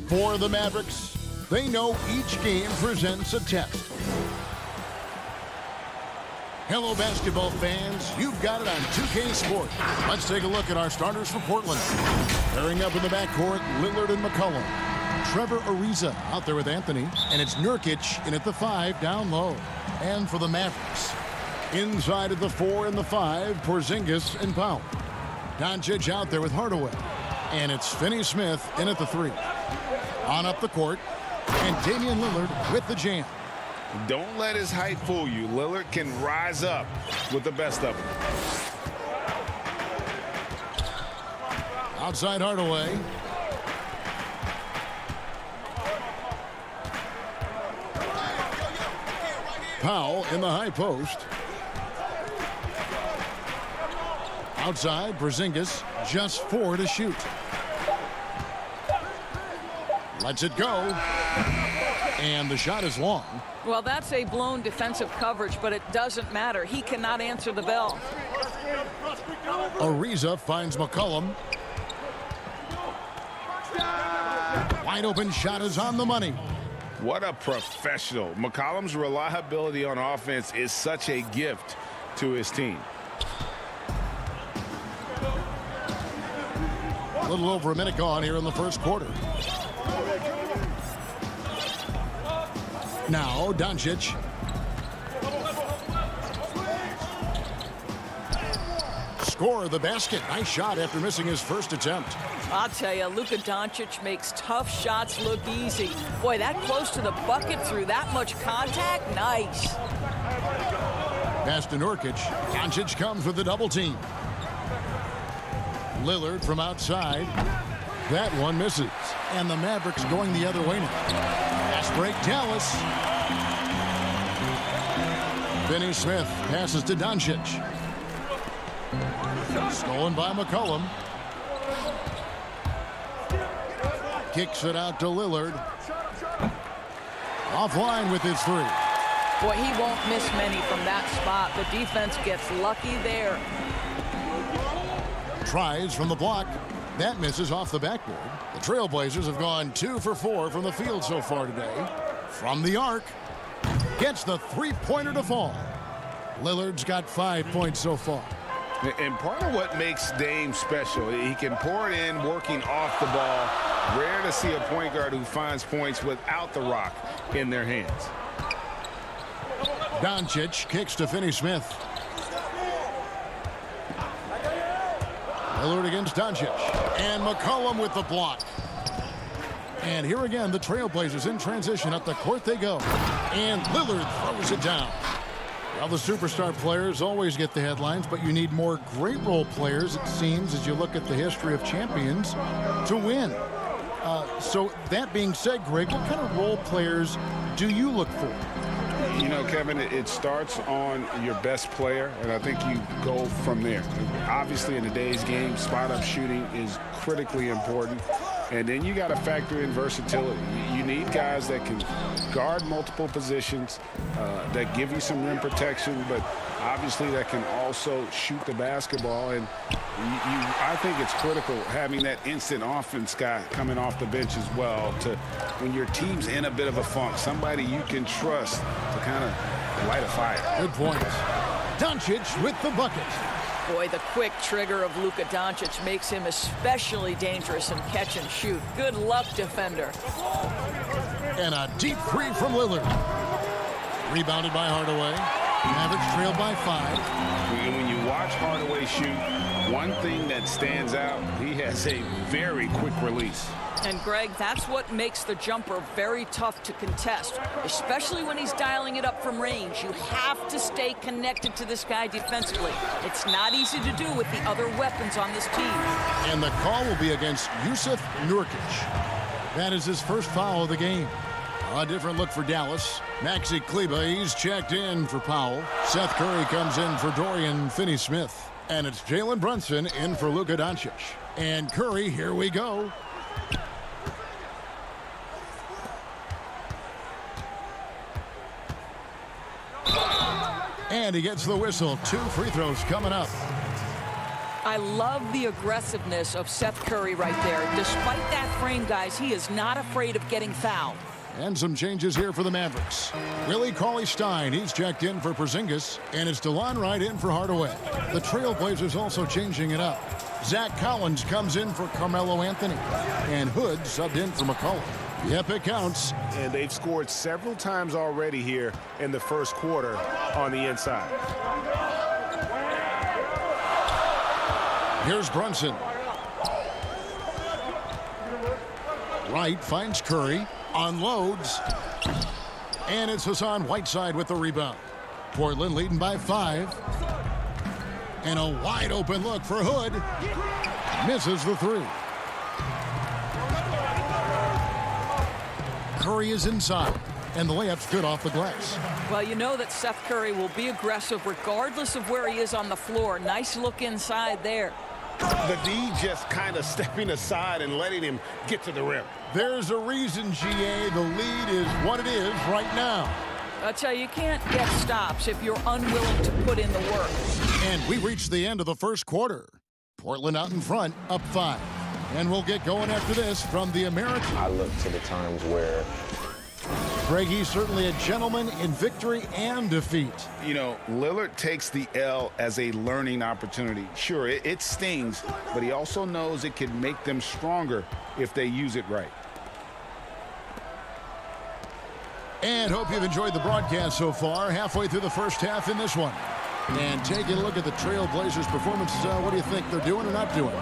For the Mavericks, they know each game presents a test. Hello, basketball fans. You've got it on 2K Sports. Let's take a look at our starters for Portland. Pairing up in the backcourt, Lillard and McCollum. Trevor Ariza out there with Anthony. And it's Nurkic in at the 5 down low. And for the Mavericks, inside at the 4 and the 5, Porzingis and Powell. Doncic out there with Hardaway. And it's Finney-Smith in at the 3. On up the court, and Damian Lillard with the jam. Don't let his height fool you. Lillard can rise up with the best of them. Outside Hardaway. Powell in the high post. Outside, Porzingis, just 4 to shoot. Lets it go. And the shot is long. Well, that's a blown defensive coverage, but it doesn't matter. He cannot answer the bell. Ariza finds McCollum. Wide open shot is on the money. What a professional. McCollum's reliability on offense is such a gift to his team. A little over a minute gone here in the first quarter. Now, Doncic. Score the basket. Nice shot after missing his first attempt. I'll tell you, Luka Doncic makes tough shots look easy. Boy, that close to the bucket through that much contact, nice. Pass to Nurkic. Doncic comes with the double team. Lillard from outside. That one misses. And the Mavericks going the other way now. Fast break, Dallas. Finney-Smith passes to Doncic. Stolen by McCollum. Kicks it out to Lillard. Offline with his 3. Boy, he won't miss many from that spot. The defense gets lucky there. Tries from the block. That misses off the backboard. The Trailblazers have gone 2 for 4 from the field so far today. From the arc. Gets the 3-pointer to fall. Lillard's got 5 points so far. And part of what makes Dame special, he can pour it in working off the ball. Rare to see a point guard who finds points without the rock in their hands. Doncic kicks to Finney-Smith. Lillard against Doncic. And McCollum with the block. And here again, the Trailblazers in transition. Up the court they go. And Lillard throws it down. Well, the superstar players always get the headlines, but you need more great role players, it seems, as you look at the history of champions, to win. So that being said, Greg, what kind of role players do you look for? You know, Kevin, it starts on your best player, and I think you go from there. Obviously, in today's game, spot-up shooting is critically important. And then you got to factor in versatility. You need guys that can guard multiple positions, that give you some rim protection, but obviously that can also shoot the basketball. And I think it's critical having that instant offense guy coming off the bench as well to when your team's in a bit of a funk, somebody you can trust to kind of light a fire. Good point. Doncic with the bucket. Boy, the quick trigger of Luka Doncic makes him especially dangerous in catch and shoot. Good luck, defender. And a deep 3 from Lillard. Rebounded by Hardaway. Mavericks trailed by 5. When you watch Hardaway shoot, one thing that stands out, he has a very quick release. And, Greg, that's what makes the jumper very tough to contest, especially when he's dialing it up from range. You have to stay connected to this guy defensively. It's not easy to do with the other weapons on this team. And the call will be against Jusuf Nurkic. That is his first foul of the game. A different look for Dallas. Maxi Kleber, he's checked in for Powell. Seth Curry comes in for Dorian Finney-Smith. And it's Jalen Brunson in for Luka Doncic. And Curry, here we go. And he gets the whistle. 2 free throws coming up. I love the aggressiveness of Seth Curry right there. Despite that frame, guys, he is not afraid of getting fouled. And some changes here for the Mavericks. Willie Cauley-Stein, he's checked in for Porzingis, and it's DeLon Wright in for Hardaway. The Trailblazers also changing it up. Zach Collins comes in for Carmelo Anthony, and Hood subbed in for McCollum. Yep, it counts. And they've scored several times already here in the first quarter on the inside. Here's Brunson. Wright finds Curry, unloads, and it's Hassan Whiteside with the rebound. Portland leading by 5. And a wide open look for Hood. Misses the 3. Curry is inside, and the layup's good off the glass. Well, you know that Seth Curry will be aggressive regardless of where he is on the floor. Nice look inside there. The D just kind of stepping aside and letting him get to the rim. There's a reason, GA, the lead is what it is right now. I tell you, you can't get stops if you're unwilling to put in the work. And we reached the end of the first quarter. Portland out in front, up 5. And we'll get going after this from the American. I look to the times where Greg, he's certainly a gentleman in victory and defeat. You know, Lillard takes the L as a learning opportunity. Sure, it stings, but he also knows it can make them stronger if they use it right. And hope you've enjoyed the broadcast so far. Halfway through the first half in this one. And taking a look at the Trailblazers' performance, what do you think they're doing or not doing?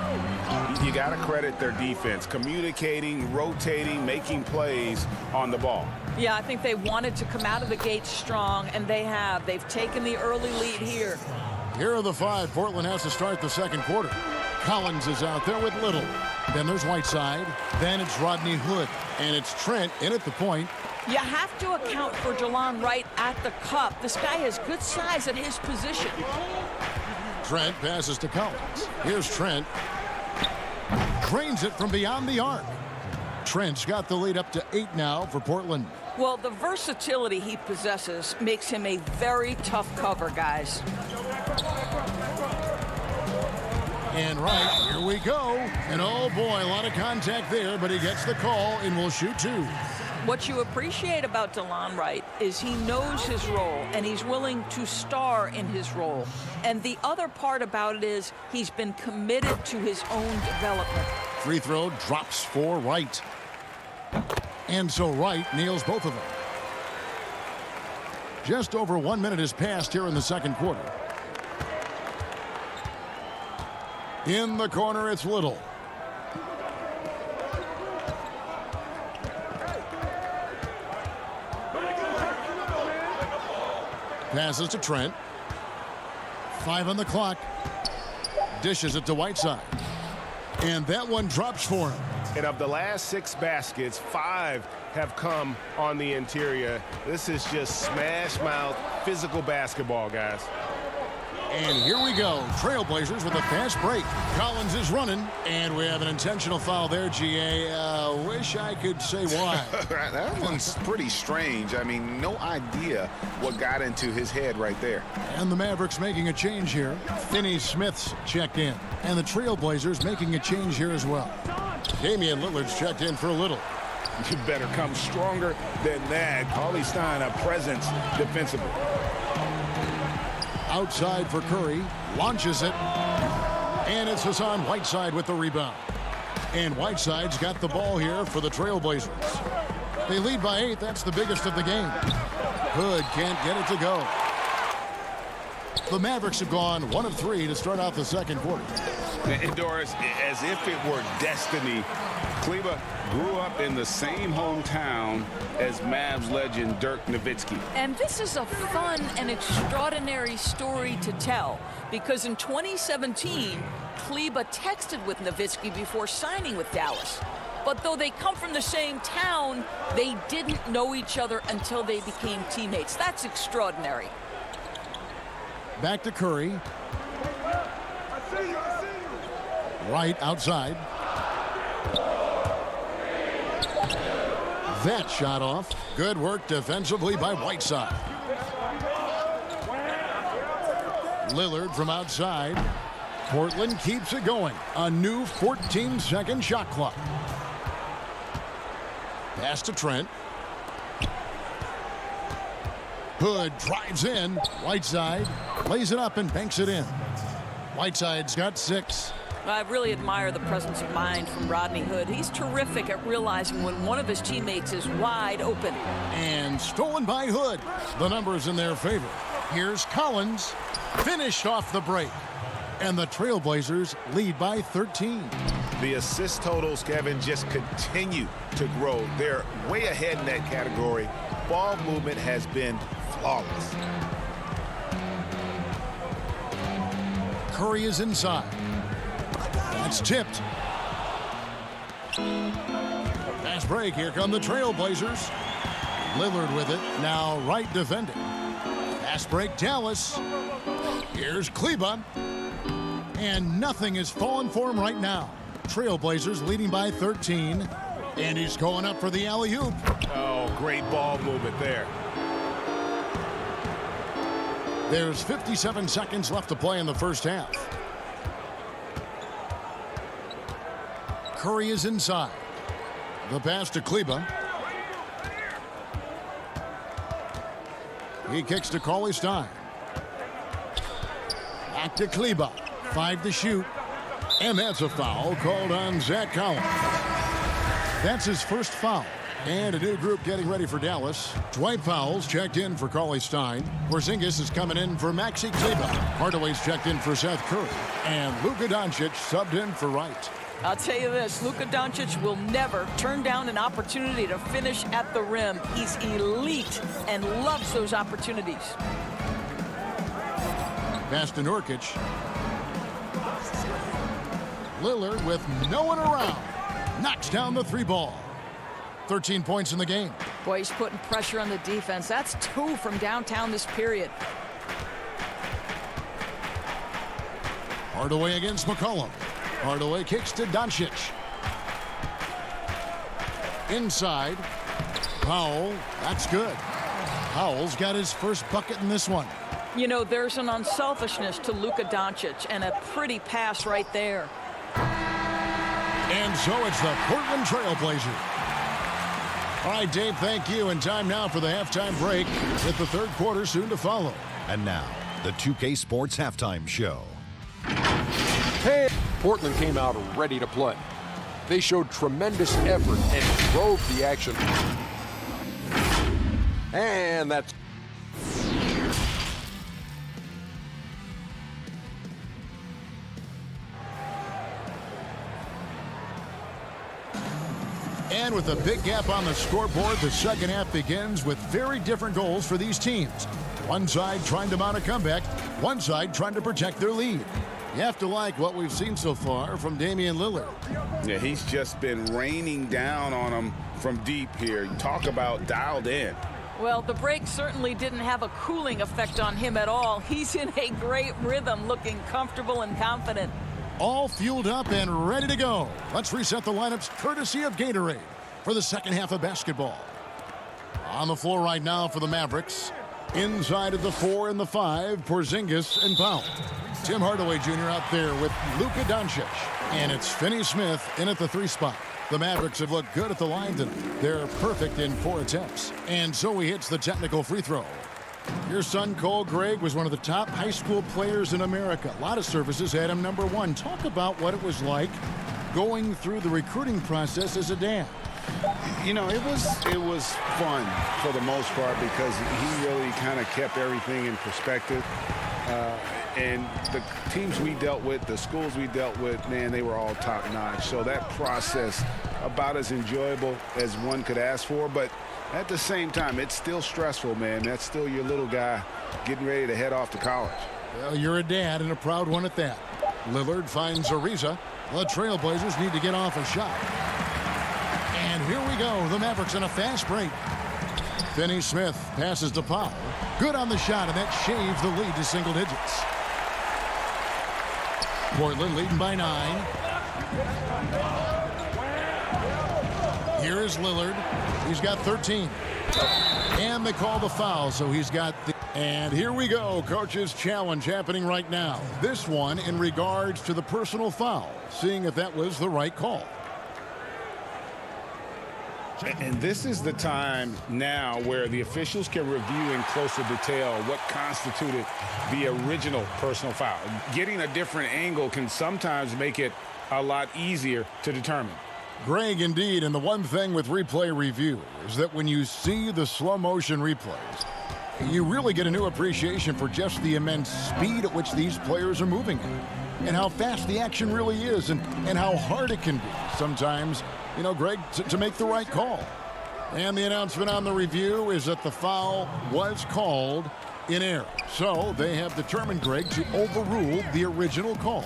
You got to credit their defense, communicating, rotating, making plays on the ball. Yeah, I think they wanted to come out of the gate strong, and they have. They've taken the early lead here. Here are the 5. Portland has to start the second quarter. Collins is out there with Little. Then there's Whiteside. Then it's Rodney Hood. And it's Trent in at the point. You have to account for DeLon Wright at the cup. This guy has good size at his position. Trent passes to Collins. Here's Trent. Drains it from beyond the arc. Trent's got the lead up to 8 now for Portland. Well, the versatility he possesses makes him a very tough cover, guys. And right, here we go. And oh boy, a lot of contact there, but he gets the call and will shoot 2. What you appreciate about DeLon Wright is he knows his role, and he's willing to star in his role. And the other part about it is he's been committed to his own development. Free throw drops for Wright. And so Wright nails both of them. Just over 1 minute has passed here in the second quarter. In the corner, it's Little. Passes to Trent. 5 on the clock. Dishes it to Whiteside. And that one drops for him. And of the last 6 baskets, 5 have come on the interior. This is just smash mouth physical basketball, guys. And here we go. Trailblazers with a fast break. Collins is running, and we have an intentional foul there, GA. Wish I could say why. That one's pretty strange. I mean, no idea what got into his head right there. And the Mavericks making a change here. Finney Smith's checked in. And the Trailblazers making a change here as well. Damian Lillard's checked in for a Little. You better come stronger than that. Cauley-Stein, a presence defensively. Outside for Curry, launches it, and it's Hassan Whiteside with the rebound. And Whiteside's got the ball here for the Trailblazers. They lead by 8. That's the biggest of the game. Hood can't get it to go. The Mavericks have gone 1 of 3 to start out the second quarter. And Doris, as if it were destiny, Kleba grew up in the same hometown as Mavs legend Dirk Nowitzki. And this is a fun and extraordinary story to tell, because in 2017, Kleba texted with Nowitzki before signing with Dallas. But though they come from the same town, they didn't know each other until they became teammates. That's extraordinary. Back to Curry. Right outside. That shot off. Good work defensively by Whiteside. Lillard from outside. Portland keeps it going. A new 14-second shot clock. Pass to Trent. Hood drives in. Whiteside lays it up and banks it in. Whiteside's got 6. I really admire the presence of mind from Rodney Hood. He's terrific at realizing when one of his teammates is wide open. And stolen by Hood. The numbers in their favor. Here's Collins. Finished off the break. And the Trailblazers lead by 13. The assist totals, Kevin, just continue to grow. They're way ahead in that category. Ball movement has been flawless. Curry is inside. That's tipped. Fast break. Here come the Trailblazers. Lillard with it. Now right defending. Fast break, Dallas. Here's Kleba. And nothing is falling for him right now. Trailblazers leading by 13. And he's going up for the alley-oop. Oh, great ball movement there. There's 57 seconds left to play in the first half. Curry is inside. The pass to Kleba. He kicks to Cauley Stein. Back to Kleba. 5 to shoot. And that's a foul called on Zach Collins. That's his first foul. And a new group getting ready for Dallas. Dwight Powell's checked in for Cauley Stein. Porzingis is coming in for Maxi Kleber. Hardaway's checked in for Seth Curry. And Luka Doncic subbed in for Wright. I'll tell you this, Luka Doncic will never turn down an opportunity to finish at the rim. He's elite and loves those opportunities. Pass to Nurkic. Lillard with no one around. Knocks down the 3 ball. 13 points in the game. Boy, he's putting pressure on the defense. That's 2 from downtown this period. Hardaway against McCollum. Hardaway kicks to Doncic. Inside. Powell. That's good. Powell's got his first bucket in this one. You know, there's an unselfishness to Luka Doncic and a pretty pass right there. And so it's the Portland Trailblazers. All right, Dave, thank you. And time now for the halftime break with the third quarter soon to follow. And now, the 2K Sports Halftime Show. Hey, Portland came out ready to play. They showed tremendous effort and drove the action. And that's... And with a big gap on the scoreboard, the second half begins with very different goals for these teams. One side trying to mount a comeback, one side trying to protect their lead. You have to like what we've seen so far from Damian Lillard. Yeah, he's just been raining down on them from deep here. Talk about dialed in. Well, the break certainly didn't have a cooling effect on him at all. He's in a great rhythm, looking comfortable and confident. All fueled up and ready to go. Let's reset the lineups courtesy of Gatorade for the second half of basketball. On the floor right now for the Mavericks. Inside of the 4 and the 5, Porzingis and Powell. Tim Hardaway Jr. out there with Luka Doncic. And it's Finney Smith in at the 3 spot. The Mavericks have looked good at the line tonight. They're perfect in 4 attempts. And so he hits the technical free throw. Your son, Cole Gregg, was one of the top high school players in America. A lot of services had him number 1. Talk about what it was like going through the recruiting process as a dad. You know, it was fun for the most part because he really kind of kept everything in perspective. And the teams we dealt with, the schools we dealt with, man, they were all top-notch. So that process, about as enjoyable as one could ask for. But at the same time, it's still stressful, man. That's still your little guy getting ready to head off to college. Well, you're a dad and a proud one at that. Lillard finds Ariza. The Trailblazers need to get off a shot. And here we go. The Mavericks in a fast break. Finney Smith passes to Powell. Good on the shot, and that shaves the lead to single digits. Portland leading by 9. Here is Lillard. He's got 13. And they call the foul, so he's got the... And here we go. Coach's challenge happening right now. This one in regards to the personal foul, seeing if that was the right call. And this is the time now where the officials can review in closer detail what constituted the original personal foul. Getting a different angle can sometimes make it a lot easier to determine. Greg, indeed, and the one thing with replay review is that when you see the slow motion replays, you really get a new appreciation for just the immense speed at which these players are moving at, and how fast the action really is, and how hard it can be sometimes, you know, Greg, to make the right call. And the announcement on the review is that the foul was called in error. So they have determined, Greg, to overrule the original call.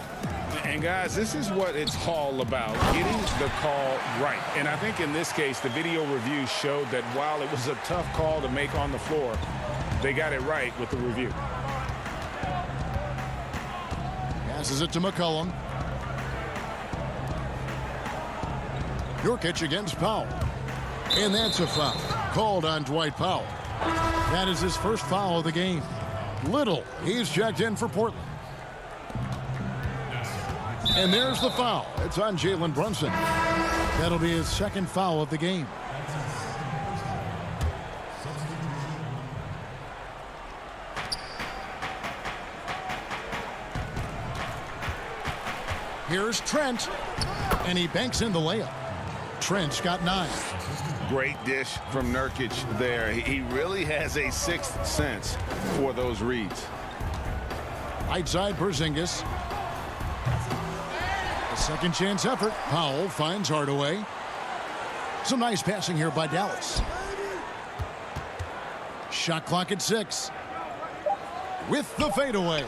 And guys, this is what it's all about, getting the call right. And I think in this case, the video review showed that while it was a tough call to make on the floor, they got it right with the review. Passes it to McCollum. Nurkic against Powell. And that's a foul called on Dwight Powell. That is his first foul of the game. Little, he's checked in for Portland. And there's the foul. It's on Jalen Brunson. That'll be his second foul of the game. Here's Trent, and he banks in the layup. Trent's got 9. Great dish from Nurkic there. He really has a sixth sense for those reads. Right side, Porzingis. A second chance effort. Powell finds Hardaway. Some nice passing here by Dallas. Shot clock at 6. With the fadeaway.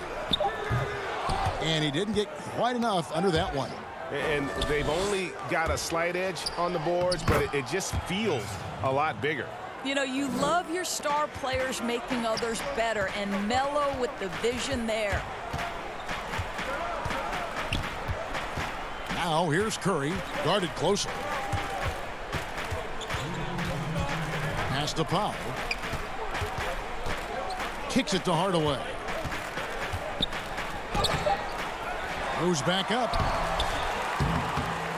And he didn't get quite enough under that one. And they've only got a slight edge on the boards, but it just feels a lot bigger. You know, you love your star players making others better, and Melo with the vision there. Now here's Curry, guarded closely. Pass to Powell. Kicks it to Hardaway. Moves back up.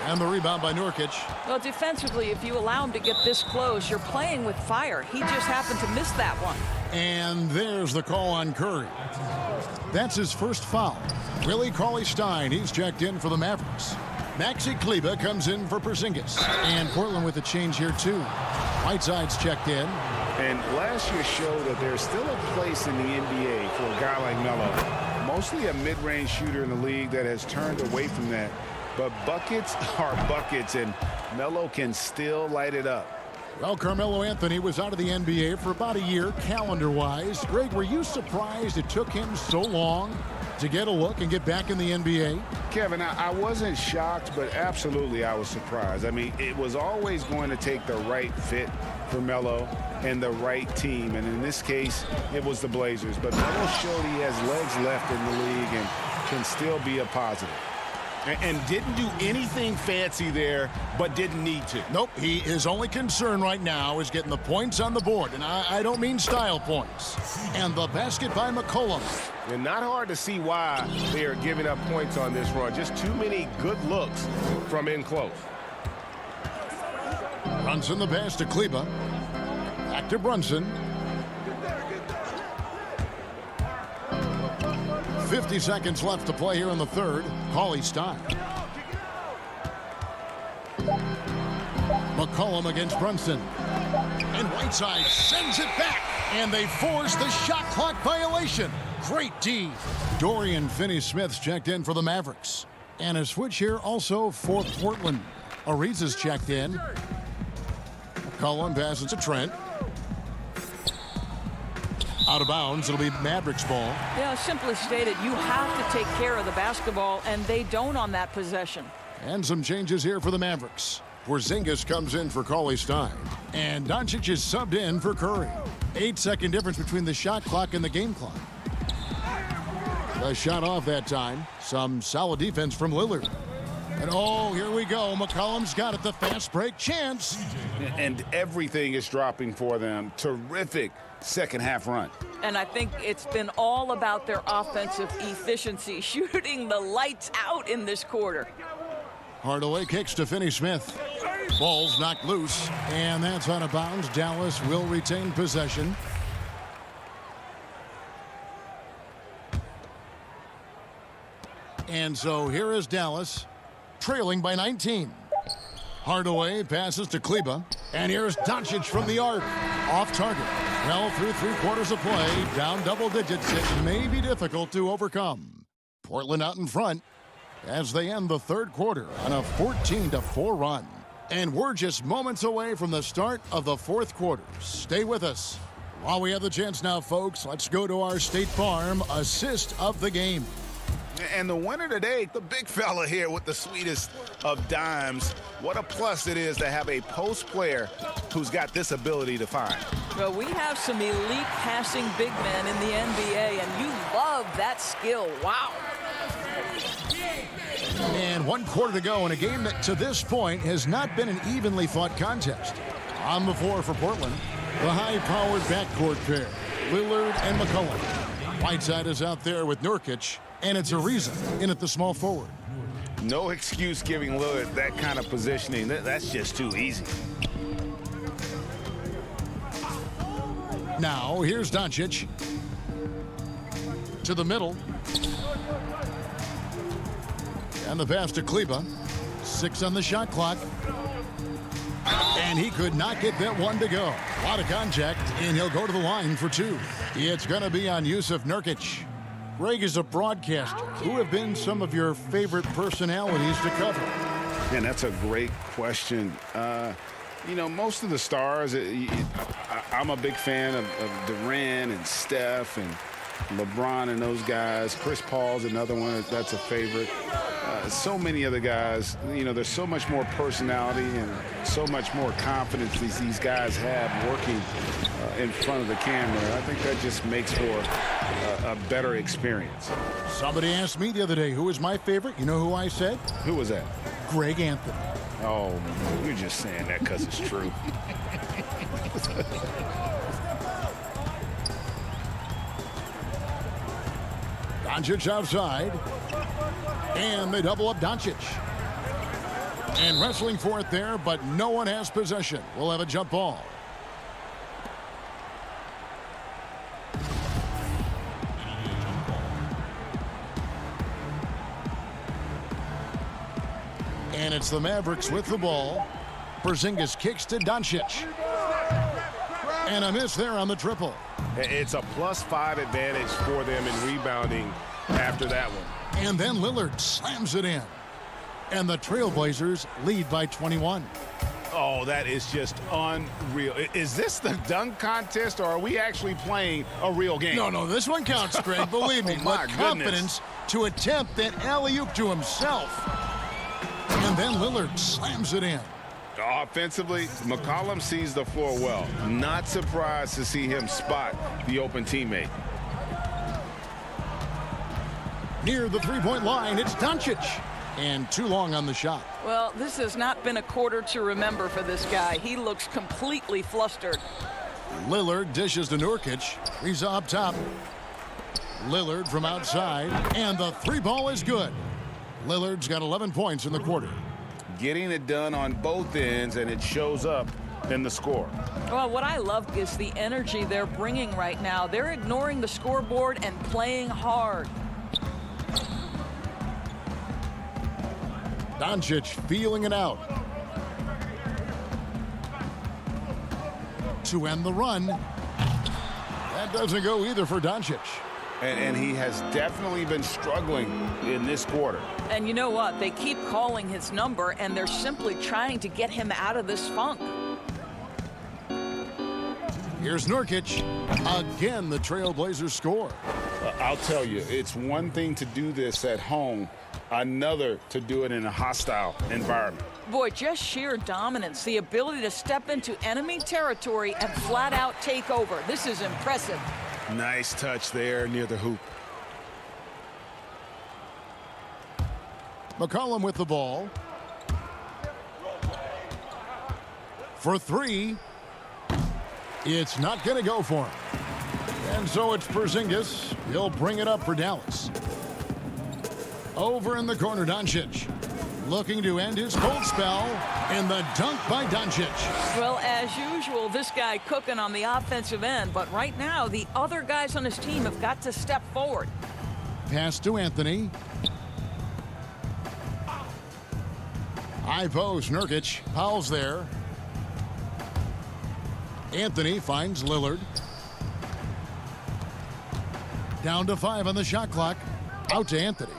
And the rebound by Nurkic. Well, defensively, if you allow him to get this close, you're playing with fire. He just happened to miss that one. And there's the call on Curry. That's his first foul. Willie Cauley-Stein, he's checked in for the Mavericks. Maxi Kleber comes in for Porzingis. And Portland with a change here, too. Whiteside's checked in. And last year showed that there's still a place in the NBA for a guy like Melo. Mostly a mid-range shooter in the league that has turned away from that. But buckets are buckets, and Melo can still light it up. Well, Carmelo Anthony was out of the NBA for about a year, calendar-wise. Greg, were you surprised it took him so long to get a look and get back in the NBA? Kevin, I wasn't shocked, but absolutely I was surprised. I mean, it was always going to take the right fit for Melo and the right team. And in this case, it was the Blazers. But Melo showed he has legs left in the league and can still be a positive. And didn't do anything fancy there, but didn't need to. Nope, his only concern right now is getting the points on the board, and I don't mean style points. And the basket by McCollum. And not hard to see why they are giving up points on this run. Just too many good looks from in close. Brunson the pass to Kleber. Back to Brunson. 50 seconds left to play here in the third. Cauley-Stein. McCollum against Brunson. And Whiteside sends it back. And they force the shot clock violation. Great D. Dorian Finney-Smith's checked in for the Mavericks. And a switch here also for Portland. Ariza's checked in. McCollum passes to Trent. Out of bounds, it'll be Mavericks ball. Yeah, simply stated, you have to take care of the basketball, and they don't on that possession. And some changes here for the Mavericks. Porzingis comes in for Cauley-Stein. And Doncic is subbed in for Curry. 8-second difference between the shot clock and the game clock. The shot off that time. Some solid defense from Lillard. And oh, here we go. McCollum's got it. The fast break chance. And everything is dropping for them. Terrific second half run. And I think it's been all about their offensive efficiency, shooting the lights out in this quarter. Hardaway kicks to Finney-Smith. Ball's knocked loose, and that's out of bounds. Dallas will retain possession. And so here is Dallas, trailing by 19. Hardaway passes to Kleba, and here's Doncic from the arc. Off target. Well, through 3/4 of play, down double digits. It may be difficult to overcome. Portland out in front as they end the third quarter on a 14-4 run. And we're just moments away from the start of the fourth quarter. Stay with us. While we have the chance now, folks, let's go to our State Farm assist of the game. And the winner today, the big fella here with the sweetest of dimes. What a plus it is to have a post player who's got this ability to find. Well, we have some elite passing big men in the NBA, and you love that skill. Wow. And 1 quarter to go in a game that to this point has not been an evenly fought contest. On the floor for Portland, the high-powered backcourt pair, Lillard and McCollum. Whiteside is out there with Nurkic, and it's Ariza in at the small forward. No excuse giving Lillard that kind of positioning. That's just too easy. Now, here's Doncic. To the middle. And the pass to Kleba. 6 on the shot clock. And he could not get that one to go. A lot of contact, and he'll go to the line for 2. It's going to be on Yusuf Nurkic. Greg, is a broadcaster, who have been some of your favorite personalities to cover? And that's a great question. You know, most of the stars, I'm a big fan of Durant and Steph and LeBron and those guys. Chris Paul's another one that's a favorite. So many other guys, you know, there's so much more personality and so much more confidence these guys have working in front of the camera. I think that just makes for a better experience. Somebody asked me the other day who was my favorite. You know who I said? Who was that? Greg Anthony. Oh, you're just saying that because it's true. Doncic outside. And they double up Doncic. And wrestling for it there, but no one has possession. We'll have a jump ball. And it's the Mavericks with the ball. Porzingis kicks to Doncic. And a miss there on the triple. It's a +5 advantage for them in rebounding after that one. And then Lillard slams it in. And the Trailblazers lead by 21. Oh, that is just unreal. Is this the dunk contest, or are we actually playing a real game? No, this one counts, Greg. Believe me. My With confidence to attempt that alley-oop to himself. And then Lillard slams it in. Offensively, McCollum sees the floor well. Not surprised to see him spot the open teammate. Near the three-point line, it's Doncic. And too long on the shot. Well, this has not been a quarter to remember for this guy. He looks completely flustered. Lillard dishes to Nurkic. He's up top. Lillard from outside. And the three ball is good. Lillard's got 11 points in the quarter. Getting it done on both ends, and it shows up in the score. Well, what I love is the energy they're bringing right now. They're ignoring the scoreboard and playing hard. Doncic feeling it out. To end the run. That doesn't go either for Doncic. And he has definitely been struggling in this quarter. And you know what? They keep calling his number, and they're simply trying to get him out of this funk. Here's Nurkic. Again, the Trailblazers score. I'll tell you, it's one thing to do this at home, another to do it in a hostile environment. Boy, just sheer dominance, the ability to step into enemy territory and flat out take over. This is impressive. Nice touch there near the hoop. McCollum with the ball. for three. It's not going to go for him. And so it's Porzingis. He'll bring it up for Dallas. Over in the corner, Doncic. Looking to end his cold spell in the dunk by Doncic. Well, as usual, this guy cooking on the offensive end. But right now, the other guys on his team have got to step forward. Pass to Anthony. High post, Nurkic. Powell's there. Anthony finds Lillard. Down to 5 on the shot clock. Out to Anthony.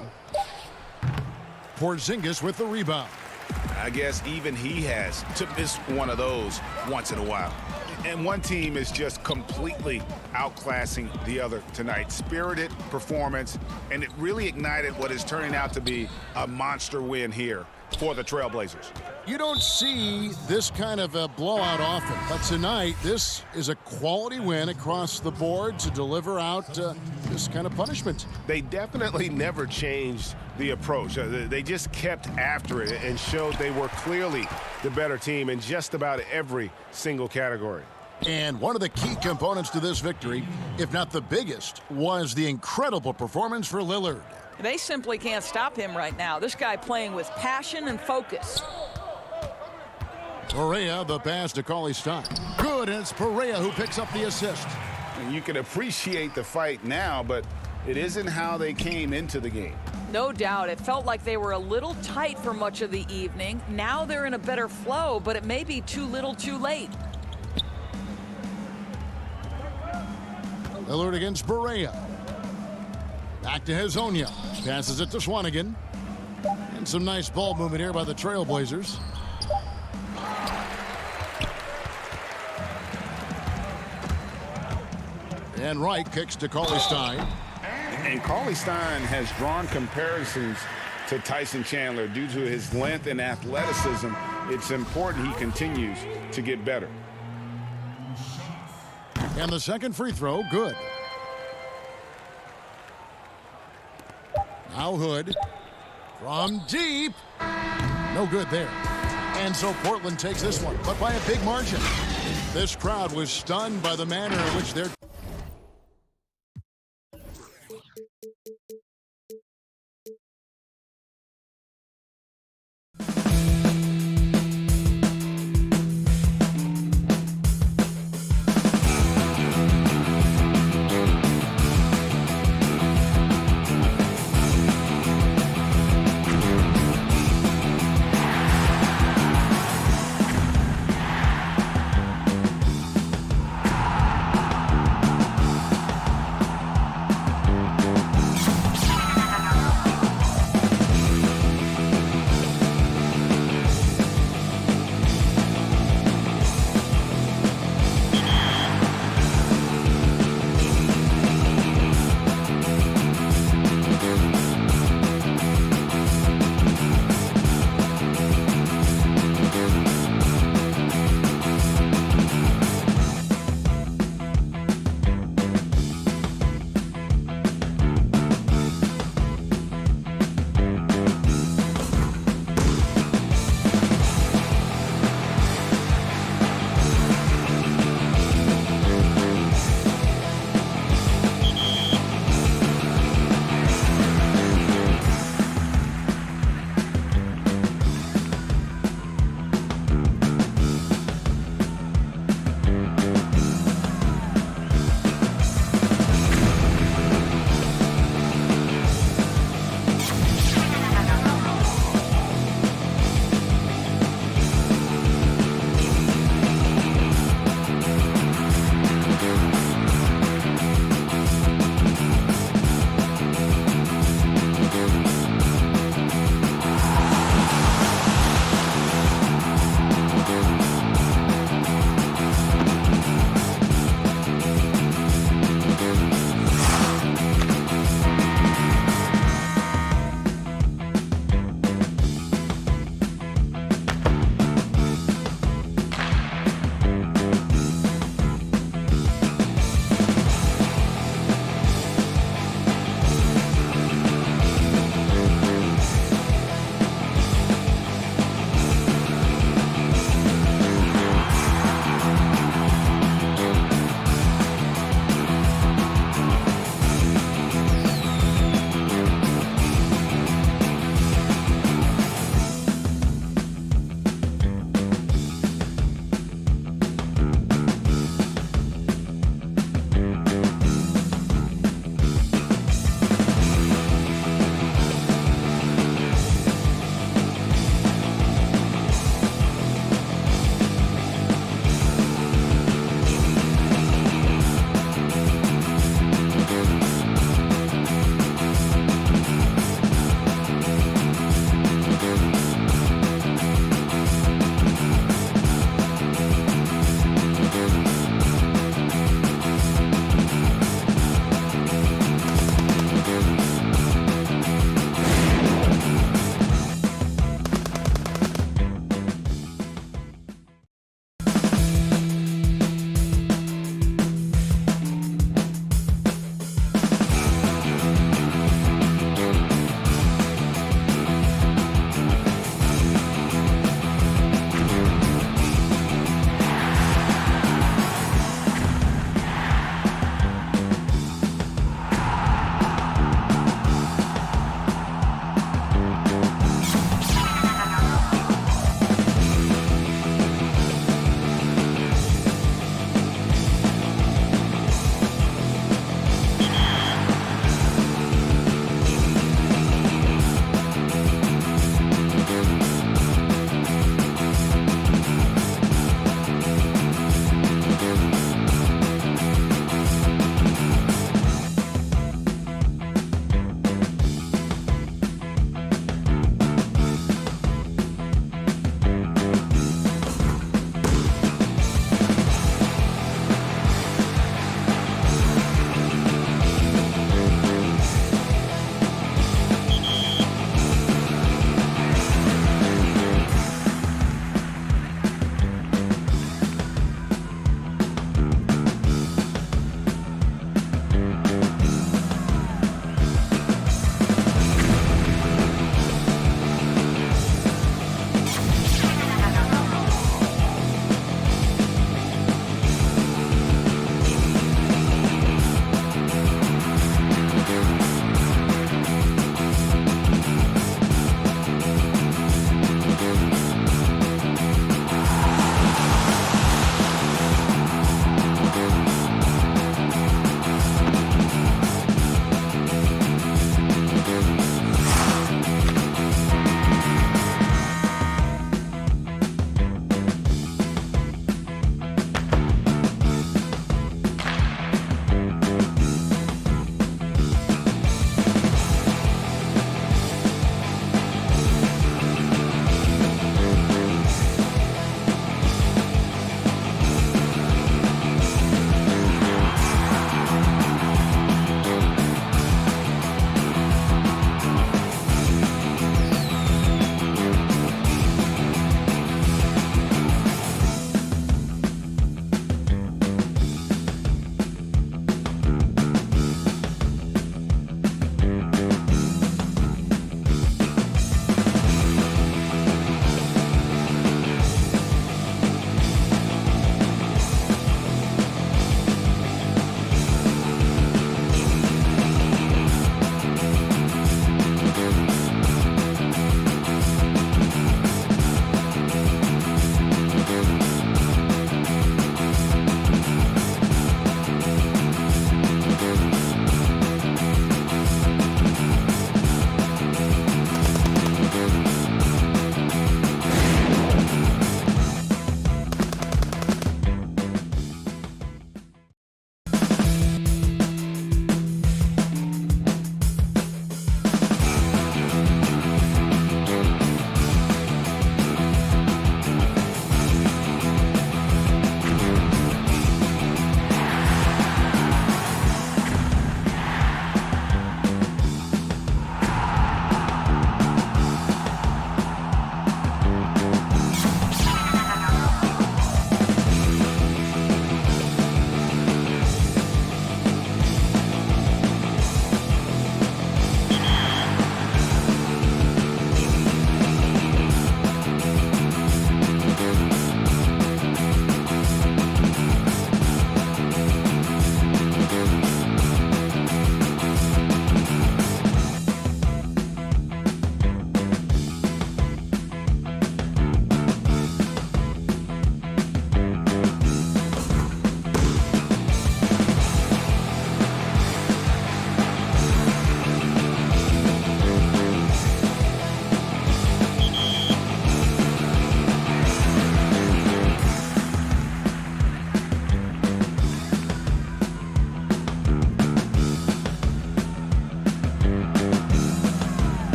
Porzingis with the rebound. I guess even he has to miss one of those once in a while. And one team is just completely outclassing the other tonight. Spirited performance, and it really ignited what is turning out to be a monster win here for the Trailblazers. You don't see this kind of a blowout often, but tonight this is a quality win across the board to deliver out this kind of punishment. They definitely never changed the approach. They just kept after it and showed they were clearly the better team in just about every single category. And one of the key components to this victory, if not the biggest, was the incredible performance for Lillard. They simply can't stop him right now. This guy playing with passion and focus. Perea, the pass to Cauley-Stein. Good, and it's Perea who picks up the assist. And you can appreciate the fight now, but it isn't how they came into the game. No doubt. It felt like they were a little tight for much of the evening. Now they're in a better flow, but it may be too little too late. Lillard against Perea. Back to Hezonja. Passes it to Swanigan. And some nice ball movement here by the Trailblazers. And Wright kicks to Cauley-Stein. And Cauley-Stein has drawn comparisons to Tyson Chandler due to his length and athleticism. It's important he continues to get better. And the second free throw, good. Now Hood from deep. No good there. And so Portland takes this one, but by a big margin. This crowd was stunned by the manner in which they're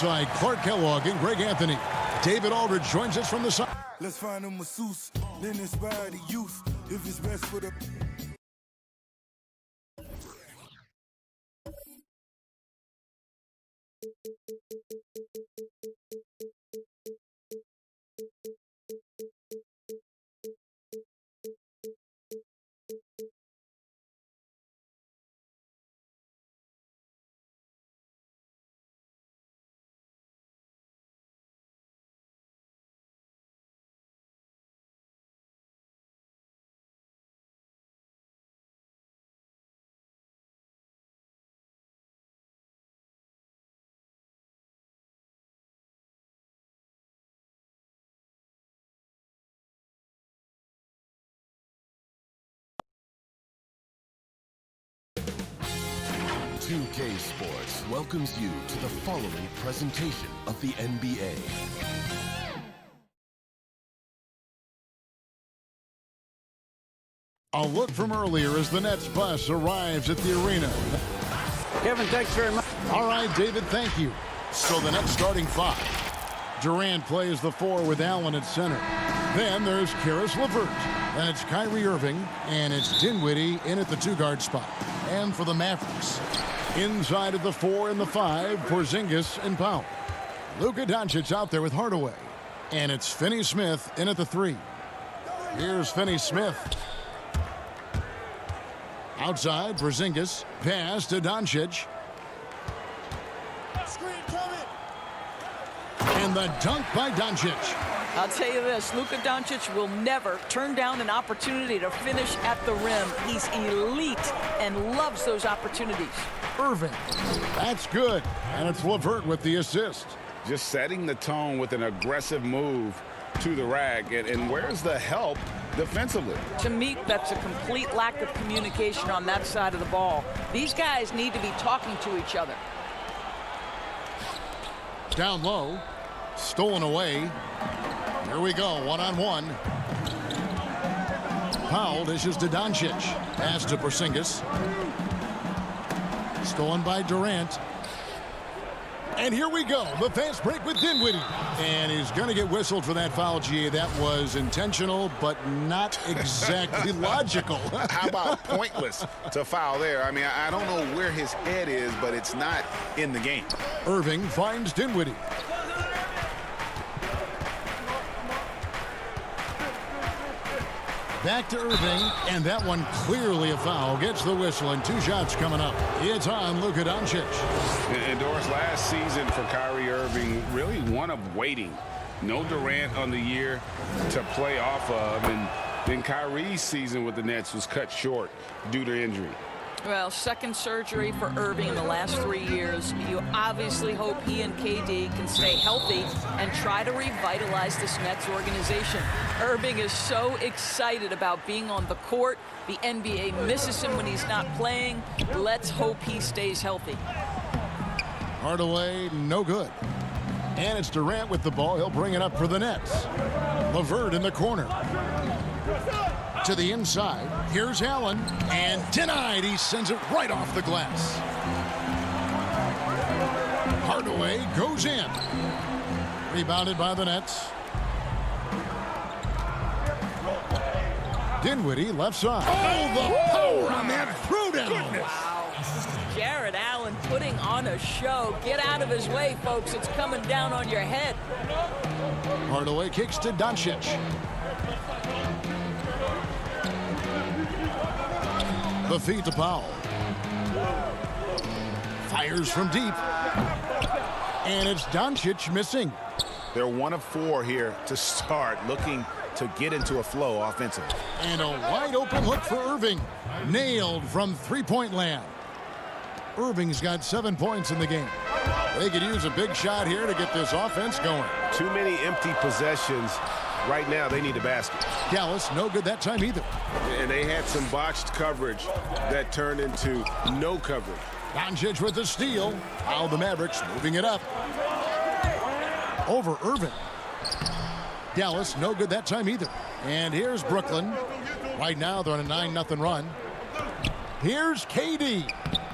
alongside Clark Kellogg and Greg Anthony. David Aldridge joins us from the side. Let's find a masseuse, then inspire the youth. If it's best for the... .2K Sports welcomes you to the following presentation of the NBA. A look from earlier as the Nets bus arrives at the arena. Kevin, thanks very much. All right, David, thank you. So the Nets starting five. Durant plays the four with Allen at center. Then there's Karis LeVert. Then it's Kyrie Irving, and it's Dinwiddie in at the two-guard spot. And for the Mavericks, inside of the 4 and the 5, Porzingis and Powell. Luka Doncic out there with Hardaway. And it's Finney-Smith in at the 3. Here's Finney-Smith. Outside, Porzingis. Pass to Doncic. And the dunk by Doncic. I'll tell you this, Luka Doncic will never turn down an opportunity to finish at the rim. He's elite and loves those opportunities. Irving. That's good. And it's LeVert with the assist. Just setting the tone with an aggressive move to the rack. And where's the help defensively? To me, that's a complete lack of communication on that side of the ball. These guys need to be talking to each other. Down low. Stolen away. Here we go, one-on-one. Powell dishes to Doncic. Pass to Porzingis. Stolen by Durant. And here we go, the fast break with Dinwiddie. And he's going to get whistled for that foul, G. That was intentional, but not exactly logical. How about pointless to foul there? I mean, I don't know where his head is, but it's not in the game. Irving finds Dinwiddie. Back to Irving, and that one clearly a foul. Gets the whistle, and 2 shots coming up. It's on Luka Doncic. And Doris, last season for Kyrie Irving, really one of waiting. No Durant on the year to play off of, and then Kyrie's season with the Nets was cut short due to injury. Well, second surgery for Irving in the last 3 years. You obviously hope he and KD can stay healthy and try to revitalize this Nets organization. Irving is so excited about being on the court. The NBA misses him when he's not playing. Let's hope he stays healthy. Hardaway, no good. And it's Durant with the ball. He'll bring it up for the Nets. LeVert in the corner. To the inside. Here's Allen. And denied. He sends it right off the glass. Hardaway goes in. Rebounded by the Nets. Dinwiddie left side. Oh, the power on that throwdown. Wow. Jared Allen putting on a show. Get out of his way, folks. It's coming down on your head. Hardaway kicks to Doncic. The feed to Powell. Fires from deep. And it's Doncic missing. They're 1 of 4 here to start, looking to get into a flow offensively. And a wide open look for Irving. Nailed from three-point land. Irving's got 7 points in the game. They could use a big shot here to get this offense going. Too many empty possessions. Right now, they need a basket. Dallas, no good that time either. And they had some botched coverage that turned into no coverage. Doncic with the steal. Now the Mavericks moving it up. Over Irving. Dallas, no good that time either. And here's Brooklyn. Right now, they're on a 9-0 run. Here's KD.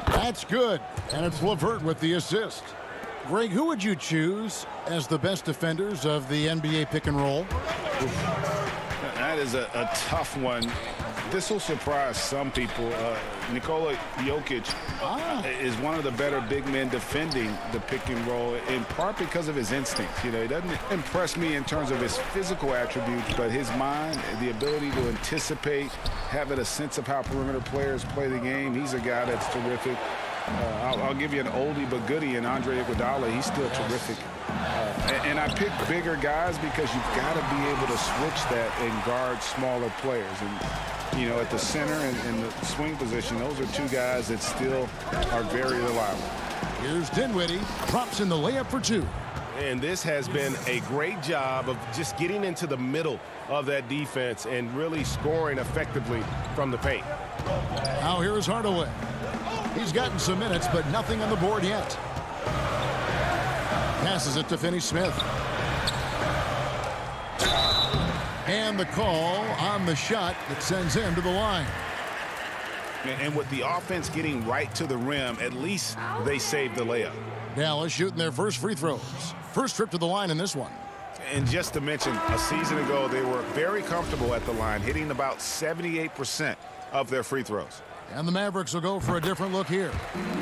That's good. And it's LeVert with the assist. Greg, who would you choose as the best defenders of the NBA pick and roll? That is a tough one. This will surprise some people. Nikola Jokic is one of the better big men defending the pick and roll, in part because of his instincts. He doesn't impress me in terms of his physical attributes, but his mind, the ability to anticipate, having a sense of how perimeter players play the game. He's a guy that's terrific. I'll give you an oldie but goodie in Andre Iguodala. He's still terrific. And I pick bigger guys because you've got to be able to switch that and guard smaller players. And, at the center and the swing position, those are two guys that still are very reliable. Here's Dinwiddie. Drops in the layup for two. And this has been a great job of just getting into the middle of that defense and really scoring effectively from the paint. Now here's Hardaway. He's gotten some minutes, but nothing on the board yet. Passes it to Finney-Smith. And the call on the shot that sends him to the line. And with the offense getting right to the rim, at least they saved the layup. Dallas shooting their first free throws. First trip to the line in this one. And just to mention, a season ago, they were very comfortable at the line, hitting about 78% of their free throws. And the Mavericks will go for a different look here.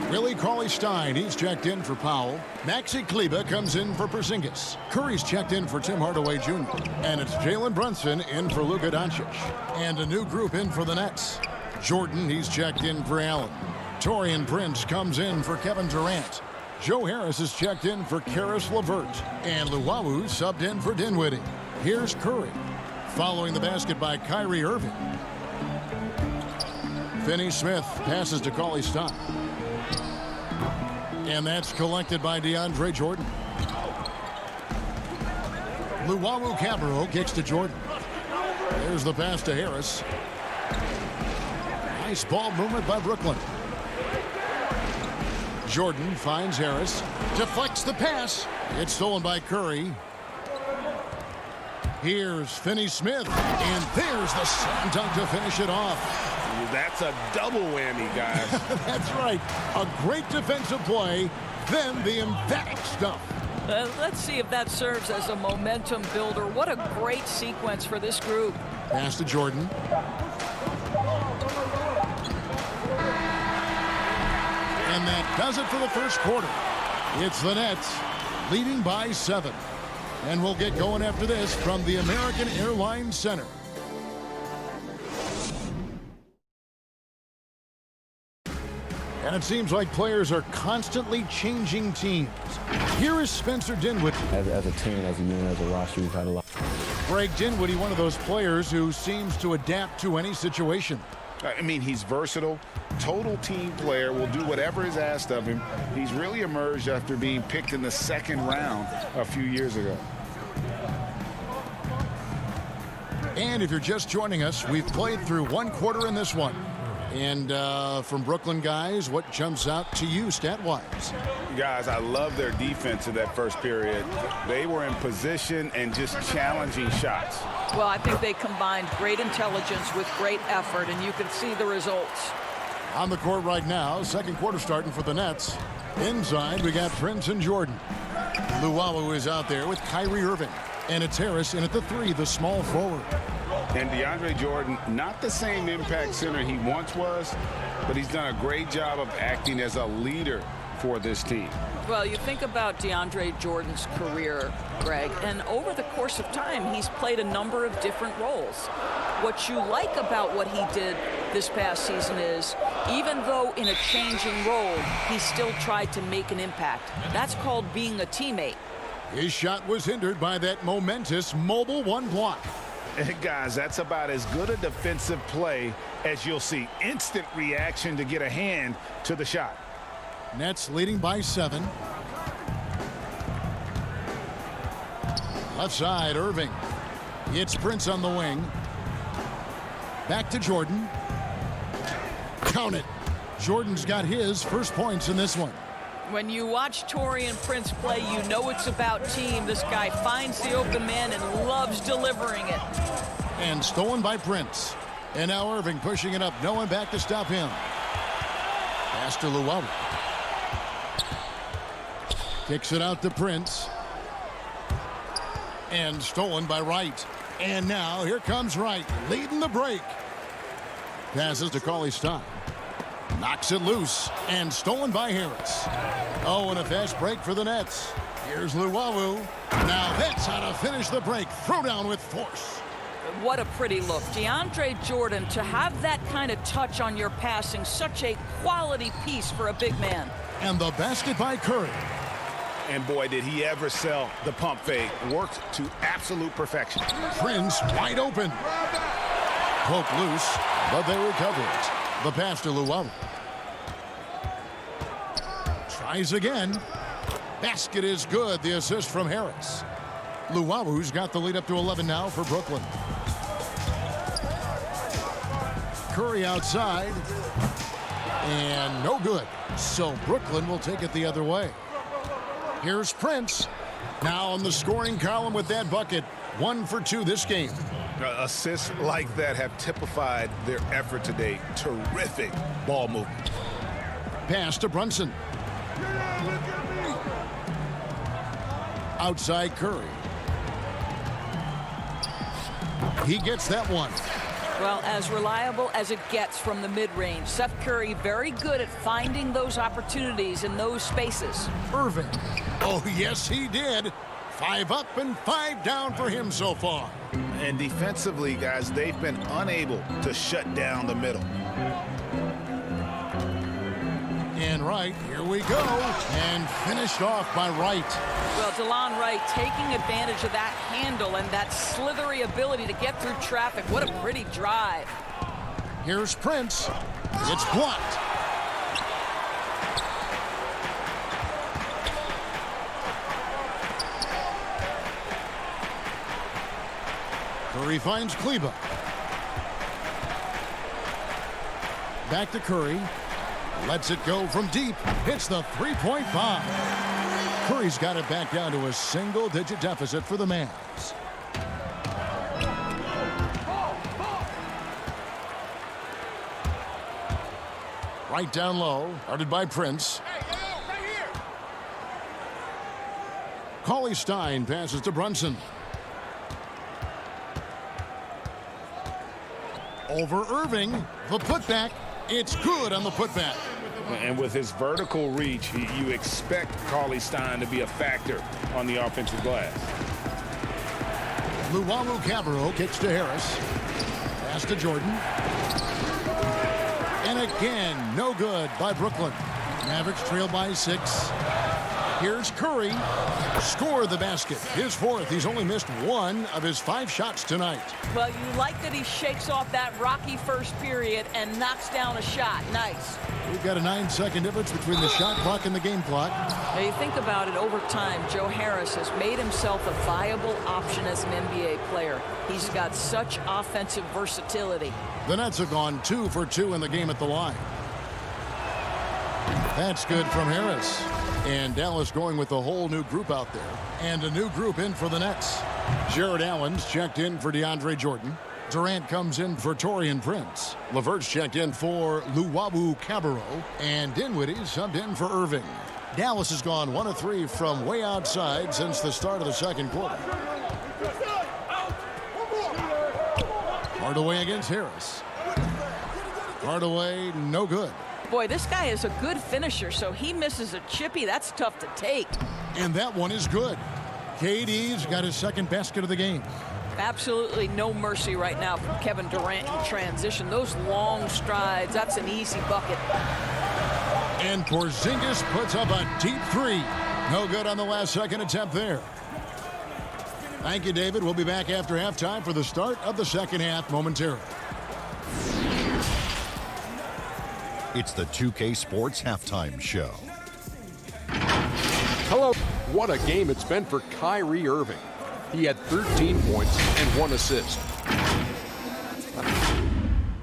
Willie Cauley-Stein, he's checked in for Powell. Maxi Kleber comes in for Porzingis. Curry's checked in for Tim Hardaway Jr. And it's Jalen Brunson in for Luka Doncic. And a new group in for the Nets. Jordan, he's checked in for Allen. Taurean Prince comes in for Kevin Durant. Joe Harris is checked in for Karis LeVert. And Luwawu subbed in for Dinwiddie. Here's Curry. Following the basket by Kyrie Irving. Finney-Smith passes to Cauley-Stein. And that's collected by DeAndre Jordan. Luwawu-Cabarrot kicks to Jordan. There's the pass to Harris. Nice ball movement by Brooklyn. Jordan finds Harris. Deflects the pass. It's stolen by Curry. Here's Finney-Smith. And there's the slam dunk to finish it off. That's a double whammy, guys. That's right. A great defensive play, then the emphatic stuff. Let's see if that serves as a momentum builder. What a great sequence for this group. Pass to Jordan. And that does it for the first quarter. It's the Nets leading by 7. And we'll get going after this from the American Airlines Center. And it seems like players are constantly changing teams. Here is Spencer Dinwiddie. As a team, as a unit, as a roster, we've had a lot. Greg Dinwiddie, one of those players who seems to adapt to any situation. I mean, he's versatile, total team player, will do whatever is asked of him. He's really emerged after being picked in the second round a few years ago. And if you're just joining us, we've played through one quarter in this one. And from Brooklyn guys, what jumps out to you stat-wise? Guys, I love their defense in that first period. They were in position and just challenging shots. Well, I think they combined great intelligence with great effort, and you can see the results. On the court right now, second quarter starting for the Nets. Inside, we got Prince and Jordan. Luwawu is out there with Kyrie Irving. And it's Harris in at the 3, the small forward. And DeAndre Jordan, not the same impact center he once was, but he's done a great job of acting as a leader for this team. Well, you think about DeAndre Jordan's career, Greg, and over the course of time, he's played a number of different roles. What you like about what he did this past season is, even though in a changing role, he still tried to make an impact. That's called being a teammate. His shot was hindered by that momentous mobile one block. Guys, that's about as good a defensive play as you'll see. Instant reaction to get a hand to the shot. Nets leading by 7. Left side, Irving. It's Prince on the wing. Back to Jordan. Count it. Jordan's got his first points in this one. When you watch Taurean Prince play, you know it's about team. This guy finds the open man and loves delivering it. And stolen by Prince. And now Irving pushing it up. No one back to stop him. Pass to Luwawu. Kicks it out to Prince. And stolen by Wright. And now here comes Wright, leading the break. Passes to Cauley Stein. Knocks it loose and stolen by Harris. Oh, and a fast break for the Nets. Here's Luwawu. Now that's how to finish the break. Throw down with force. What a pretty look. DeAndre Jordan, to have that kind of touch on your passing, such a quality piece for a big man. And the basket by Curry. And boy, did he ever sell the pump fake. Worked to absolute perfection. Prince wide open. Poke loose, but they recover it. The pass to Luwawu. Tries again. Basket is good. The assist from Harris. Luwawu's got the lead up to 11 now for Brooklyn. Curry outside. And no good. So Brooklyn will take it the other way. Here's Prince. Now on the scoring column with that bucket. 1 for 2 this game. Assists like that have typified their effort today. Terrific ball movement. Pass to Brunson. Outside Curry. He gets that one. Well, as reliable as it gets from the mid-range. Seth Curry very good at finding those opportunities in those spaces. Irving. Oh, yes, he did. 5 up and 5 down for him so far. And defensively, guys, they've been unable to shut down the middle. And Wright, here we go. And finished off by Wright. Well, DeLon Wright taking advantage of that handle and that slithery ability to get through traffic. What a pretty drive. Here's Prince. It's blocked. Curry finds Kleba. Back to Curry. Lets it go from deep. Hits the three-point bomb. Curry's got it back down to a single-digit deficit for the Mavs. Right down low. Guarded by Prince. Cauley Stein passes to Brunson. Over Irving. The putback. It's good on the putback. And with his vertical reach, you expect Cauley Stein to be a factor on the offensive glass. Luwawu-Cabarrot kicks to Harris. Pass to Jordan. And again, no good by Brooklyn. Mavericks trail by 6. Here's Curry. Scored the basket. His 4th. He's only missed 1 of his 5 shots tonight. Well, you like that he shakes off that rocky first period and knocks down a shot. Nice. We've got a 9-second difference between the shot clock and the game clock. Now you think about it, over time, Joe Harris has made himself a viable option as an NBA player. He's got such offensive versatility. The Nets have gone 2 for 2 in the game at the line. That's good from Harris. And Dallas going with a whole new group out there. And a new group in for the Nets. Jared Allen's checked in for DeAndre Jordan. Durant comes in for Taurean Prince. LeVert's checked in for Luwawu-Cabarrot. And Dinwiddie subbed in for Irving. Dallas has gone 1 of 3 from way outside since the start of the second quarter. Hardaway against Harris. Hardaway, no good. Boy, this guy is a good finisher, so he misses a chippy. That's tough to take. And that one is good. KD's got his 2nd basket of the game. Absolutely no mercy right now from Kevin Durant in transition. Those long strides, that's an easy bucket. And Porzingis puts up a deep 3. No good on the last second attempt there. Thank you, David. We'll be back after halftime for the start of the second half momentarily. It's the 2K Sports Halftime Show. Hello. What a game it's been for Kyrie Irving. He had 13 points and 1 assist.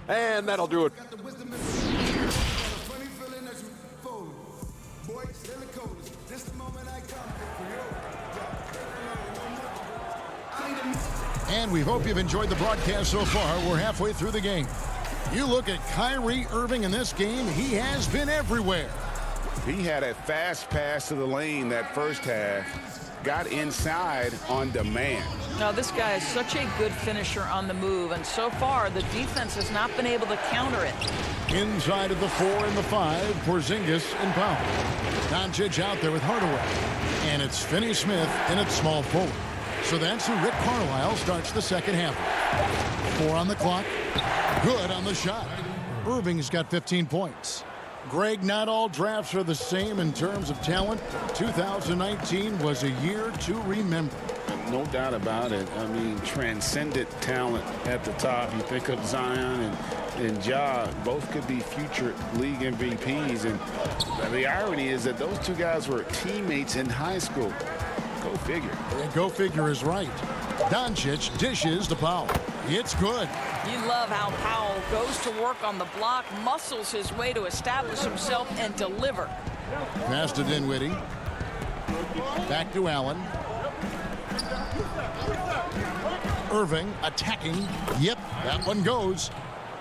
And that'll do it. And we hope you've enjoyed the broadcast so far. We're halfway through the game. You look at Kyrie Irving in this game, he has been everywhere. He had a fast pass to the lane that first half. Got inside on demand. Now, this guy is such a good finisher on the move, and so far the defense has not been able to counter it. Inside of the 4 and the 5, Porzingis and Powell. Doncic out there with Hardaway. And it's Finney-Smith in at small forward. So that's who Rick Carlisle starts the second half. 4 on the clock. Good on the shot. Irving's got 15 points. Greg, not all drafts are the same in terms of talent. 2019 was a year to remember. No doubt about it. I mean, transcendent talent at the top. You think of Zion and Ja, both could be future league MVPs. And the irony is that those two guys were teammates in high school. Go figure. And go figure is right. Doncic dishes to Powell. It's good. You love how Powell goes to work on the block, muscles his way to establish himself and deliver. Pass to Dinwiddie. Back to Allen. Irving attacking. Yep, that one goes.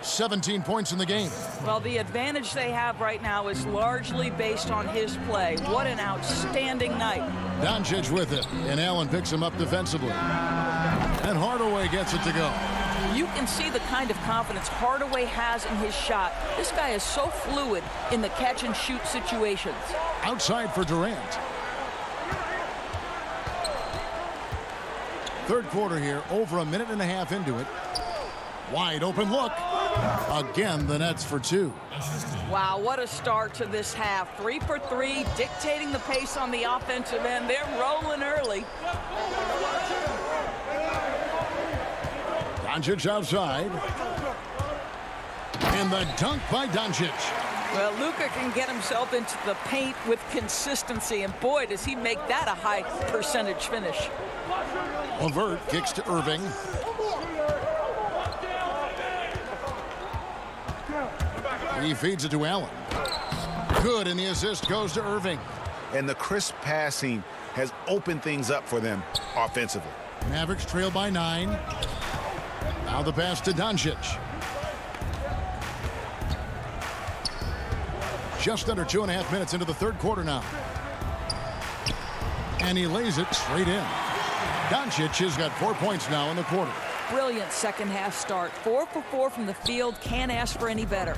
17 points in the game. Well, the advantage they have right now is largely based on his play. What an outstanding night. Doncic with it, and Allen picks him up defensively. And Hardaway gets it to go. You can see the kind of confidence Hardaway has in his shot. This guy is so fluid in the catch-and-shoot situations. Outside for Durant. Third quarter here, over a minute and a half into it. Wide open look. Again, the Nets for 2. Wow, what a start to this half. 3 for 3, dictating the pace on the offensive end. They're rolling early. Doncic outside. And the dunk by Doncic. Well, Luka can get himself into the paint with consistency, and boy, does he make that a high percentage finish. LeVert kicks to Irving. He feeds it to Allen. Good, and the assist goes to Irving. And the crisp passing has opened things up for them offensively. Mavericks trail by 9. Now the pass to Doncic. Just under 2.5 minutes into the third quarter now. And he lays it straight in. Doncic has got 4 points now in the quarter. Brilliant second half start. 4 for 4 from the field. Can't ask for any better.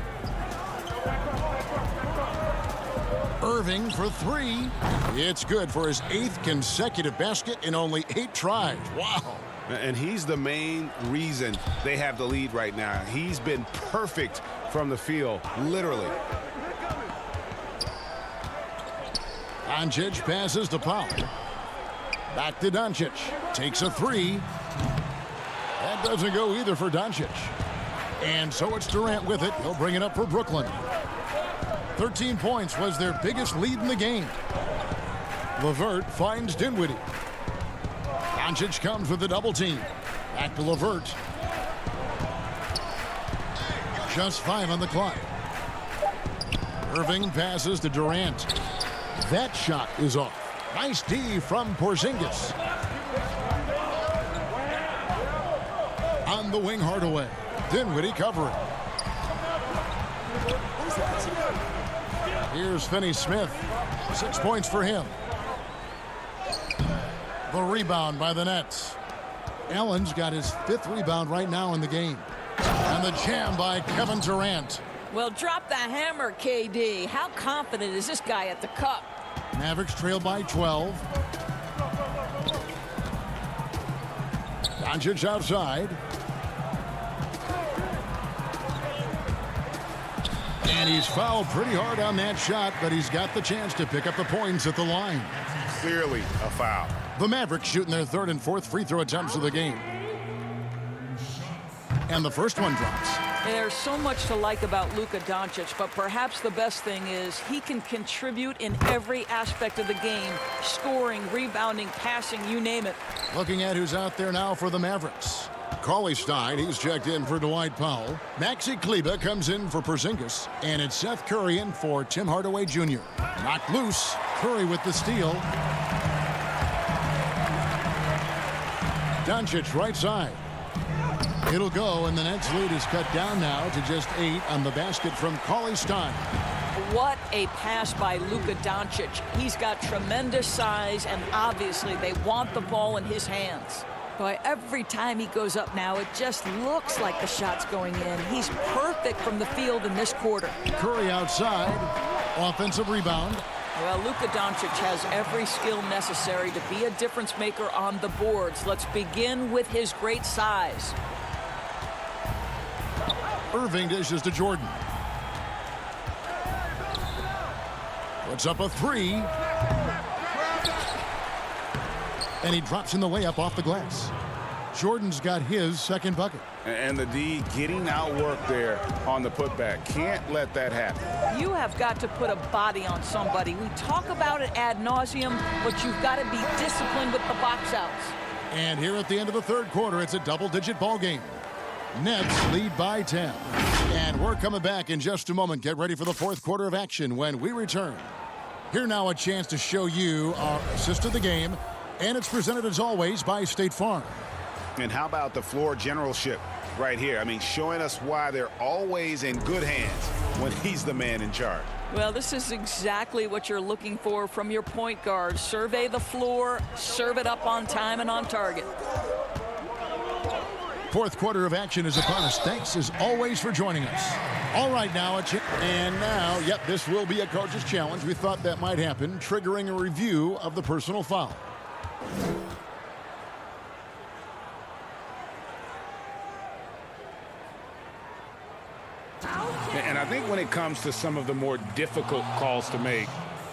Irving for 3. It's good for his 8th consecutive basket in only 8 tries. Wow. And he's the main reason they have the lead right now. He's been perfect from the field, literally. Doncic passes to Powell. Back to Doncic. Takes a 3. That doesn't go either for Doncic. And so it's Durant with it. He'll bring it up for Brooklyn. 13 points was their biggest lead in the game. LeVert finds Dinwiddie. Doncic comes with a double team. Back to LeVert. Just 5 on the clock. Irving passes to Durant. That shot is off. Nice D from Porzingis. On the wing, Hardaway. Dinwiddie covering. Here's Finney-Smith. 6 points for him. The rebound by the Nets. Allen's got his 5th rebound right now in the game. And the jam by Kevin Durant. Well, drop the hammer, KD. How confident is this guy at the cup? Mavericks trail by 12. Doncic outside. And he's fouled pretty hard on that shot, but he's got the chance to pick up the points at the line. Clearly a foul. The Mavericks shooting their 3rd and 4th free throw attempts of the game. And the first one drops. There's so much to like about Luka Doncic, but perhaps the best thing is he can contribute in every aspect of the game. Scoring, rebounding, passing, you name it. Looking at who's out there now for the Mavericks. Cauley-Stein, he's checked in for Dwight Powell. Maxi Kleber comes in for Porzingis. And it's Seth Curry in for Tim Hardaway Jr. Knocked loose. Curry with the steal. Doncic right side. It'll go, and the Nets lead is cut down now to just 8 on the basket from Cauley-Stein. What a pass by Luka Doncic. He's got tremendous size, and obviously they want the ball in his hands. But every time he goes up now, it just looks like the shot's going in. He's perfect from the field in this quarter. Curry outside. Offensive rebound. Well, Luka Doncic has every skill necessary to be a difference maker on the boards. Let's begin with his great size. Irving dishes to Jordan. Puts up a three. And he drops in the layup off the glass. Jordan's got his second bucket. And the D getting outworked there on the putback. Can't let that happen. You have got to put a body on somebody. We talk about it ad nauseum, but you've got to be disciplined with the box outs. And here at the end of the third quarter, it's a double-digit ball game. Nets lead by 10. And we're coming back in just a moment. Get ready for the fourth quarter of action when we return. Here now a chance to show you our assist of the game. And it's presented as always by State Farm. And how about the floor generalship right here? I mean, showing us why they're always in good hands when he's the man in charge. Well, this is exactly what you're looking for from your point guard. Survey the floor, serve it up on time and on target. Fourth quarter of action is upon us. Thanks as always for joining us. All right, now yep, this will be a coach's challenge. We thought that might happen, triggering a review of the personal foul. And I think when it comes to some of the more difficult calls to make,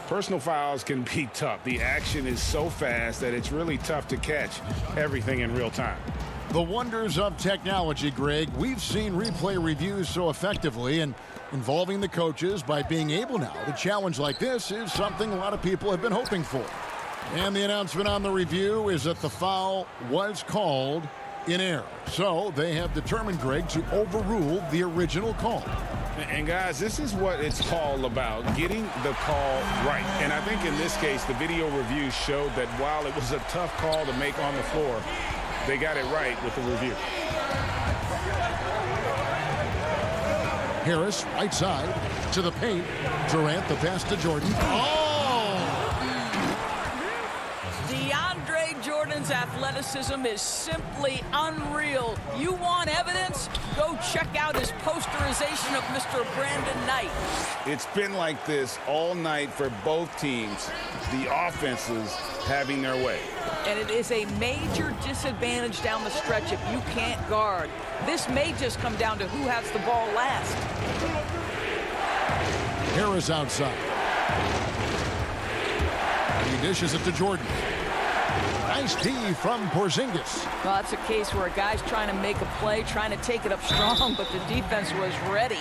personal fouls can be tough. The action is so fast that it's really tough to catch everything in real time. The wonders of technology, Greg. We've seen replay reviews so effectively, and involving the coaches by being able now to challenge like this is something a lot of people have been hoping for. And the announcement on the review is that the foul was called in error. So they have determined, Greg, to overrule the original call. And guys, this is what it's all about, getting the call right. And I think in this case, the video review showed that while it was a tough call to make on the floor, they got it right with the review. Harris, right side, to the paint. Durant, the pass to Jordan. DeAndre Jordan's athleticism is simply unreal. You want evidence? Go check out his posterization of Mr. Brandon Knight. It's been like this all night for both teams, the offenses having their way. And it is a major disadvantage down the stretch if you can't guard. This may just come down to who has the ball last. Harris outside. He dishes it to Jordan. Nice D from Porzingis. Well, that's a case where a guy's trying to make a play, trying to take it up strong, but the defense was ready.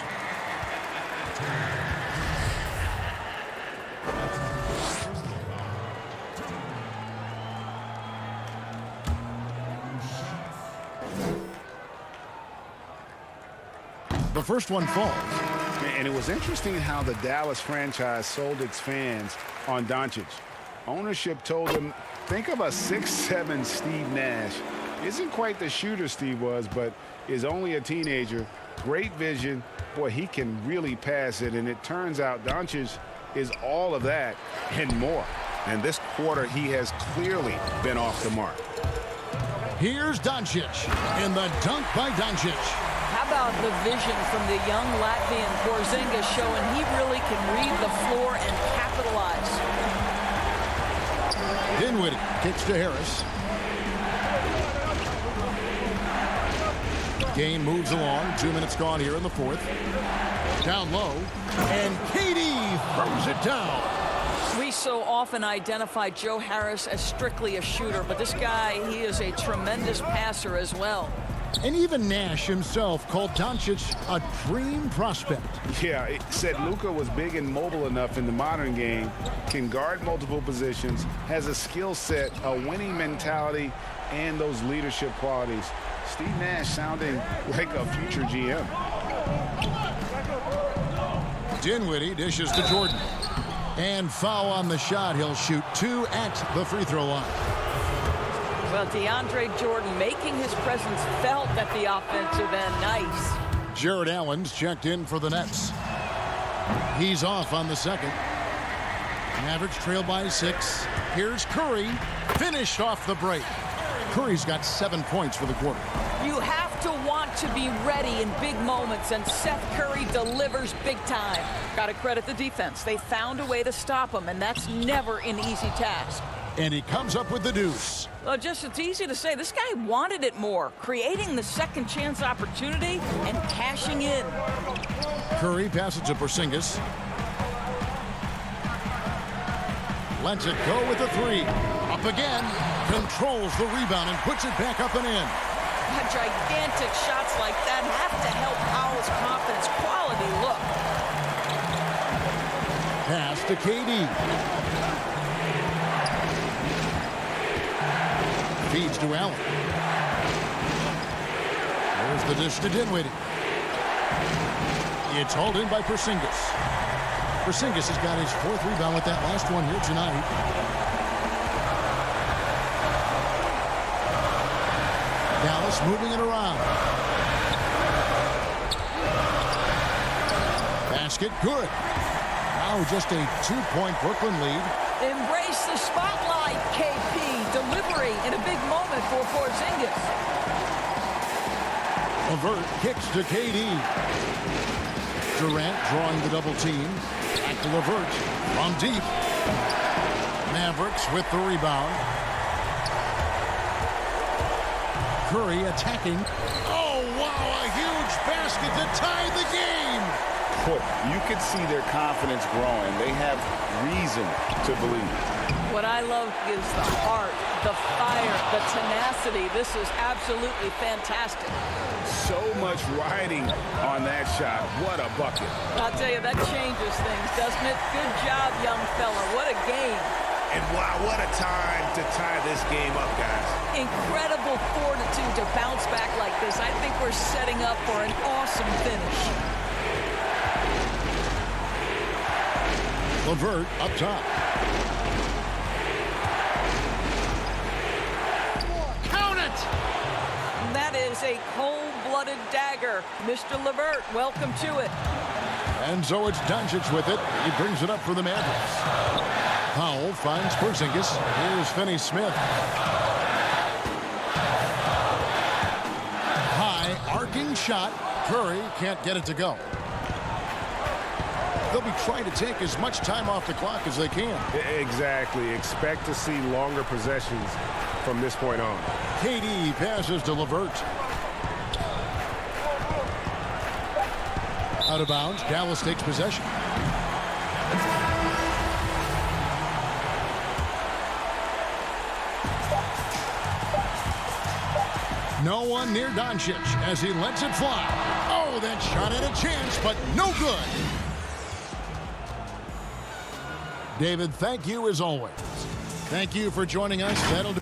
The first one falls. And it was interesting how the Dallas franchise sold its fans on Doncic. Ownership told them, think of a 6'7" Steve Nash. Isn't quite the shooter Steve was, but is only a teenager. Great vision. Boy, he can really pass it. And it turns out Doncic is all of that and more. And this quarter, he has clearly been off the mark. Here's Doncic, and the dunk by Doncic. How about the vision from the young Latvian Porzingis showing he really can read the floor and capitalize. Dinwiddie kicks to Harris. Game moves along. 2 minutes gone here in the fourth. Down low, and KD throws it down. We so often identify Joe Harris as strictly a shooter, but this guy, he is a tremendous passer as well. And even Nash himself called Doncic a dream prospect. Yeah, it said Luka was big and mobile enough in the modern game, can guard multiple positions, has a skill set, a winning mentality, and those leadership qualities. Steve Nash sounding like a future GM. Dinwiddie dishes to Jordan. And foul on the shot. He'll shoot 2 at the free throw line. Well, DeAndre Jordan making his presence felt at the offensive end. Nice. Jared Allen's checked in for the Nets. He's off on the second. Mavericks trail by 6. Here's Curry. Finished off the break. Curry's got 7 points for the quarter. You have to want to be ready in big moments, and Seth Curry delivers big time. Got to credit the defense. They found a way to stop him, and that's never an easy task. And he comes up with the deuce. Well, it's easy to say. This guy wanted it more, creating the second chance opportunity and cashing in. Curry passes to Porzingis. Lets it go with the 3. Up again. Controls the rebound and puts it back up and in. Gigantic shots like that have to help Powell's confidence. Quality look. Pass to KD. Feeds to Allen. There's the dish to Dinwiddie. It's hauled in by Porzingis. Porzingis has got his 4th rebound with that last one here tonight. Dallas moving it around. Basket good. Now just a 2-point Brooklyn lead. Embrace the spotlight, KP. Delivery in a big moment for Porzingis. LeVert kicks to KD. Durant drawing the double team. Back to LeVert from deep. Mavericks with the rebound. Curry attacking. Oh, wow, a huge basket to tie the game. Boy, you could see their confidence growing. They have reason to believe. What I love is the heart, the fire, the tenacity. This is absolutely fantastic. So much riding on that shot. What a bucket. I'll tell you, that changes things, doesn't it? Good job, young fella. What a game. And wow, what a time to tie this game up, guys. Incredible fortitude to bounce back like this. I think we're setting up for an awesome finish. LeVert up top. Count it! That is a cold-blooded dagger. Mr. LeVert, welcome to it. And so it's Doncic with it. He brings it up for the Mavericks. Powell finds Porzingis. Here's Finney-Smith. High arcing shot. Curry can't get it to go. They'll be trying to take as much time off the clock as they can. Exactly. Expect to see longer possessions from this point on. KD passes to LeVert. Out of bounds. Dallas takes possession. No one near Doncic as he lets it fly. Oh, that shot had a chance, but no good. David, thank you as always. Thank you for joining us. That'll do